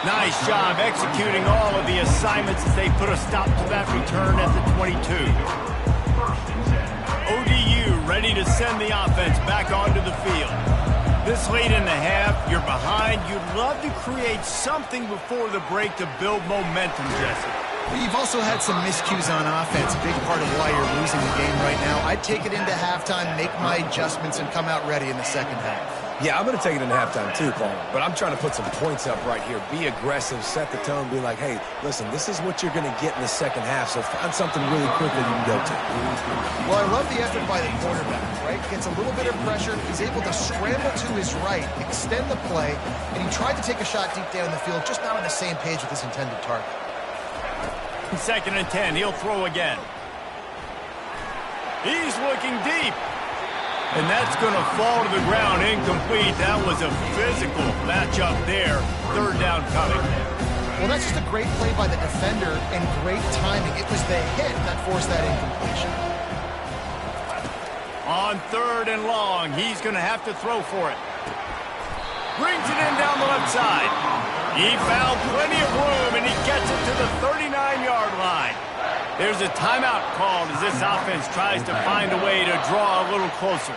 [SPEAKER 1] Nice job executing all of the assignments as they put a stop to that return at the 22. ODU ready to send the offense back onto the field. This late in the half, you're behind. You'd love to create something before the break to build momentum, Jesse.
[SPEAKER 3] You've also had some miscues on offense, a big part of why you're losing the game right now. I'd take it into halftime, make my adjustments, and come out ready in the second half.
[SPEAKER 2] Yeah, I'm going to take it into halftime too, Paul. But I'm trying to put some points up right here. Be aggressive, set the tone, be like, hey, listen, this is what you're going to get in the second half, so find something really quick that you can go to.
[SPEAKER 3] Well, I love the effort by the quarterback, right? Gets a little bit of pressure. He's able to scramble to his right, extend the play, and he tried to take a shot deep down the field, just not on the same page with his intended target.
[SPEAKER 1] Second and 10, he'll throw again. He's looking deep. And that's going to fall to the ground incomplete. That was a physical matchup there. Third down coming.
[SPEAKER 3] Well, that's just a great play by the defender and great timing. It was the hit that forced that incompletion.
[SPEAKER 1] On third and long, he's going to have to throw for it. Brings it in down the left side. He found plenty of room, and he gets it to the 39-yard line. There's a timeout called as this offense tries to find a way to draw a little closer.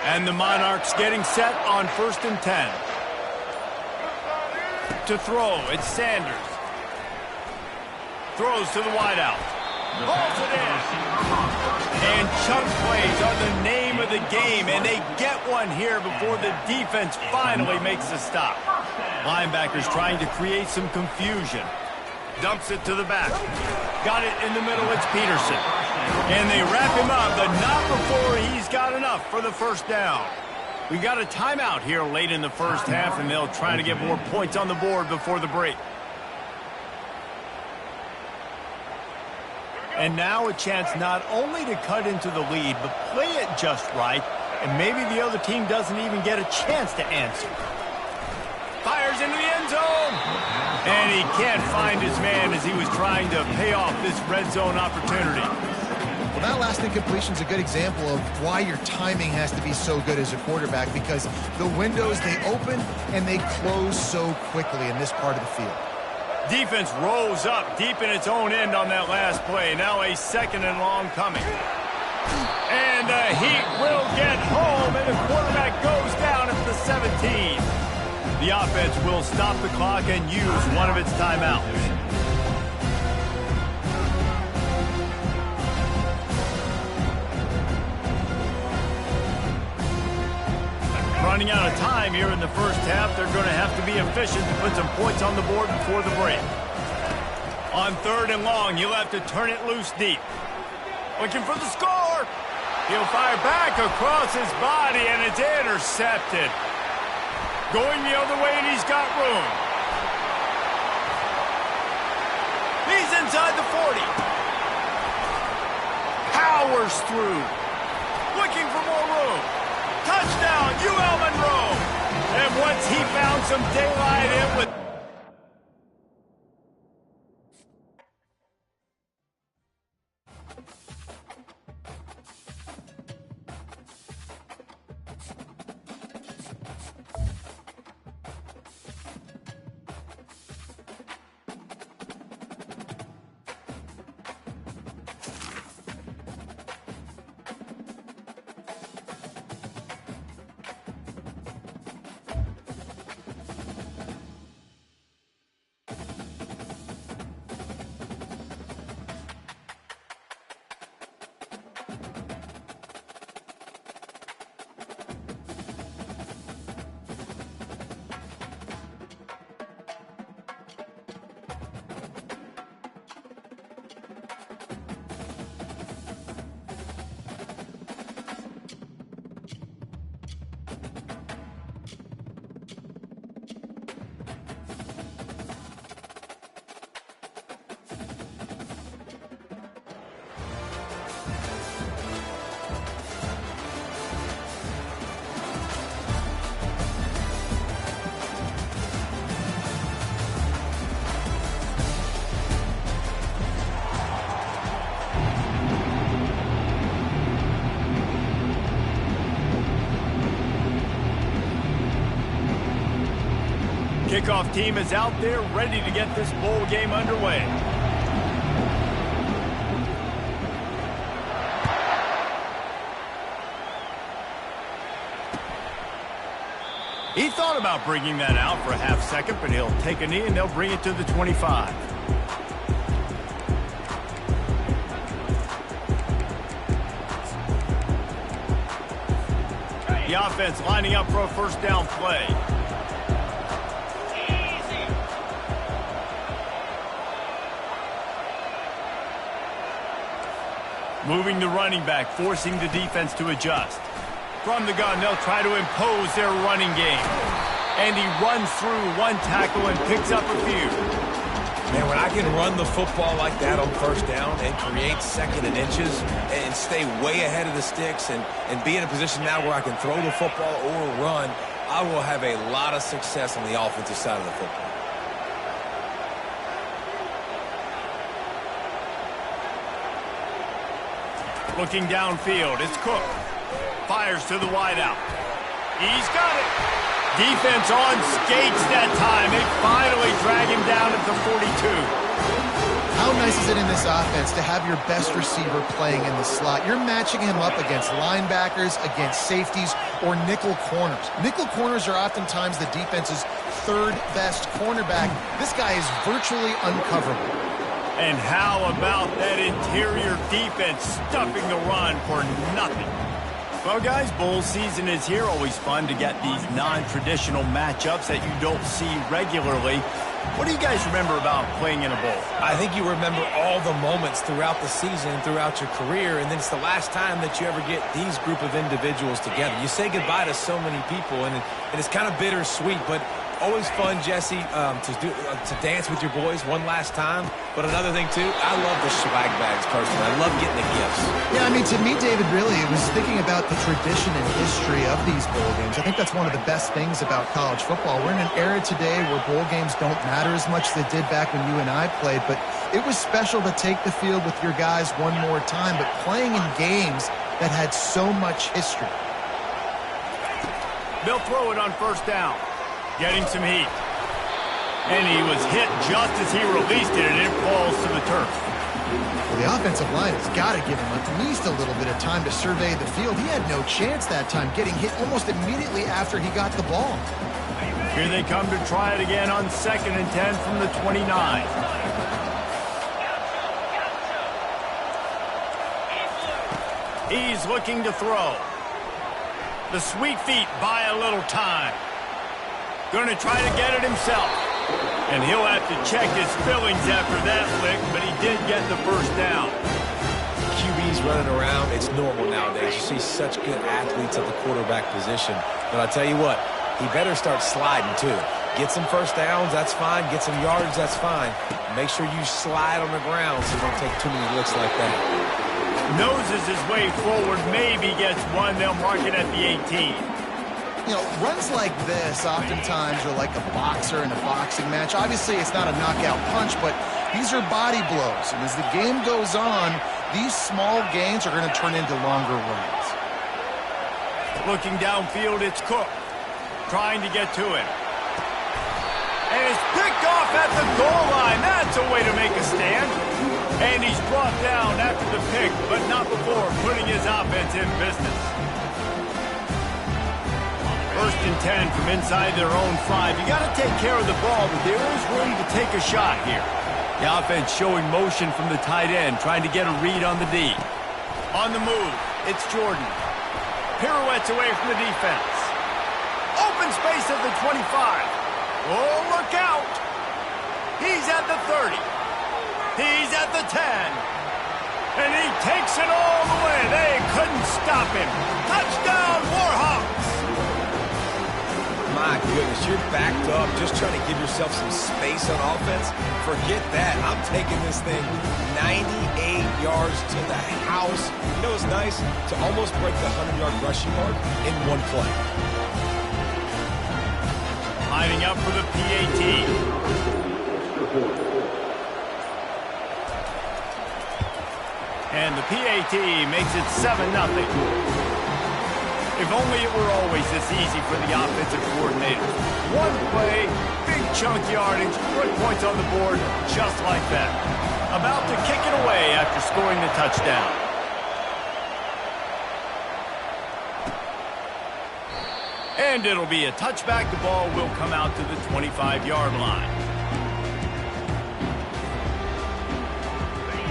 [SPEAKER 1] And the Monarchs getting set on first and 10. To throw, it's Sanders. Throws to the wideout. Balls it in. And chunk plays are the name of the game, and they get one here before the defense finally makes a stop. Linebackers trying to create some confusion. Dumps it to the back. Got it in the middle. It's Peterson. And they wrap him up, but not before he's got enough for the first down. We got a timeout here late in the first half, and they'll try to get more points on the board before the break. And now a chance not only to cut into the lead, but play it just right, and maybe the other team doesn't even get a chance to answer. Fires into the end zone. And he can't find his man as he was trying to pay off this red zone opportunity.
[SPEAKER 3] Well, that last incompletion is a good example of why your timing has to be so good as a quarterback, because the windows, they open and they close so quickly in this part of the field.
[SPEAKER 1] Defense rose up deep in its own end on that last play. Now a 2nd and long coming. And the Heat will get home, and the quarterback goes down at the 17. The offense will stop the clock and use one of its timeouts. Running out of time here in the first half. They're going to have to be efficient to put some points on the board before the break. On 3rd and long, he'll have to turn it loose deep. Looking for the score. He'll fire back across his body, and it's intercepted. Going the other way, and he's got room. He's inside the 40. Powers through. Looking for more room. Touchdown, UL Monroe. And once he found some daylight in with... Kickoff team is out there ready to get this bowl game underway. He thought about bringing that out for a half second, but he'll take a knee and they'll bring it to the 25. The offense lining up for a first down play. Moving the running back, forcing the defense to adjust. From the gun, they'll try to impose their running game. And he runs through one tackle and picks up a few.
[SPEAKER 2] Man, when I can run the football like that on first down and create 2nd and inches and stay way ahead of the sticks and be in a position now where I can throw the football or run, I will have a lot of success on the offensive side of the football.
[SPEAKER 1] Looking downfield, it's Cook. Fires to the wideout. He's got it. Defense on skates that time. They finally drag him down at the 42.
[SPEAKER 3] How nice is it in this offense to have your best receiver playing in the slot? You're matching him up against linebackers, against safeties, or nickel corners. Nickel corners are oftentimes the defense's 3rd best cornerback. This guy is virtually uncoverable.
[SPEAKER 1] And how about that interior defense stuffing the run for nothing? Well, guys, bowl season is here. Always fun to get these non-traditional matchups that you don't see regularly. What do you guys remember about playing in a bowl?
[SPEAKER 2] I think you remember all the moments throughout the season, throughout your career, and then it's the last time that you ever get these group of individuals together. You say goodbye to so many people, and it's kind of bittersweet, but always fun, Jesse, to dance with your boys one last time. But another thing, too, I love the swag bags, personally. I love getting the gifts.
[SPEAKER 3] Yeah, I mean, to me, David, really, it was thinking about the tradition and history of these bowl games. I think that's one of the best things about college football. We're in an era today where bowl games don't matter as much as they did back when you and I played, but it was special to take the field with your guys one more time, but playing in games that had so much history.
[SPEAKER 1] They'll throw it on first down. Getting some heat. And he was hit just as he released it, and it falls to the turf.
[SPEAKER 3] Well, the offensive line has got to give him at least a little bit of time to survey the field. He had no chance that time, getting hit almost immediately after he got the ball.
[SPEAKER 1] Here they come to try it again on 2nd and 10 from the 29. He's looking to throw. The sweet feet buy a little time. Going to try to get it himself. And he'll have to check his fillings after that lick, but he did get the first down.
[SPEAKER 2] QBs running around, it's normal nowadays. You see such good athletes at the quarterback position. But I'll tell you what, he better start sliding too. Get some first downs, that's fine. Get some yards, that's fine. Make sure you slide on the ground so you don't take too many licks like that.
[SPEAKER 1] Noses his way forward, maybe gets one. They'll mark it at the 18.
[SPEAKER 3] You know, runs like this oftentimes are like a boxer in a boxing match. Obviously, it's not a knockout punch, but these are body blows. And as the game goes on, these small gains are going to turn into longer runs.
[SPEAKER 1] Looking downfield, it's Cook. Trying to get to it. And it's picked off at the goal line. That's a way to make a stand. And he's brought down after the pick, but not before putting his offense in business. 1st and 10 from inside their own 5. You got to take care of the ball, but there is room to take a shot here. The offense showing motion from the tight end, trying to get a read on the D. On the move, it's Jordan. Pirouettes away from the defense. Open space at the 25. Oh, look out. He's at the 30. He's at the 10. And he takes it all the way. They couldn't stop him. Touchdown, Warhawks.
[SPEAKER 2] My goodness, you're backed up, just trying to give yourself some space on offense. Forget that. I'm taking this thing 98 yards to the house. You know what's nice? To almost break the 100-yard rushing mark in one play.
[SPEAKER 1] Lining up for the PAT. And the PAT makes it 7-0. If only it were always this easy for the offensive coordinator. One play, big chunk yardage, put points on the board just like that. About to kick it away after scoring the touchdown. And it'll be a touchback. The ball will come out to the 25-yard line.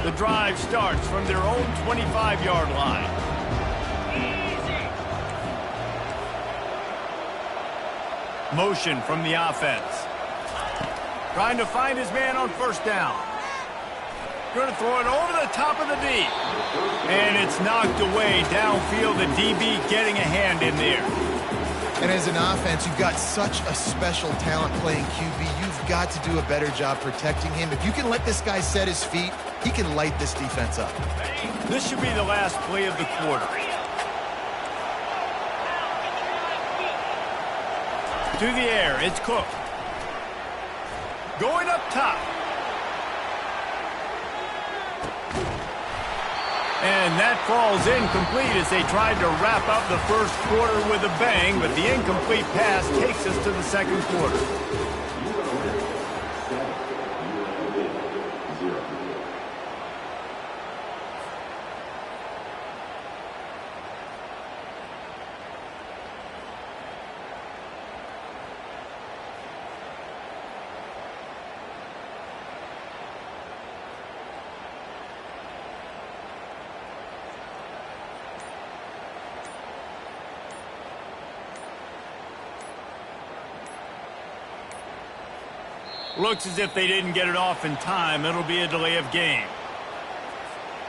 [SPEAKER 1] The drive starts from their own 25-yard line. Motion from the offense. Trying to find his man on first down. Going to throw it over the top of the D. And it's knocked away downfield. The DB getting a hand in there.
[SPEAKER 3] And as an offense, you've got such a special talent playing QB. You've got to do a better job protecting him. If you can let this guy set his feet, he can light this defense up.
[SPEAKER 1] This should be the last play of the quarter. To the air, it's Cook. Going up top. And that falls incomplete as they tried to wrap up the first quarter with a bang, but the incomplete pass takes us to the second quarter. Looks as if they didn't get it off in time. It'll be a delay of game.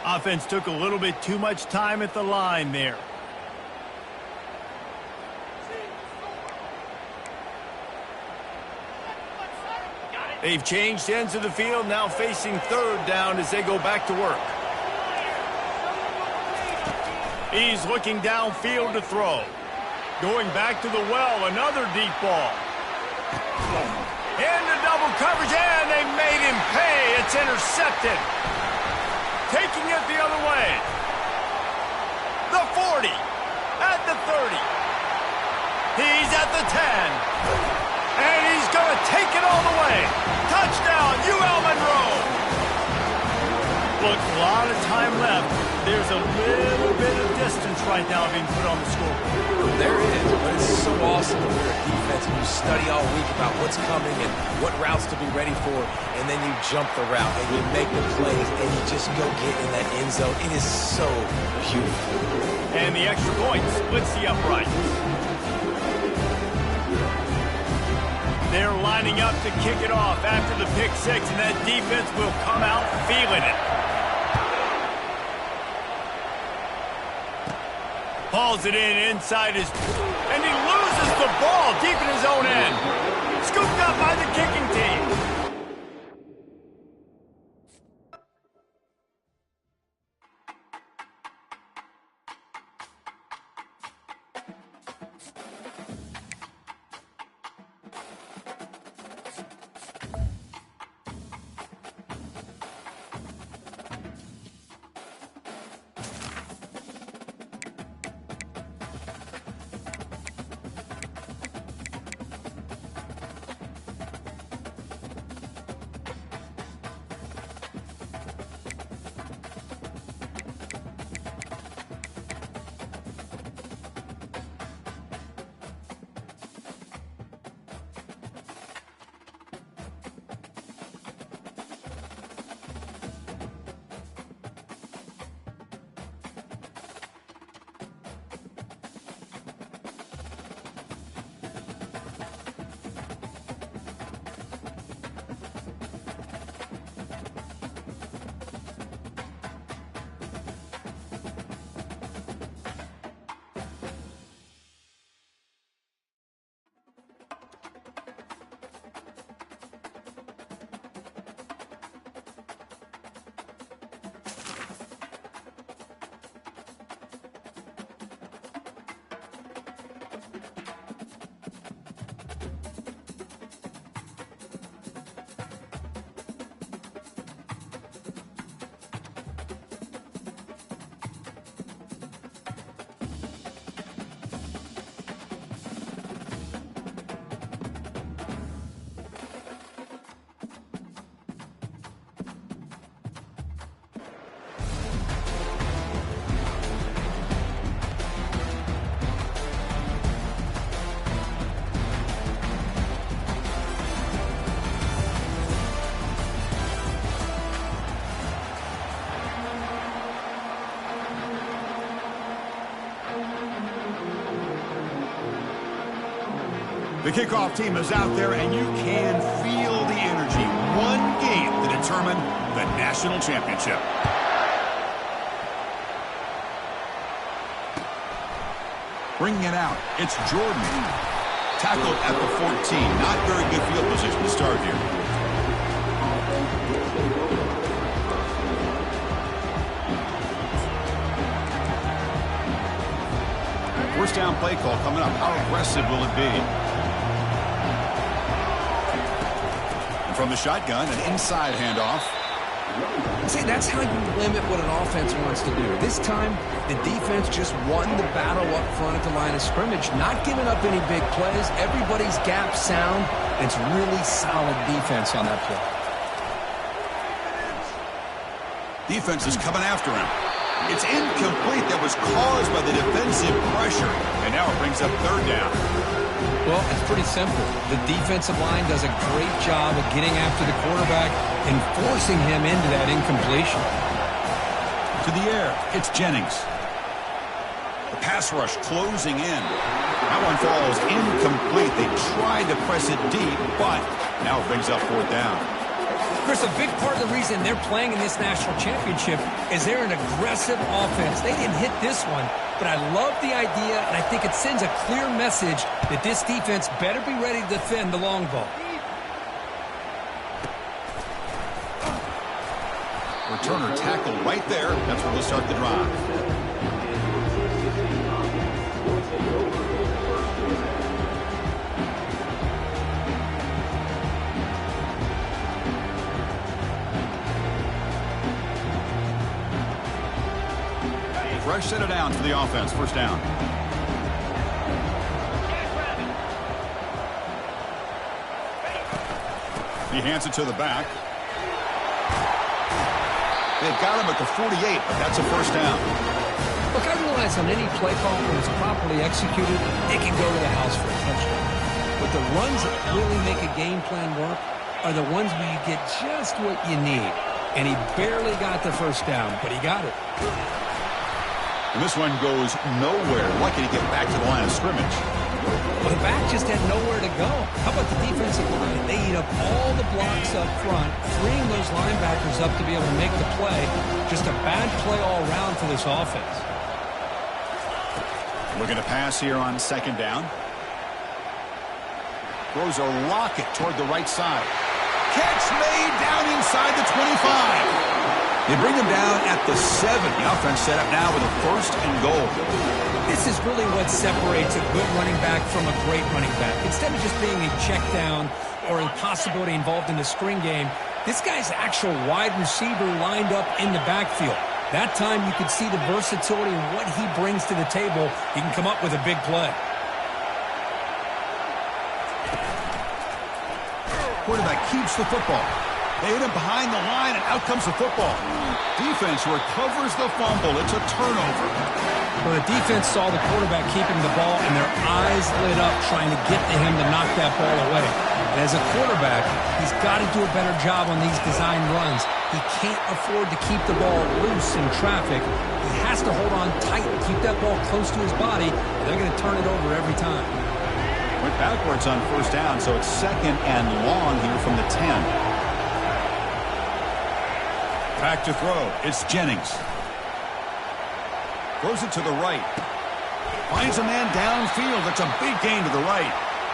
[SPEAKER 1] Offense took a little bit too much time at the line there. They've changed ends of the field, now facing third down as they go back to work. He's looking downfield to throw. Going back to the well, another deep ball. Into double coverage, and they made him pay. It's intercepted. Taking it the other way. The 40, at the 30. He's at the 10. And he's going to take it all the way. Touchdown, UL Monroe. Look, a lot of time left. There's a little bit of distance right now being put on the scoreboard.
[SPEAKER 2] There is, but it's so awesome when you're a defense and you study all week about what's coming and what routes to be ready for, and then you jump the route and you make the plays and you just go get in that end zone. It is so beautiful.
[SPEAKER 1] And the extra point splits the upright. They're lining up to kick it off after the pick six, and that defense will come out feeling it. Hauls it in inside his... And he loses the ball deep in his own end. Scooped up by the kicking team.
[SPEAKER 5] The kickoff team is out there, and you can feel the energy. One game to determine the national championship. Bringing it out, it's Jordan. Tackled at the 14. Not very good field position to start here. First down play call coming up. How aggressive will it be? From the shotgun, an inside handoff.
[SPEAKER 6] See, that's how you limit what an offense wants to do. This time, the defense just won the battle up front at the line of scrimmage, not giving up any big plays. Everybody's gap sound. It's really solid defense on that play.
[SPEAKER 5] Defense is coming after him. It's incomplete. That was caused by the defensive pressure. And now it brings up third down.
[SPEAKER 6] Well, it's pretty simple. The defensive line does a great job of getting after the quarterback and forcing him into that incompletion.
[SPEAKER 5] To the air, it's Jennings. The pass rush closing in. That one falls incomplete. They tried to press it deep, but now it brings up 4th down.
[SPEAKER 6] Chris, a big part of the reason they're playing in this national championship is they're an aggressive offense. They didn't hit this one, but I love the idea, and I think it sends a clear message that this defense better be ready to defend the long ball.
[SPEAKER 5] Returner tackle right there. That's where we'll start the drive. Fresh set of downs for the offense. 1st down. He hands it to the back. They've got him at the 48, but that's a 1st down.
[SPEAKER 6] Look, I realize on any play call, when it's properly executed, it can go to the house for a touchdown. But the runs that really make a game plan work are the ones where you get just what you need. And he barely got the 1st down, but he got it.
[SPEAKER 5] And this one goes nowhere. Lucky to get back to the line of scrimmage.
[SPEAKER 6] Well, the back just had nowhere to go. How about the defensive line? They eat up all the blocks up front, freeing those linebackers up to be able to make the play. Just a bad play all around for this offense.
[SPEAKER 5] Looking to pass here on 2nd down. Throws a rocket toward the right side. Catch made down inside the 25. They bring him down at the 7. The offense set up now with a 1st and goal.
[SPEAKER 6] This is really what separates a good running back from a great running back. Instead of just being a check down or a possibility involved in the screen game, this guy's actual wide receiver lined up in the backfield. That time you could see the versatility and what he brings to the table. He can come up with a big play.
[SPEAKER 5] Quarterback keeps the football. They hit him behind the line, and out comes the football. Defense recovers the fumble. It's a turnover.
[SPEAKER 6] Well, the defense saw the quarterback keeping the ball, and their eyes lit up trying to get to him to knock that ball away. And as a quarterback, he's got to do a better job on these design runs. He can't afford to keep the ball loose in traffic. He has to hold on tight and keep that ball close to his body, or they're going to turn it over every time.
[SPEAKER 5] Went backwards on 1st down, so it's 2nd and long here from the 10. Back to throw. It's Jennings. Throws it to the right. Finds a man downfield. That's a big gain to the right.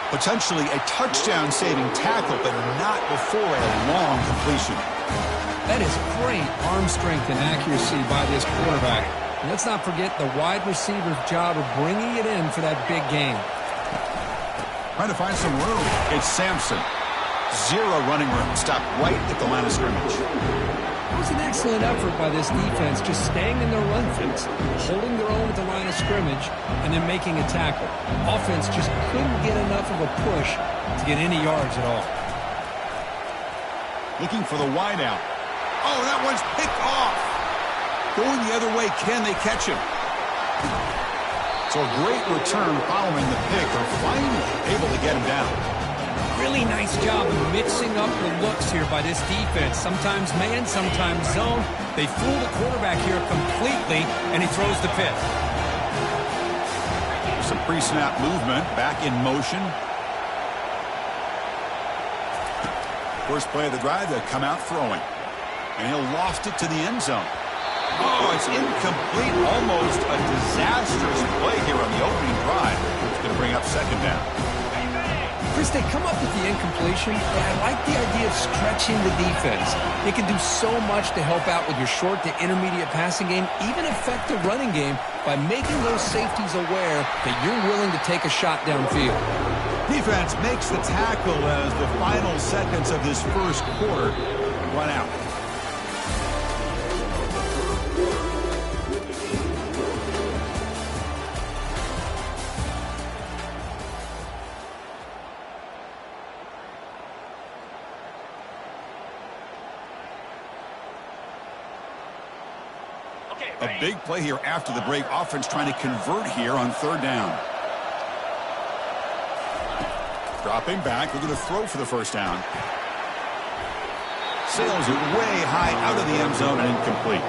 [SPEAKER 5] Potentially a touchdown-saving tackle, but not before a long completion.
[SPEAKER 6] That is great arm strength and accuracy by this quarterback. And let's not forget the wide receiver's job of bringing it in for that big gain.
[SPEAKER 5] Trying to find some room. It's Sampson. 0 running room. Stopped right at the line of scrimmage.
[SPEAKER 6] It was an excellent effort by this defense, just staying in their run fence, holding their own at the line of scrimmage, and then making a tackle. Offense just couldn't get enough of a push to get any yards at all.
[SPEAKER 5] Looking for the wideout. Oh, that one's picked off. Going the other way, can they catch him? So a great return following the pick. They're finally able to get him down.
[SPEAKER 6] Really nice job of mixing up the looks here by this defense. Sometimes man, sometimes zone. They fool the quarterback here completely, and he throws the pick.
[SPEAKER 5] Some pre-snap movement, back in motion. First play of the drive, they'll come out throwing. And he'll loft it to the end zone. Oh, it's incomplete. Almost a disastrous play here on the opening drive. It's going to bring up 2nd down.
[SPEAKER 6] Chris, they come up with the incompletion, but I like the idea of stretching the defense. It can do so much to help out with your short to intermediate passing game, even affect the running game by making those safeties aware that you're willing to take a shot downfield.
[SPEAKER 5] Defense makes the tackle as the final seconds of this 1st quarter run out. A big play here after the break. Offense trying to convert here on 3rd down. Dropping back, looking to throw for the 1st down. Sails it way high out of the end zone and incomplete.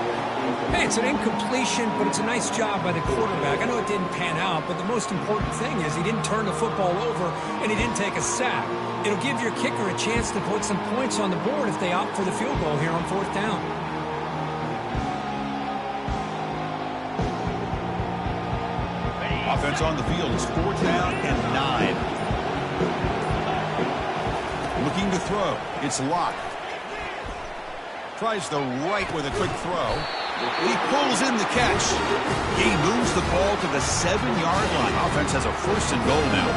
[SPEAKER 6] Hey, it's an incompletion, but it's a nice job by the quarterback. I know it didn't pan out, but the most important thing is he didn't turn the football over and he didn't take a sack. It'll give your kicker a chance to put some points on the board if they opt for the field goal here on 4th down.
[SPEAKER 5] Offense on the field is 4th down and 9. Looking to throw. It's Locke. Tries the right with a quick throw. He pulls in the catch. He moves the ball to the 7-yard line. Offense has a 1st and goal now.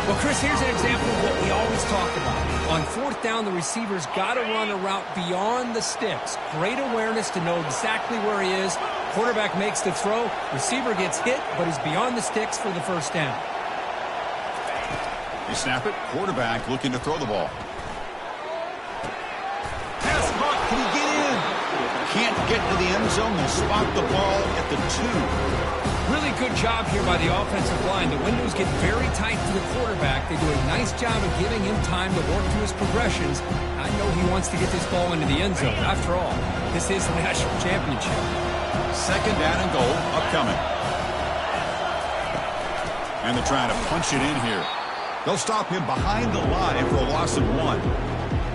[SPEAKER 6] Well, Chris, here's an example of what we always talk about. On 4th down, the receiver's got to run a route beyond the sticks. Great awareness to know exactly where he is. Quarterback makes the throw. Receiver gets hit, but is beyond the sticks for the 1st down.
[SPEAKER 5] They snap it. Quarterback looking to throw the ball. Pass caught. Can he get in? Can't get to the end zone. They'll spot the ball at the 2.
[SPEAKER 6] Really good job here by the offensive line. The windows get very tight to the quarterback. They do a nice job of giving him time to work through his progressions. I know he wants to get this ball into the end zone. After all, this is the national championship.
[SPEAKER 5] 2nd down and goal upcoming. And they're trying to punch it in here. They'll stop him behind the line for a loss of 1.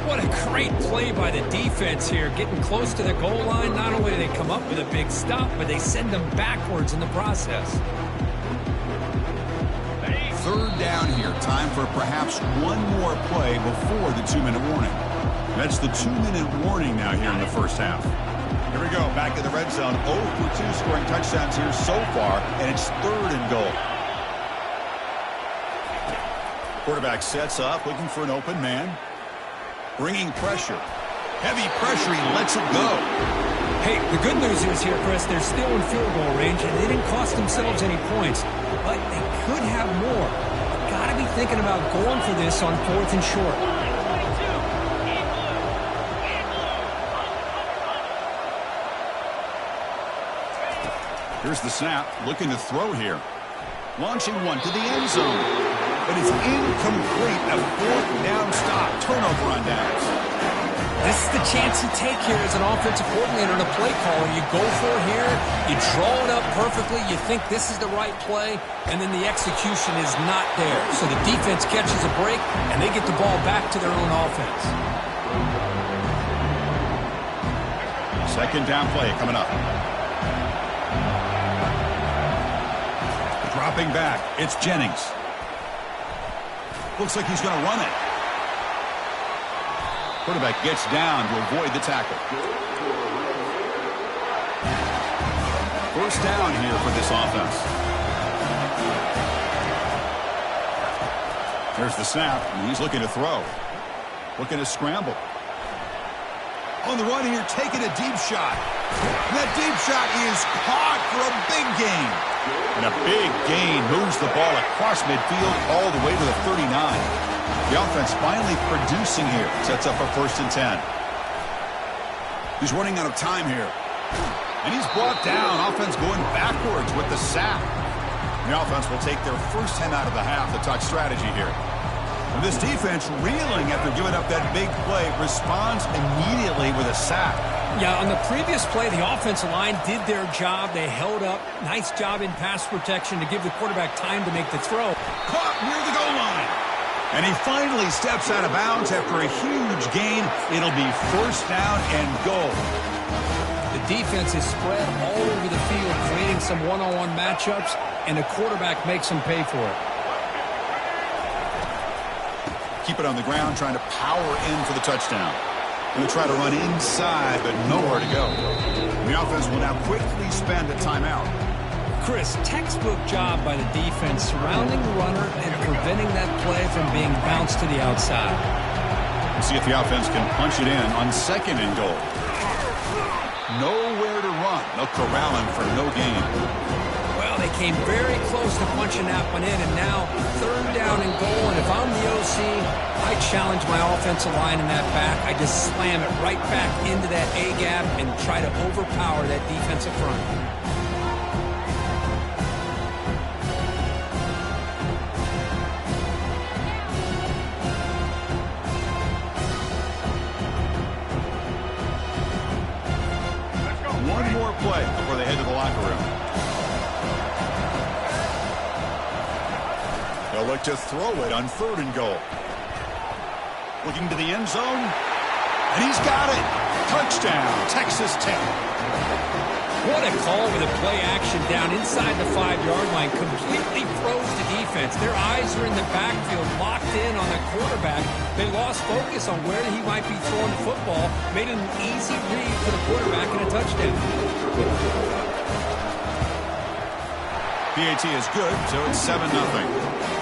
[SPEAKER 6] What a great play by the defense here. Getting close to the goal line, not only do they come up with a big stop, but they send them backwards in the process.
[SPEAKER 5] 3rd down here. Time for perhaps one more play before the 2-minute warning. That's the 2-minute warning now here in the 1st half. Here we go. Back in the red zone. 0 for 2 scoring touchdowns here so far, and it's 3rd and goal. Quarterback sets up, looking for an open man. Bringing pressure. Heavy pressure. He lets it go.
[SPEAKER 6] Hey, the good news is here, Chris, they're still in field goal range, and they didn't cost themselves any points. But they could have more. Got to be thinking about going for this on 4th and short.
[SPEAKER 5] Here's the snap. Looking to throw here. Launching one to the end zone. But it's incomplete. A 4th down stop. Turnover on downs.
[SPEAKER 6] This is the chance you take here as an offensive coordinator and a play caller. You go for it here. You draw it up perfectly. You think this is the right play, and then the execution is not there. So the defense catches a break, and they get the ball back to their own offense.
[SPEAKER 5] 2nd down play coming up. Dropping back. It's Jennings. Looks like he's going to run it. Quarterback gets down to avoid the tackle. 1st down here for this offense. There's the snap, and he's looking to throw. Looking to scramble. On the run here, taking a deep shot. And that deep shot is caught for a big gain. And a big gain moves the ball across midfield all the way to the 39. The offense finally producing here. Sets up a 1st and 10. He's running out of time here. And he's brought down. Offense going backwards with the sack. The offense will take their first 10 out of the half. The touch strategy here. And this defense reeling after giving up that big play. Responds immediately with a sack.
[SPEAKER 6] Yeah, on the previous play, the offensive line did their job. They held up. Nice job in pass protection to give the quarterback time to make the throw.
[SPEAKER 5] Caught near the goal line. And he finally steps out of bounds after a huge gain. It'll be 1st down and goal.
[SPEAKER 6] The defense is spread all over the field, creating some one-on-one matchups, and the quarterback makes them pay for it.
[SPEAKER 5] Keep it on the ground, trying to power in for the touchdown. Going to try to run inside, but nowhere to go. And the offense will now quickly spend a timeout.
[SPEAKER 6] Chris, textbook job by the defense surrounding the runner and preventing that play from being bounced to the outside.
[SPEAKER 5] We'll see if the offense can punch it in on 2nd and goal. Nowhere to run. They'll corral him for no gain.
[SPEAKER 6] Well, they came very close to punching that one in, and now 3rd down and goal. And if I'm the OC, I challenge my offensive line in that back. I just slam it right back into that A-gap and try to overpower that defensive front.
[SPEAKER 5] more play before they head to the locker room. They'll look to throw it on 3rd and goal. Looking to the end zone. And he's got it. Touchdown, Texas Tech.
[SPEAKER 6] What a call with a play action down inside the 5-yard line. Completely froze the defense. Their eyes are in the backfield, locked in on the quarterback. They lost focus on where he might be throwing the football. Made it an easy read for the quarterback and a touchdown.
[SPEAKER 5] PAT is good, so it's 7-0.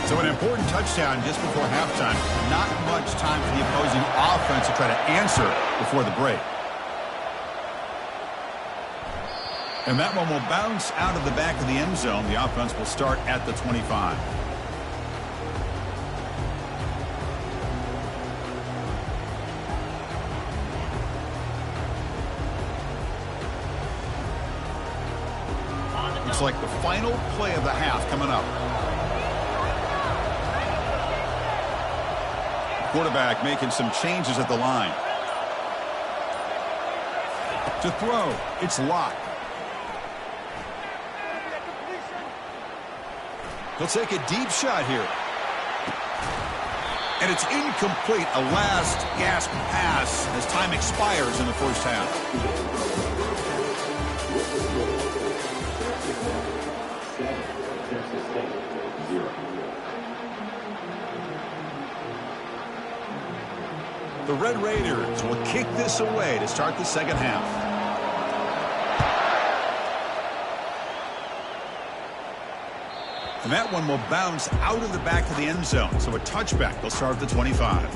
[SPEAKER 5] So an important touchdown just before halftime. Not much time for the opposing offense to try to answer before the break. And that one will bounce out of the back of the end zone. The offense will start at the 25. Looks like the final play of the half coming up. Quarterback making some changes at the line. To throw, it's locked. He'll take a deep shot here. And it's incomplete. A last gasp pass as time expires in the first half. The Red Raiders will kick this away to start the second half. And that one will bounce out of the back of the end zone. So a touchback. They'll start at the 25.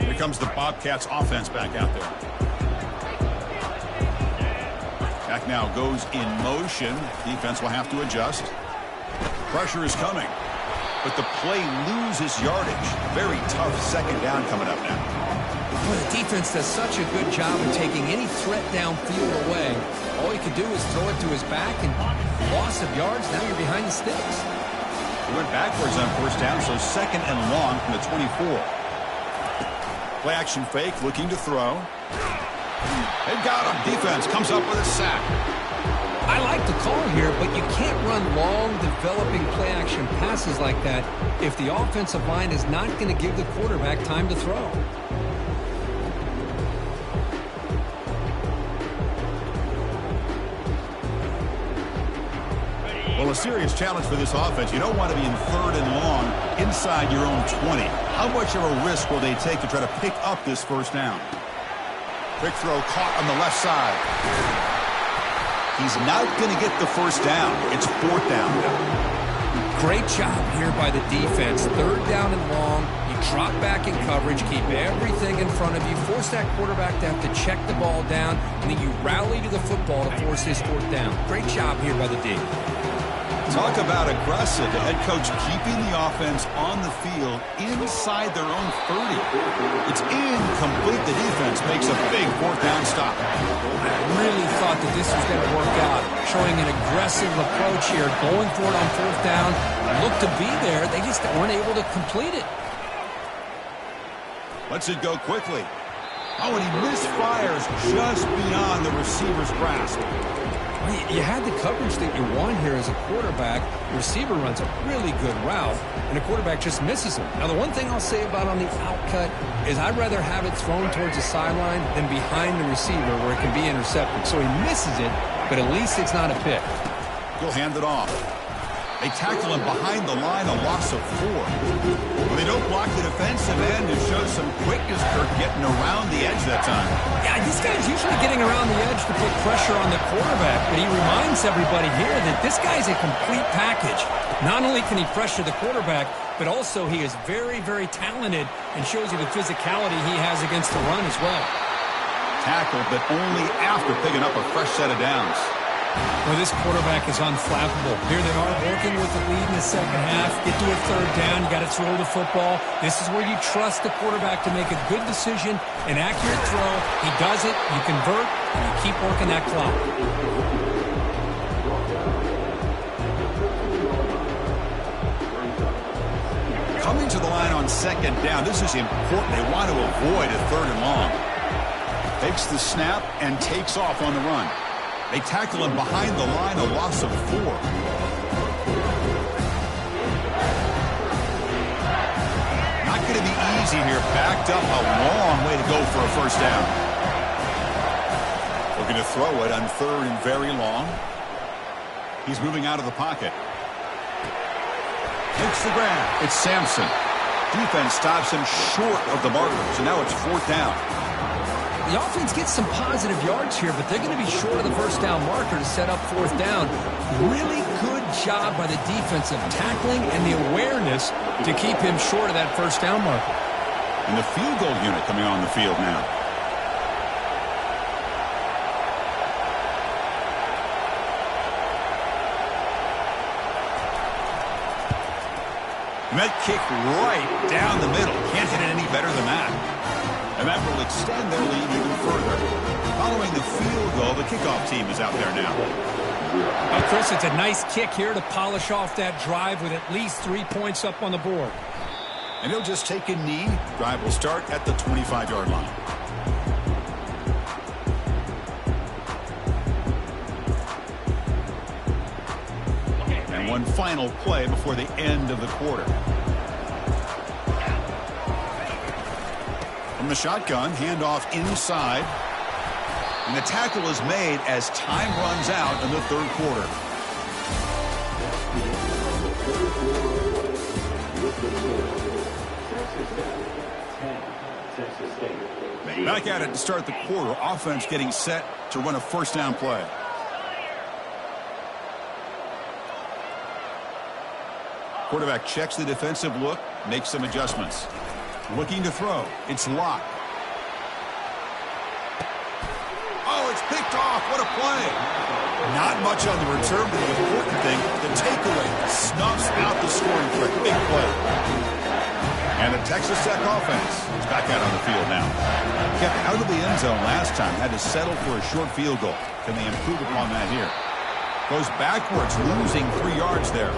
[SPEAKER 5] Here comes the Bobcats offense back out there. Back now goes in motion. Defense will have to adjust. Pressure is coming. But the play loses yardage. Very tough second down coming up now.
[SPEAKER 6] Well, the defense does such a good job of taking any threat downfield away. All you can do is throw it to his back, and loss of yards, now you're behind the sticks.
[SPEAKER 5] He went backwards on first down, so 2nd and long from the 24. Play action fake, looking to throw. They got him. Defense comes up with a sack.
[SPEAKER 6] I like the call here, but you can't run long, developing play-action passes like that if the offensive line is not going to give the quarterback time to throw.
[SPEAKER 5] Well, a serious challenge for this offense. You don't want to be in 3rd and long inside your own 20. How much of a risk will they take to try to pick up this first down? Quick throw caught on the left side. He's not going to get the first down. It's 4th down.
[SPEAKER 6] Great job here by the defense. 3rd down and long. You drop back in coverage, keep everything in front of you, force that quarterback to have to check the ball down, and then you rally to the football to force his 4th down. Great job here by the D.
[SPEAKER 5] Talk about aggressive. The head coach keeping the offense on the field inside their own 30. It's incomplete. The defense makes a big 4th down stop.
[SPEAKER 6] I really thought that this was going to work out, showing an aggressive approach here, going for it on 4th down. Looked to be there. They just weren't able to complete it.
[SPEAKER 5] Lets it go quickly. Oh, and he misfires just beyond the receiver's grasp.
[SPEAKER 6] You had the coverage that you want here as a quarterback. The receiver runs a really good route, and the quarterback just misses him. Now, the one thing I'll say about on the outcut is I'd rather have it thrown towards the sideline than behind the receiver where it can be intercepted. So he misses it, but at least it's not a pick.
[SPEAKER 5] He'll hand it off. They tackle him behind the line, a loss of 4. Well, they don't block the defensive end to show some quickness. Kirk getting around the edge that time.
[SPEAKER 6] Yeah, this guy's usually getting around the edge to put pressure on the quarterback, but he reminds everybody here that this guy's a complete package. Not only can he pressure the quarterback, but also he is very, very talented and shows you the physicality he has against the run as well.
[SPEAKER 5] Tackled, but only after picking up a fresh set of downs.
[SPEAKER 7] Well, this quarterback is unflappable. Here they are working with the lead in the second half. Get to a third down. You got to throw the football. This is where you trust the quarterback to make a good decision, an accurate throw. He does it. You convert, and you keep working that clock.
[SPEAKER 5] Coming to the line on second down. This is important. They want to avoid a third and long. Takes the snap and takes off on the run. They tackle him behind the line, a loss of 4. Not going to be easy here. Backed up a long way to go for a first down. Looking to throw it on third and very long. He's moving out of the pocket. Takes the grab. It's Sampson. Defense stops him short of the marker, so now it's 4th down.
[SPEAKER 6] The offense gets some positive yards here, but they're going to be short of the first down marker to set up 4th down. Really good job by the defense of tackling and the awareness to keep him short of that first down marker.
[SPEAKER 5] And the field goal unit coming on the field now. And that kick right down the middle. Can't hit it any better than that. And that will extend their lead even further. Following the field goal, the kickoff team is out there now.
[SPEAKER 7] Well, Chris, it's a nice kick here to polish off that drive with at least 3 points up on the board.
[SPEAKER 5] And he'll just take a knee. Drive will start at the 25-yard line. And one final play before the end of the quarter. From the shotgun, handoff inside. And the tackle is made as time runs out in the third quarter. Back at it to start the quarter. Offense getting set to run a first down play. Quarterback checks the defensive look, makes some adjustments. Looking to throw. It's Locke. Oh, it's picked off. What a play. Not much on the return, but the important thing, the takeaway snuffs out the scoring threat. Big play. And the Texas Tech offense is back out on the field now. Kept out of the end zone last time. Had to settle for a short field goal. Can they improve upon that here? Goes backwards, losing 3 yards there.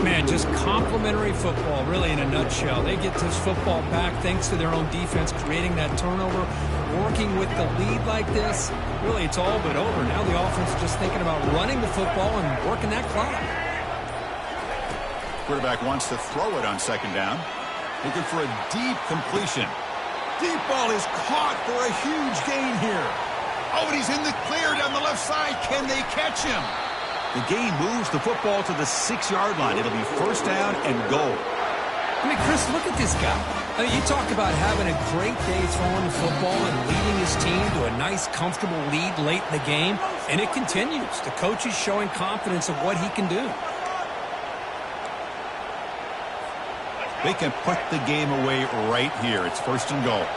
[SPEAKER 7] Man, just complimentary football, really, in a nutshell. They get this football back thanks to their own defense, creating that turnover, working with the lead like this. Really, it's all but over. Now the offense is just thinking about running the football and working that clock.
[SPEAKER 5] Quarterback wants to throw it on second down. Looking for a deep completion. Deep ball is caught for a huge gain here. Oh, and he's in the clear down the left side. Can they catch him? The gain moves the football to the 6-yard line. It'll be first down and goal.
[SPEAKER 6] I mean, Chris, look at this guy. I mean, you talk about having a great day throwing the football and leading his team to a nice, comfortable lead late in the game, and it continues. The coach is showing confidence of what he can do.
[SPEAKER 5] They can put the game away right here. It's first and goal.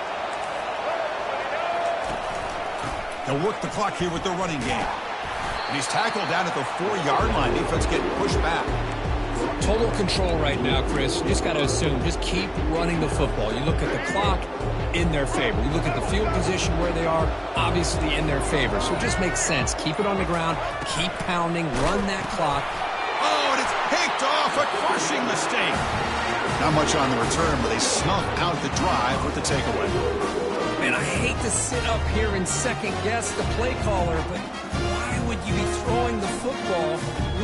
[SPEAKER 5] They'll work the clock here with the running game. And he's tackled down at the 4-yard line. Defense getting pushed back.
[SPEAKER 7] Total control right now, Chris. You just got to assume. Just keep running the football. You look at the clock, in their favor. You look at the field position where they are, obviously in their favor. So it just makes sense. Keep it on the ground. Keep pounding. Run that clock.
[SPEAKER 5] Oh, and it's picked off. A crushing mistake. Not much on the return, but they snuff out the drive with the takeaway.
[SPEAKER 6] Man, I hate to sit up here and second-guess the play caller, but why would you be throwing the football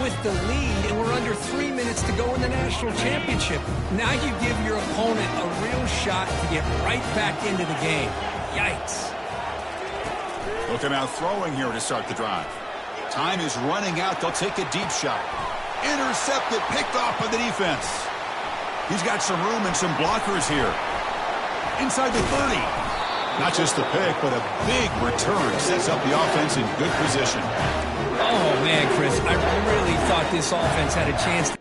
[SPEAKER 6] with the lead and we're under 3 minutes to go in the national championship? Now you give your opponent a real shot to get right back into the game. Yikes.
[SPEAKER 5] Looking out throwing here to start the drive. Time is running out. They'll take a deep shot. Intercepted, picked off by the defense. He's got some room and some blockers here. Inside the 30. Not just the pick, but a big return sets up the offense in good position.
[SPEAKER 7] Oh, man, Chris, I really thought this offense had a chance.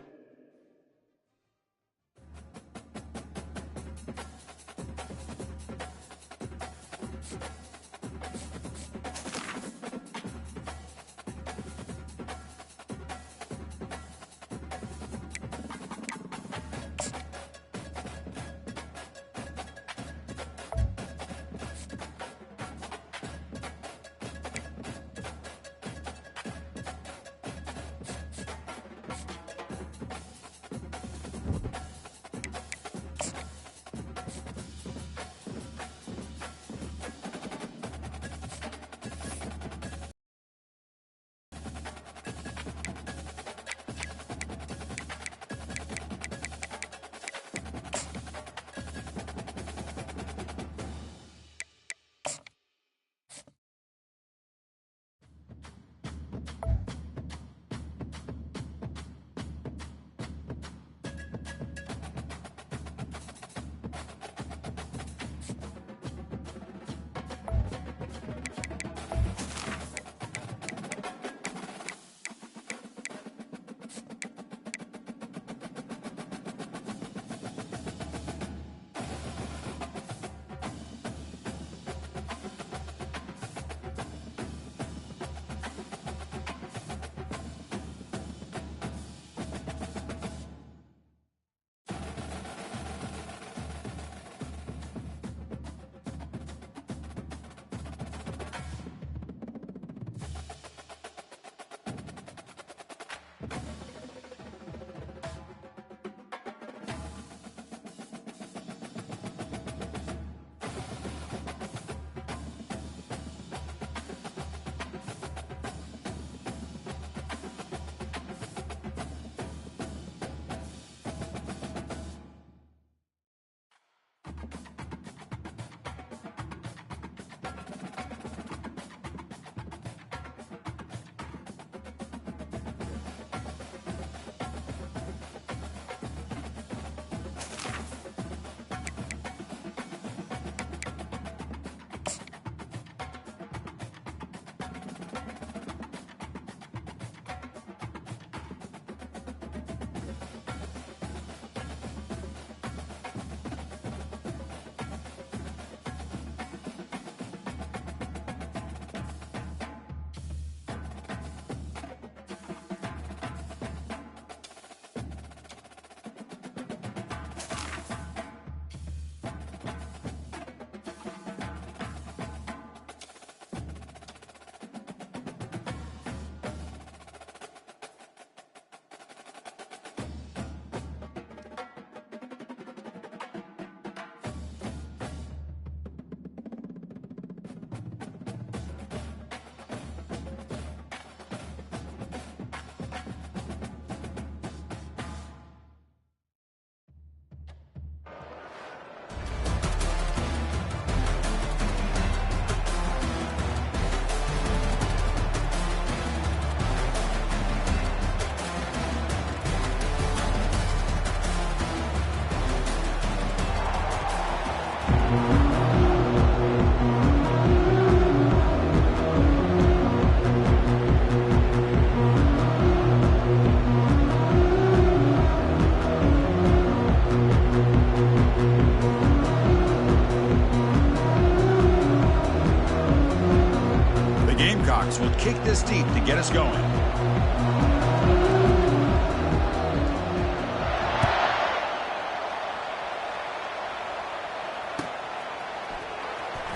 [SPEAKER 5] this deep to get us going.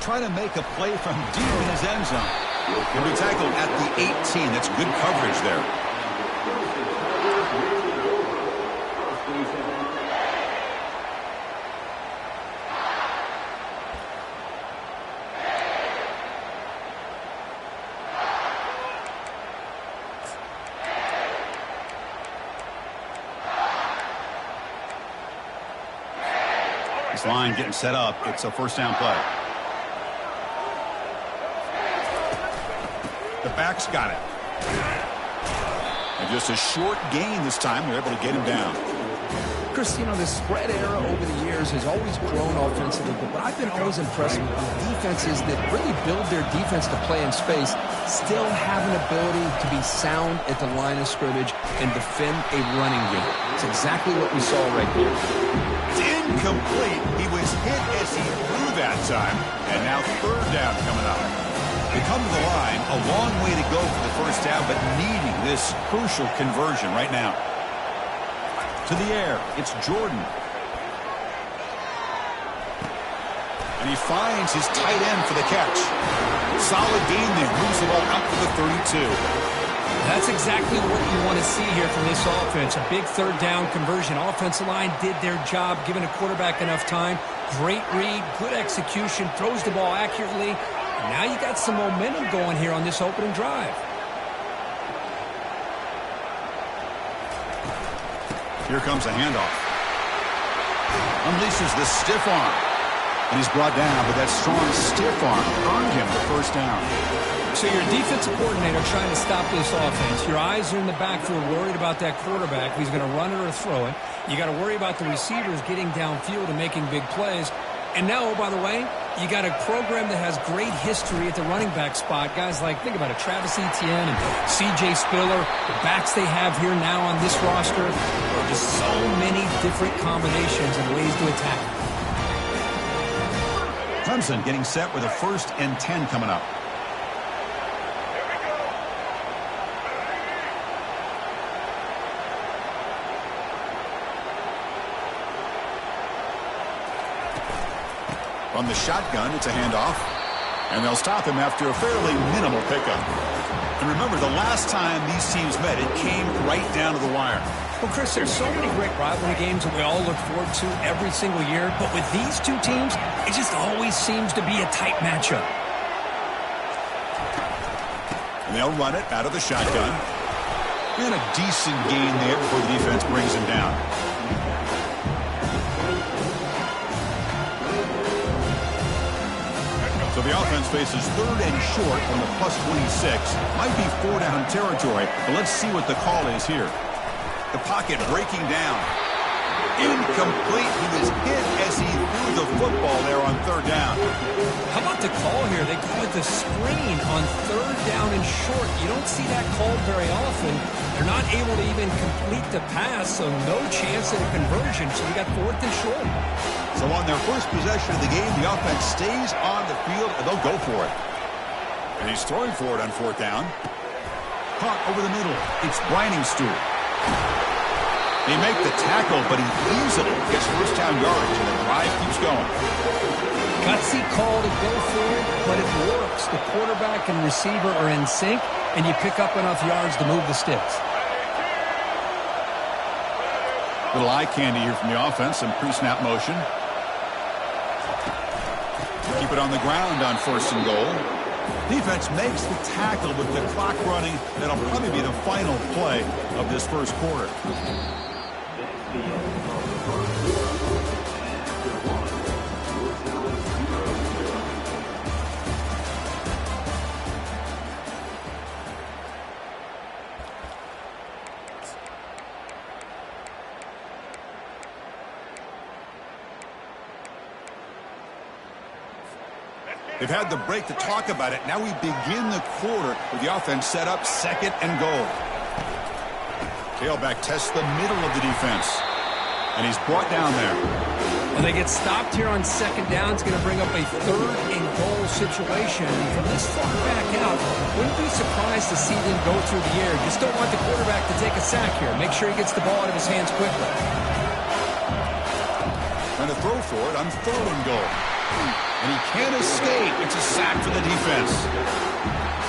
[SPEAKER 5] Trying to make a play from deep in his end zone. He'll be tackled at the 18. That's good coverage there. This line getting set up. It's a first down play. The back's got it. And just a short gain this time. They're able to get him down.
[SPEAKER 6] Chris, you know, the spread era over the years has always grown offensively, but what I've been always impressed with defenses that really build their defense to play in space still have an ability to be sound at the line of scrimmage and defend a running game. It's exactly what we saw right there.
[SPEAKER 5] It's incomplete. He was hit as he threw that time, and now third down coming up. They come to the line, a long way to go for the first down, but needing this crucial conversion right now. To the air, it's Jordan. And he finds his tight end for the catch. Solid gain there, moves the ball out to the 32.
[SPEAKER 7] That's exactly what you want to see here from this offense. A big third down conversion. Offensive line did their job, giving a quarterback enough time. Great read, good execution, throws the ball accurately. And now you got some momentum going here on this opening drive.
[SPEAKER 5] Here comes a handoff. Unleashes the stiff arm. And he's brought down, but that strong stiff arm earned him the first down.
[SPEAKER 7] So your defensive coordinator trying to stop this offense. Your eyes are in the backfield worried about that quarterback. If he's going to run it or throw it. You got to worry about the receivers getting downfield and making big plays. And now, oh, by the way, you got a program that has great history at the running back spot. Guys like, think about it, Travis Etienne and C.J. Spiller, the backs they have here now on this roster. There are just so many different combinations and ways to attack.
[SPEAKER 5] Clemson getting set with a 1st and 10 coming up. From the shotgun, it's a handoff. And they'll stop him after a fairly minimal pickup. And remember, the last time these teams met, it came right down to the wire.
[SPEAKER 7] Well, Chris, there's so many great rivalry games that we all look forward to every single year. But with these two teams, it just always seems to be a tight matchup.
[SPEAKER 5] And they'll run it out of the shotgun. And a decent gain there before the defense brings him down. So the offense faces 3rd and short from the +26. Might be 4-down territory, but let's see what the call is here. The pocket breaking down. Incomplete. He was hit as he threw the football there on 3rd down.
[SPEAKER 7] How about the call here? They call it the screen on 3rd down and short. You don't see that called very often. They're not able to even complete the pass, so no chance at a conversion. So we got 4th and short.
[SPEAKER 5] So on their first possession of the game, the offense stays on the field, and they'll go for it. And he's throwing for it on 4th down. Caught over the middle. It's Briningstool. They make the tackle, but he easily gets first down yardage, and the drive keeps going.
[SPEAKER 7] Gutsy call to go for it, but it works. The quarterback and receiver are in sync, and you pick up enough yards to move the sticks.
[SPEAKER 5] Little eye candy here from the offense, some pre-snap motion. Keep it on the ground on 1st and goal. Defense makes the tackle with the clock running. That'll probably be the final play of this first quarter. They've had the break to talk about it. Now we begin the quarter with the offense set up 2nd and goal. Tailback tests the middle of the defense. And he's brought down there.
[SPEAKER 7] Well, they get stopped here on second down. It's going to bring up a 3rd and goal situation. And from this far back out, wouldn't be surprised to see them go through the air. Just don't want the quarterback to take a sack here. Make sure he gets the ball out of his hands quickly.
[SPEAKER 5] And a throw for it on 3rd and goal. And he can't escape. It's a sack for the defense.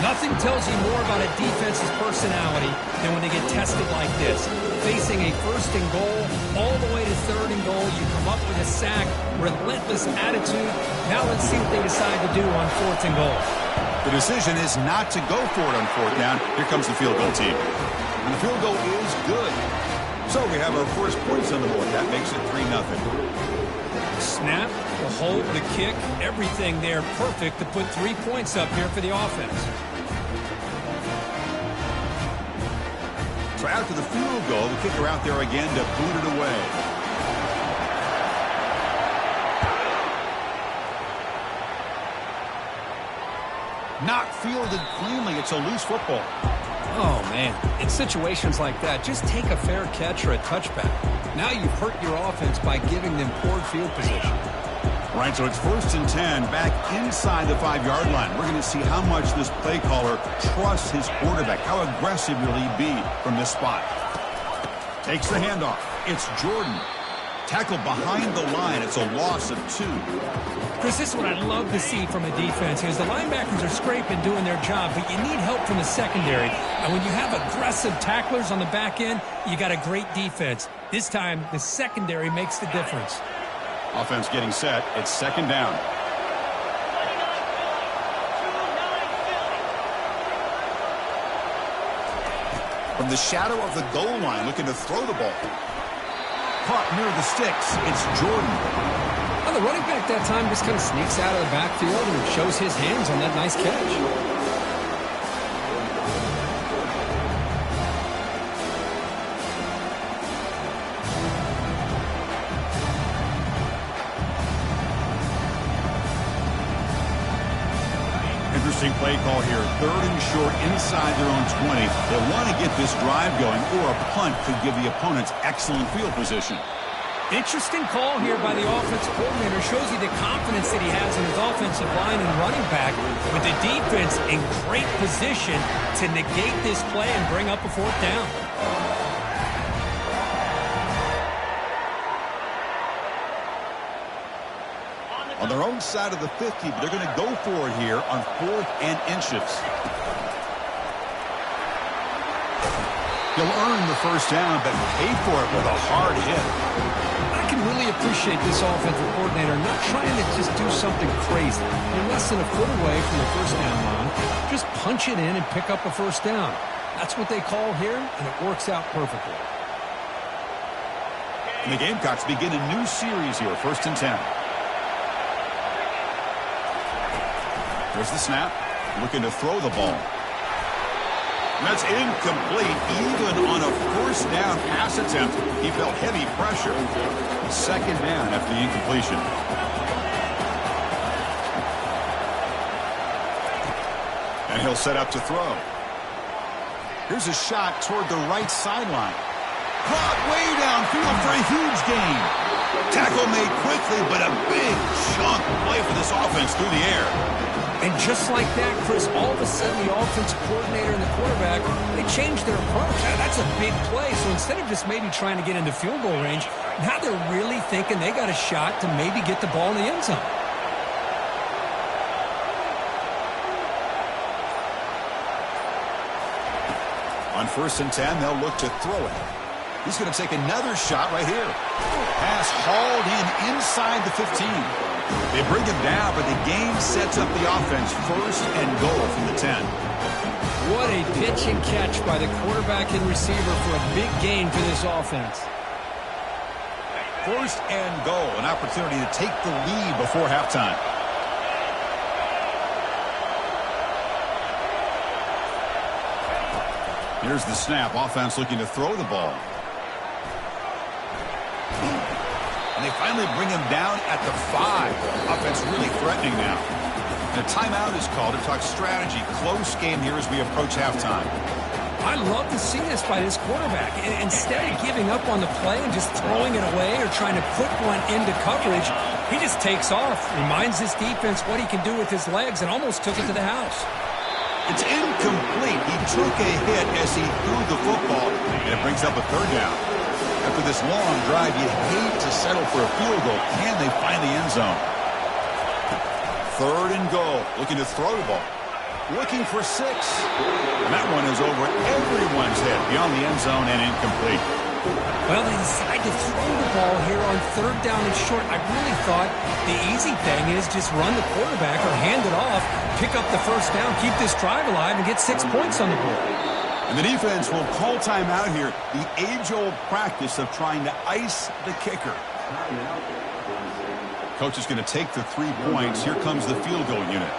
[SPEAKER 7] Nothing tells you more about a defense's personality than when they get tested like this. Facing a 1st and goal, all the way to 3rd and goal, you come up with a sack, relentless attitude. Now let's see what they decide to do on 4th and goal.
[SPEAKER 5] The decision is not to go for it on 4th down. Here comes the field goal team. And the field goal is good. So we have our first points on the board. That makes it 3-0.
[SPEAKER 7] Snap, the hold, the kick, everything there perfect to put 3 points up here for the offense.
[SPEAKER 5] So after the field goal, the kicker out there again to boot it away. Not fielded cleanly. It's a loose football.
[SPEAKER 7] Oh, man. In situations like that, just take a fair catch or a touchback. Now you've hurt your offense by giving them poor field position.
[SPEAKER 5] Right, so it's 1st and 10, back inside the 5-yard line. We're going to see how much this play caller trusts his quarterback. How aggressive will he be from this spot? Takes the handoff. It's Jordan. Tackled behind the line. It's a loss of 2.
[SPEAKER 7] Chris, this is what I'd love to see from a defense is the linebackers are scraping, doing their job, but you need help from the secondary. And when you have aggressive tacklers on the back end, you got a great defense. This time, the secondary makes the difference.
[SPEAKER 5] Offense getting set. It's 2nd down. From the shadow of the goal line, looking to throw the ball. Caught near the sticks. It's Jordan.
[SPEAKER 7] Well, the running back that time just kind of sneaks out of the backfield and shows his hands on that nice catch.
[SPEAKER 5] Interesting play call here. 3rd and short inside their own 20. They want to get this drive going, or a punt could give the opponents excellent field position.
[SPEAKER 7] Interesting call here by the offensive coordinator. Shows you the confidence that he has in his offensive line and running back, with the defense in great position to negate this play and bring up a 4th down.
[SPEAKER 5] On their own side of the 50, but they're going to go for it here on 4th and inches. He'll earn the 1st down, but pay for it with a hard hit.
[SPEAKER 7] I can really appreciate this offensive coordinator not trying to just do something crazy. You're less than a foot away from the 1st down line. Just punch it in and pick up a 1st down. That's what they call here, and it works out perfectly.
[SPEAKER 5] And the Gamecocks begin a new series here, 1st and 10. There's the snap. Looking to throw the ball. That's incomplete. Even on a 1st down pass attempt, he felt heavy pressure. 2nd down after the incompletion. And he'll set up to throw. Here's a shot toward the right sideline. Caught way downfield for a huge gain. Tackle made quickly, but a big chunk play for this offense through the air.
[SPEAKER 7] And just like that, Chris, all of a sudden the offensive coordinator and the quarterback, they changed their approach. That's a big play. So instead of just maybe trying to get into field goal range, now they're really thinking they got a shot to maybe get the ball in the end zone.
[SPEAKER 5] On 1st and 10, they'll look to throw it. He's going to take another shot right here. Pass hauled in inside the 15. They bring him down, but the game sets up the offense 1st and goal from the 10.
[SPEAKER 7] What a pitch and catch by the quarterback and receiver for a big gain for this offense.
[SPEAKER 5] 1st and goal, an opportunity to take the lead before halftime. Here's the snap. Offense looking to throw the ball. And they finally bring him down at the 5. Offense really threatening now. And a timeout is called to talk strategy. Close game here as we approach halftime.
[SPEAKER 7] I love to see this by this quarterback. Instead of giving up on the play and just throwing it away or trying to put one into coverage, he just takes off, reminds his defense what he can do with his legs, and almost took it to the house.
[SPEAKER 5] It's incomplete. He took a hit as he threw the football, and it brings up a third down. After this long drive, you'd hate to settle for a field goal. Can they find the end zone? 3rd and goal, looking to throw the ball. Looking for 6. And that one is over everyone's head, beyond the end zone and incomplete.
[SPEAKER 7] Well, they decide to throw the ball here on 3rd down and short. I really thought the easy thing is just run the quarterback or hand it off, pick up the 1st down, keep this drive alive, and get 6 points on the board.
[SPEAKER 5] And the defense will call timeout here. The age-old practice of trying to ice the kicker. Coach is going to take the 3 points. Here comes the field goal unit.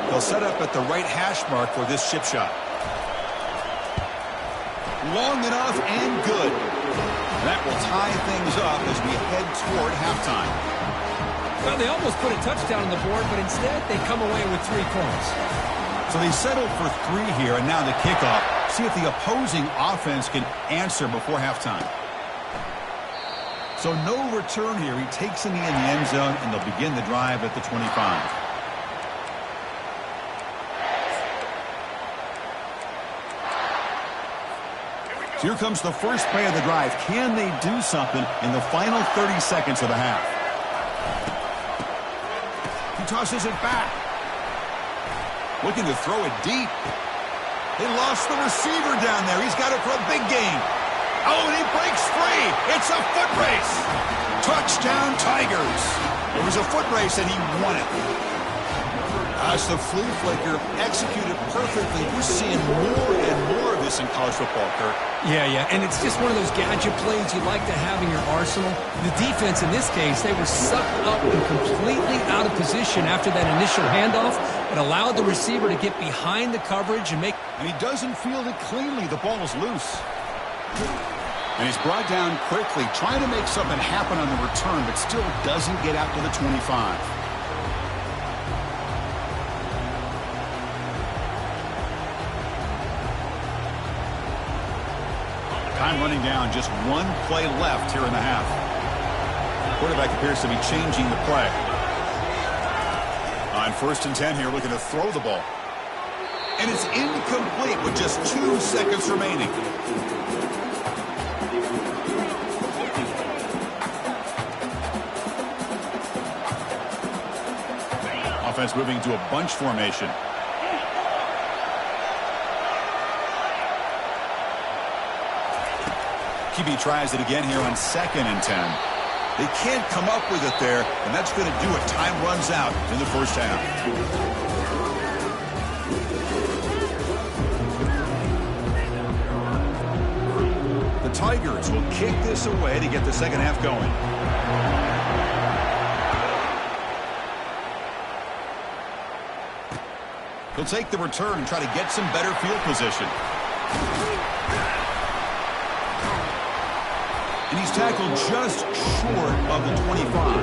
[SPEAKER 5] They'll set up at the right hash mark for this chip shot. Long enough and good. That will tie things up as we head toward halftime.
[SPEAKER 7] Well, they almost put a touchdown on the board, but instead they come away with 3 points.
[SPEAKER 5] So they settled for 3 here, and now the kickoff. See if the opposing offense can answer before halftime. So no return here. He takes a knee in the end zone, and they'll begin the drive at the 25. So here comes the first play of the drive. Can they do something in the final 30 seconds of the half? He tosses it back. Looking to throw it deep. They lost the receiver down there. He's got it for a big gain. Oh, and he breaks free. It's a foot race. Touchdown, Tigers. It was a foot race, and he won it. As the flea flicker executed perfectly, we're seeing more and more of this in college football, Kirk.
[SPEAKER 7] Yeah, and it's just one of those gadget plays you like to have in your arsenal. The defense, in this case, they were sucked up and completely out of position after that initial handoff. It allowed the receiver to get behind the coverage and make...
[SPEAKER 5] And he doesn't field it cleanly. The ball is loose. And he's brought down quickly, trying to make something happen on the return, but still doesn't get out to the 25. Time running down, just 1 play left here in the half. Quarterback appears to be changing the play. On 1st and 10 here, looking to throw the ball. And it's incomplete with just 2 seconds remaining. Offense moving to a bunch formation. QB tries it again here on 2nd and 10. They can't come up with it there, and that's going to do it. Time runs out in the first half. The Tigers will kick this away to get the second half going. He'll take the return and try to get some better field position. And he's tackled just short of the 25.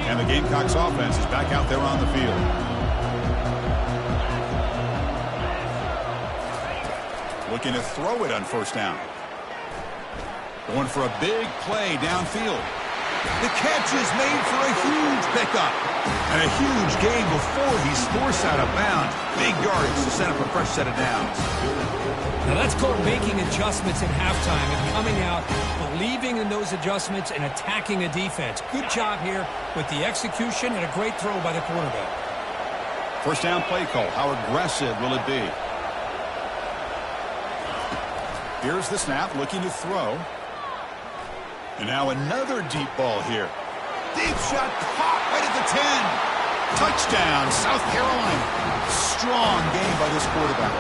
[SPEAKER 5] And the Gamecocks offense is back out there on the field. Looking to throw it on 1st down. Going for a big play downfield. The catch is made for a huge pickup. And a huge gain before he's forced out of bounds. Big yards to set up a fresh set of downs.
[SPEAKER 7] Now that's called making adjustments at halftime and coming out, believing in those adjustments and attacking a defense. Good job here with the execution and a great throw by the quarterback.
[SPEAKER 5] 1st down play call. How aggressive will it be? Here's the snap, looking to throw. And now another deep ball here. Deep shot caught right at the 10. Touchdown, South Carolina. Strong game by this quarterback.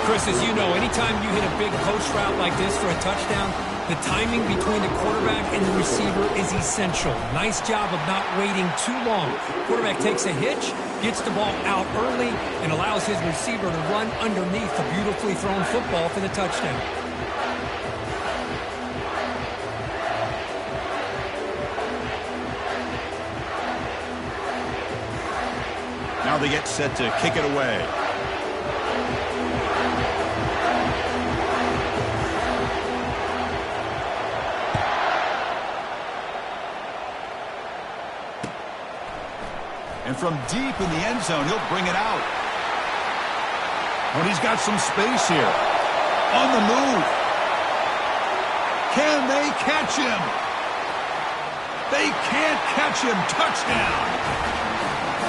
[SPEAKER 7] Chris, as you know, anytime you hit a big post route like this for a touchdown, the timing between the quarterback and the receiver is essential. Nice job of not waiting too long. Quarterback takes a hitch, gets the ball out early, and allows his receiver to run underneath the beautifully thrown football for the touchdown.
[SPEAKER 5] Now they get set to kick it away. And from deep in the end zone, he'll bring it out. Oh, he's got some space here. On the move. Can they catch him? They can't catch him. Touchdown.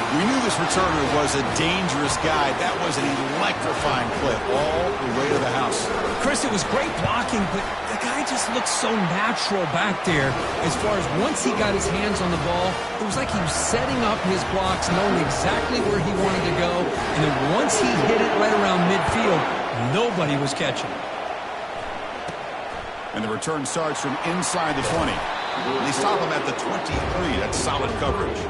[SPEAKER 5] We knew this returner was a dangerous guy. That was an electrifying play all the way to the house.
[SPEAKER 7] Chris, it was great blocking, but the guy just looked so natural back there. As far as once he got his hands on the ball, it was like he was setting up his blocks, knowing exactly where he wanted to go. And then once he hit it right around midfield, nobody was catching.
[SPEAKER 5] And the return starts from inside the 20. They stop him at the 23. That's solid coverage.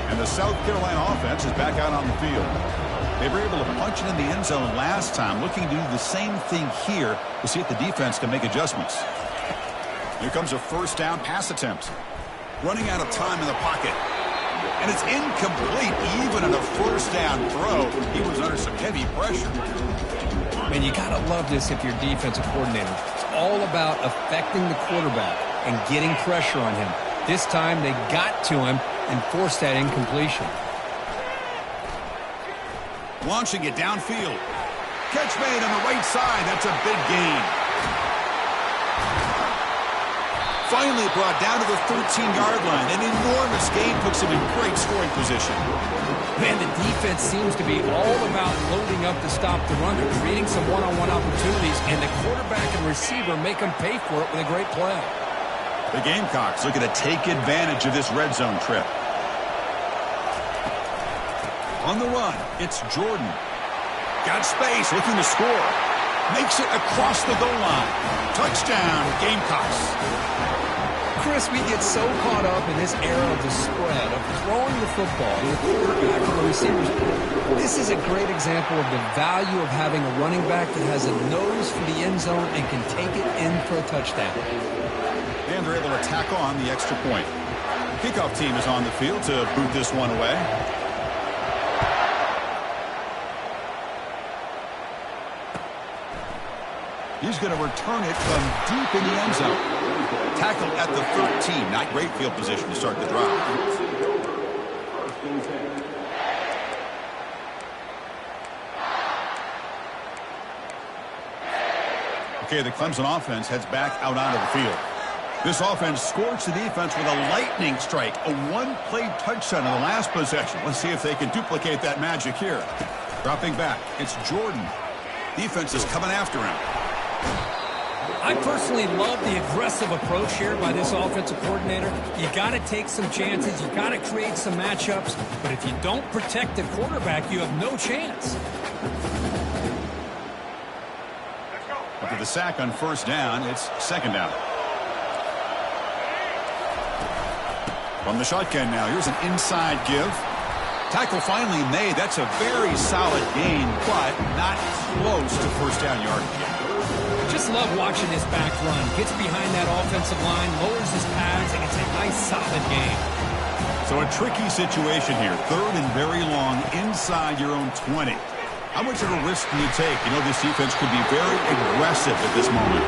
[SPEAKER 5] And the South Carolina offense is back out on the field. They were able to punch it in the end zone last time, looking to do the same thing here to see if the defense can make adjustments. Here comes a first down pass attempt. Running out of time in the pocket. And it's incomplete even on a first down throw. He was under some heavy pressure.
[SPEAKER 7] Man, you got to love this if you're defensive coordinator. It's all about affecting the quarterback and getting pressure on him. This time they got to him and forced that incompletion.
[SPEAKER 5] Launching it downfield. Catch made on the right side. That's a big gain. Finally brought down to the 13-yard line. An enormous gain puts him in great scoring position.
[SPEAKER 7] Man, the defense seems to be all about loading up to stop the run. They're creating some one-on-one opportunities, and the quarterback and receiver make them pay for it with a great play.
[SPEAKER 5] The Gamecocks looking to take advantage of this red zone trip. On the run, it's Jordan. Got space, looking to score. Makes it across the goal line. Touchdown, Gamecocks.
[SPEAKER 7] Chris, we get so caught up in this era of the spread, of throwing the football to the quarterback and the receivers. This is a great example of the value of having a running back that has a nose for the end zone and can take it in for a touchdown.
[SPEAKER 5] And they're able to tack on the extra point. Kickoff team is on the field to boot this one away. He's going to return it from deep in the end zone. Tackled at the 13. Not great field position to start the drive. Okay, the Clemson offense heads back out onto the field. This offense scorched the defense with a lightning strike. A one-play touchdown in the last possession. Let's see if they can duplicate that magic here. Dropping back, it's Jordan. Defense is coming after him.
[SPEAKER 7] I personally love the aggressive approach here by this offensive coordinator. You got to take some chances. You got to create some matchups. But if you don't protect the quarterback, you have no chance.
[SPEAKER 5] After the sack on first down, it's second down. From the shotgun now, here's an inside give. Tackle finally made. That's a very solid gain, but not close to first down yardage.
[SPEAKER 7] Just love watching this back run. Gets behind that offensive line, lowers his pads, and it's a nice, solid game.
[SPEAKER 5] So a tricky situation here. Third and very long inside your own 20. How much of a risk do you take? You know, this defense could be very aggressive at this moment.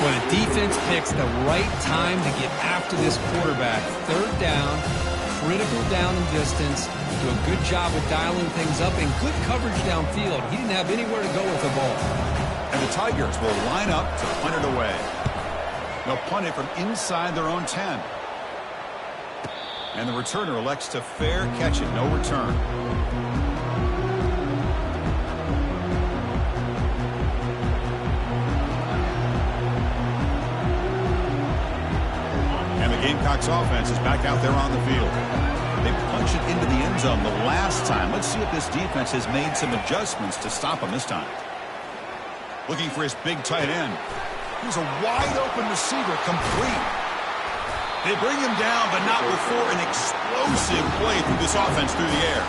[SPEAKER 7] When a defense picks the right time to get after this quarterback, third down, critical down and distance, do a good job of dialing things up, and good coverage downfield. He didn't have anywhere to go with the ball.
[SPEAKER 5] And the Tigers will line up to punt it away. They'll punt it from inside their own 10. And the returner elects to fair catch it. No return. And the Gamecocks offense is back out there on the field. They punched it into the end zone the last time. Let's see if this defense has made some adjustments to stop them this time. Looking for his big tight end. Here's a wide open receiver, complete. They bring him down, but not before an explosive play through this offense through the air.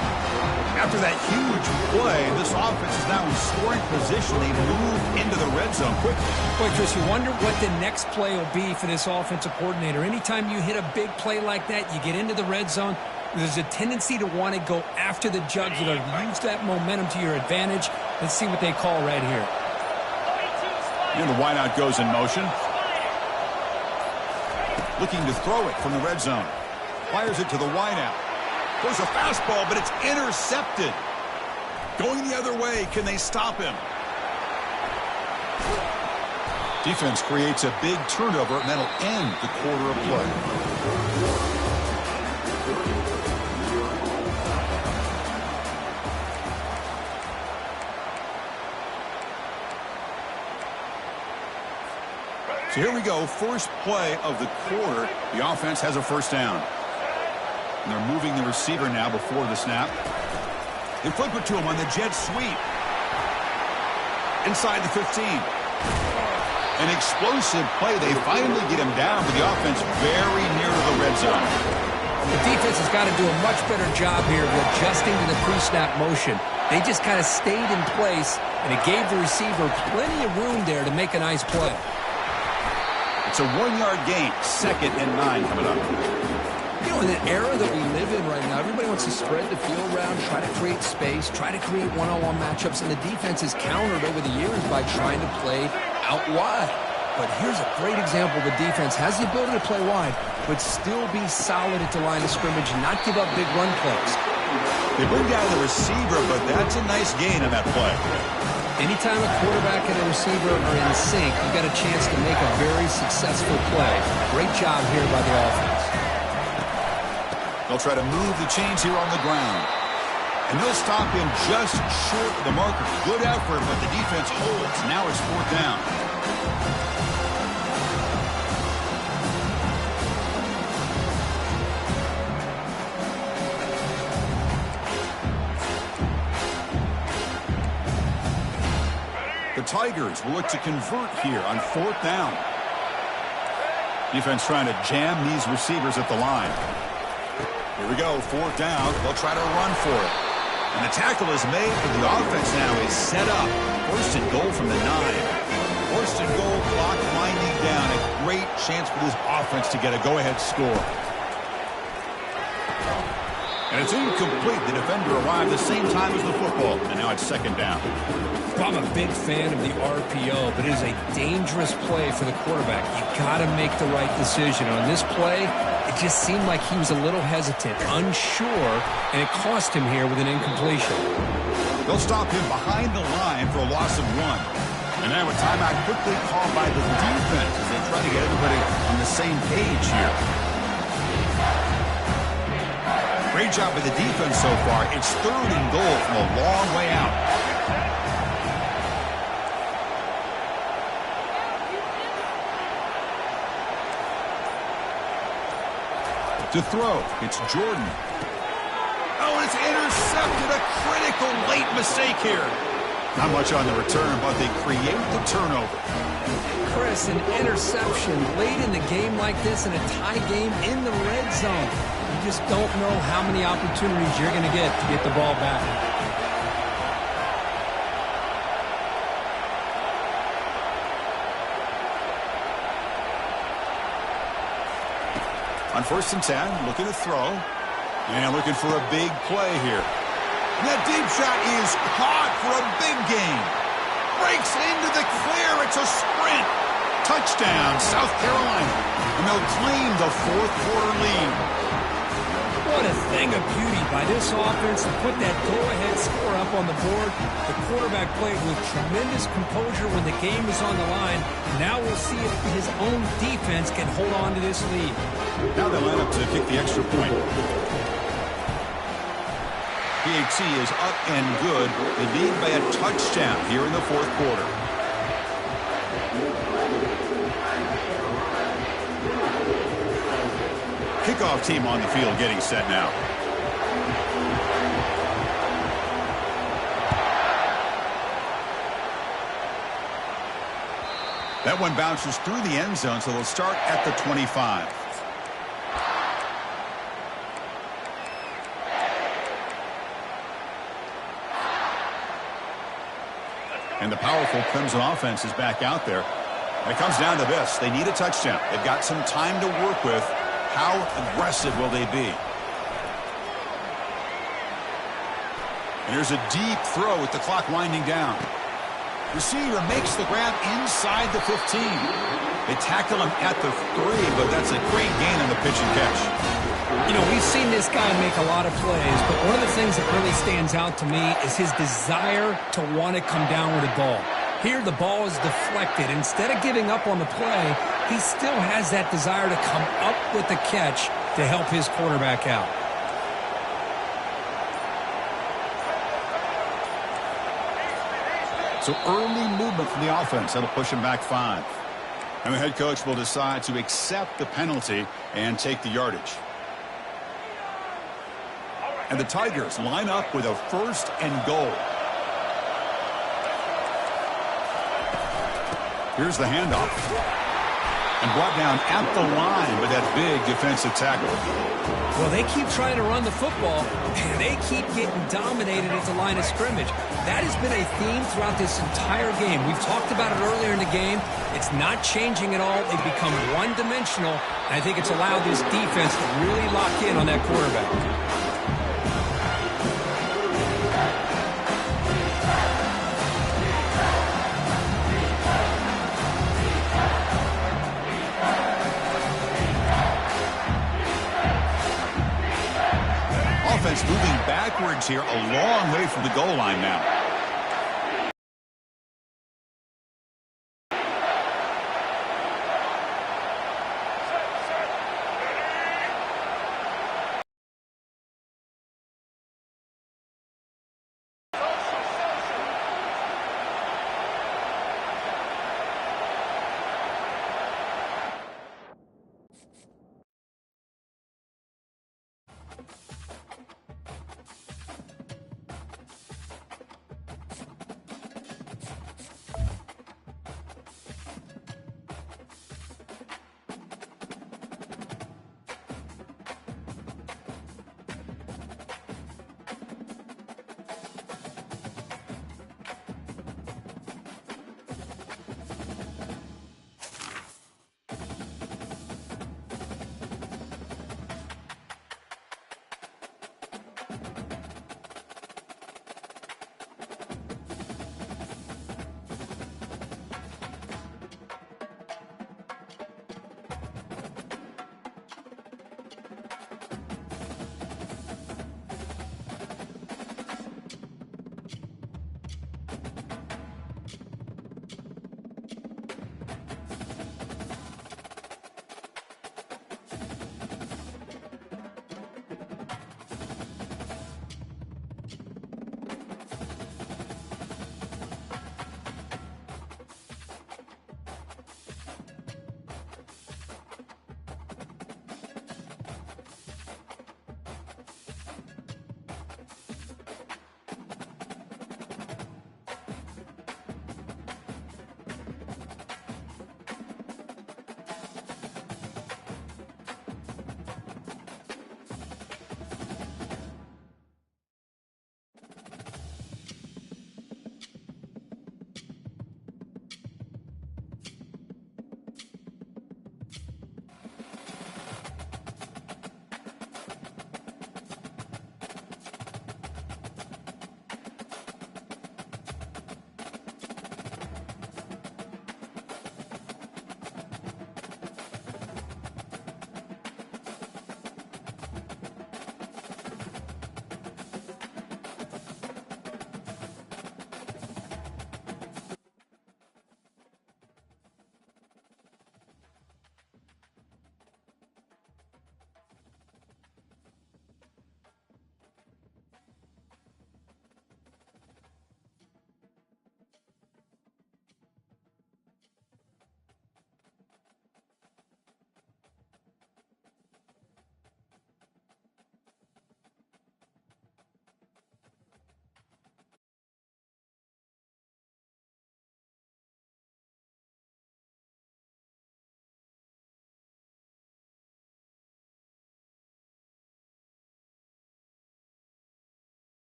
[SPEAKER 5] After that huge play, this offense is now in scoring position. They move into the red zone quickly.
[SPEAKER 7] Boy, Chris, you wonder what the next play will be for this offensive coordinator. Anytime you hit a big play like that, you get into the red zone, there's a tendency to want to go after the jugular. Use that momentum to your advantage. Let's see what they call right here.
[SPEAKER 5] And the wideout goes in motion. Looking to throw it from the red zone. Fires it to the wideout. Goes a fastball, but it's intercepted. Going the other way, can they stop him? Defense creates a big turnover, and that'll end the quarter of play. So here we go, first play of the quarter. The offense has a first down. And they're moving the receiver now before the snap. They flip it to him on the jet sweep. Inside the 15. An explosive play. They finally get him down, but the offense very near to the red zone.
[SPEAKER 6] The defense has got to do a much better job here of adjusting to the pre-snap motion. They just kind of stayed in place, and it gave the receiver plenty of room there to make a nice play.
[SPEAKER 5] It's a 1-yard gain. 2nd and 9 coming up.
[SPEAKER 6] You know, in the era that we live in right now, everybody wants to spread the field around, try to create space, try to create one-on-one matchups, and the defense has countered over the years by trying to play out wide. But here's a great example. The defense has the ability to play wide, but still be solid at the line of scrimmage and not give up big run plays.
[SPEAKER 5] They bring down the receiver, but that's a nice gain on that play.
[SPEAKER 6] Anytime a quarterback and a receiver are in sync, you've got a chance to make a very successful play. Great job here by the offense.
[SPEAKER 5] They'll try to move the chains here on the ground. And they'll stop him just short of the marker. Good effort, but the defense holds. Now it's 4th down. The Tigers will look to convert here on 4th down. Defense trying to jam these receivers at the line. Here we go, 4th down. They'll try to run for it. And the tackle is made, but the offense now is set up. 1st and goal from the 9. 1st and goal, clock winding down. A great chance for this offense to get a go-ahead score. And it's incomplete. The defender arrived the same time as the football. And now it's 2nd down.
[SPEAKER 7] I'm a big fan of the RPO, but it is a dangerous play for the quarterback. You got to make the right decision. On this play, it just seemed like he was a little hesitant, unsure, and it cost him here with an incompletion.
[SPEAKER 5] They'll stop him behind the line for a loss of 1. And now a timeout quickly called by the defense as they try to get everybody on the same page here. Great job by the defense so far. It's 3rd and goal from a long way out. To throw, it's Jordan. Oh, it's intercepted. A critical late mistake here. Not much on the return, but they create the turnover.
[SPEAKER 6] Chris, an interception late in the game like this in a tie game in the red zone. You just don't know how many opportunities you're going to get the ball back.
[SPEAKER 5] On 1st and 10, looking to throw. And looking for a big play here. And that deep shot is caught for a big gain. Breaks into the clear. It's a sprint. Touchdown, South Carolina. And they'll claim the 4th quarter lead.
[SPEAKER 7] What a thing of beauty by this offense to put that go-ahead score up on the board. The quarterback played with tremendous composure when the game is on the line. Now we'll see if his own defense can hold on to this lead.
[SPEAKER 5] Now they line up to kick the extra point. PAT is up and good. They lead by a touchdown here in the 4th quarter. Kickoff team on the field getting set now. That one bounces through the end zone, so they'll start at the 25. And the powerful Crimson offense is back out there. And it comes down to this. They need a touchdown. They've got some time to work with. How aggressive will they be? And here's a deep throw with the clock winding down. Receiver makes the grab inside the 15. They tackle him at the 3, but that's a great gain on the pitch and catch.
[SPEAKER 7] You know, we've seen this guy make a lot of plays, but one of the things that really stands out to me is his desire to want to come down with the ball. Here, the ball is deflected. Instead of giving up on the play, he still has that desire to come up with the catch to help his quarterback out.
[SPEAKER 5] So early movement from the offense. That'll push him back 5. And the head coach will decide to accept the penalty and take the yardage. And the Tigers line up with a 1st and goal. Here's the handoff. And brought down at the line with that big defensive tackle.
[SPEAKER 7] Well, they keep trying to run the football, and they keep getting dominated at the line of scrimmage. That has been a theme throughout this entire game. We've talked about it earlier in the game. It's not changing at all. They've become one-dimensional, and I think it's allowed this defense to really lock in on that quarterback.
[SPEAKER 5] Offense moving backwards here, a long way from the goal line now.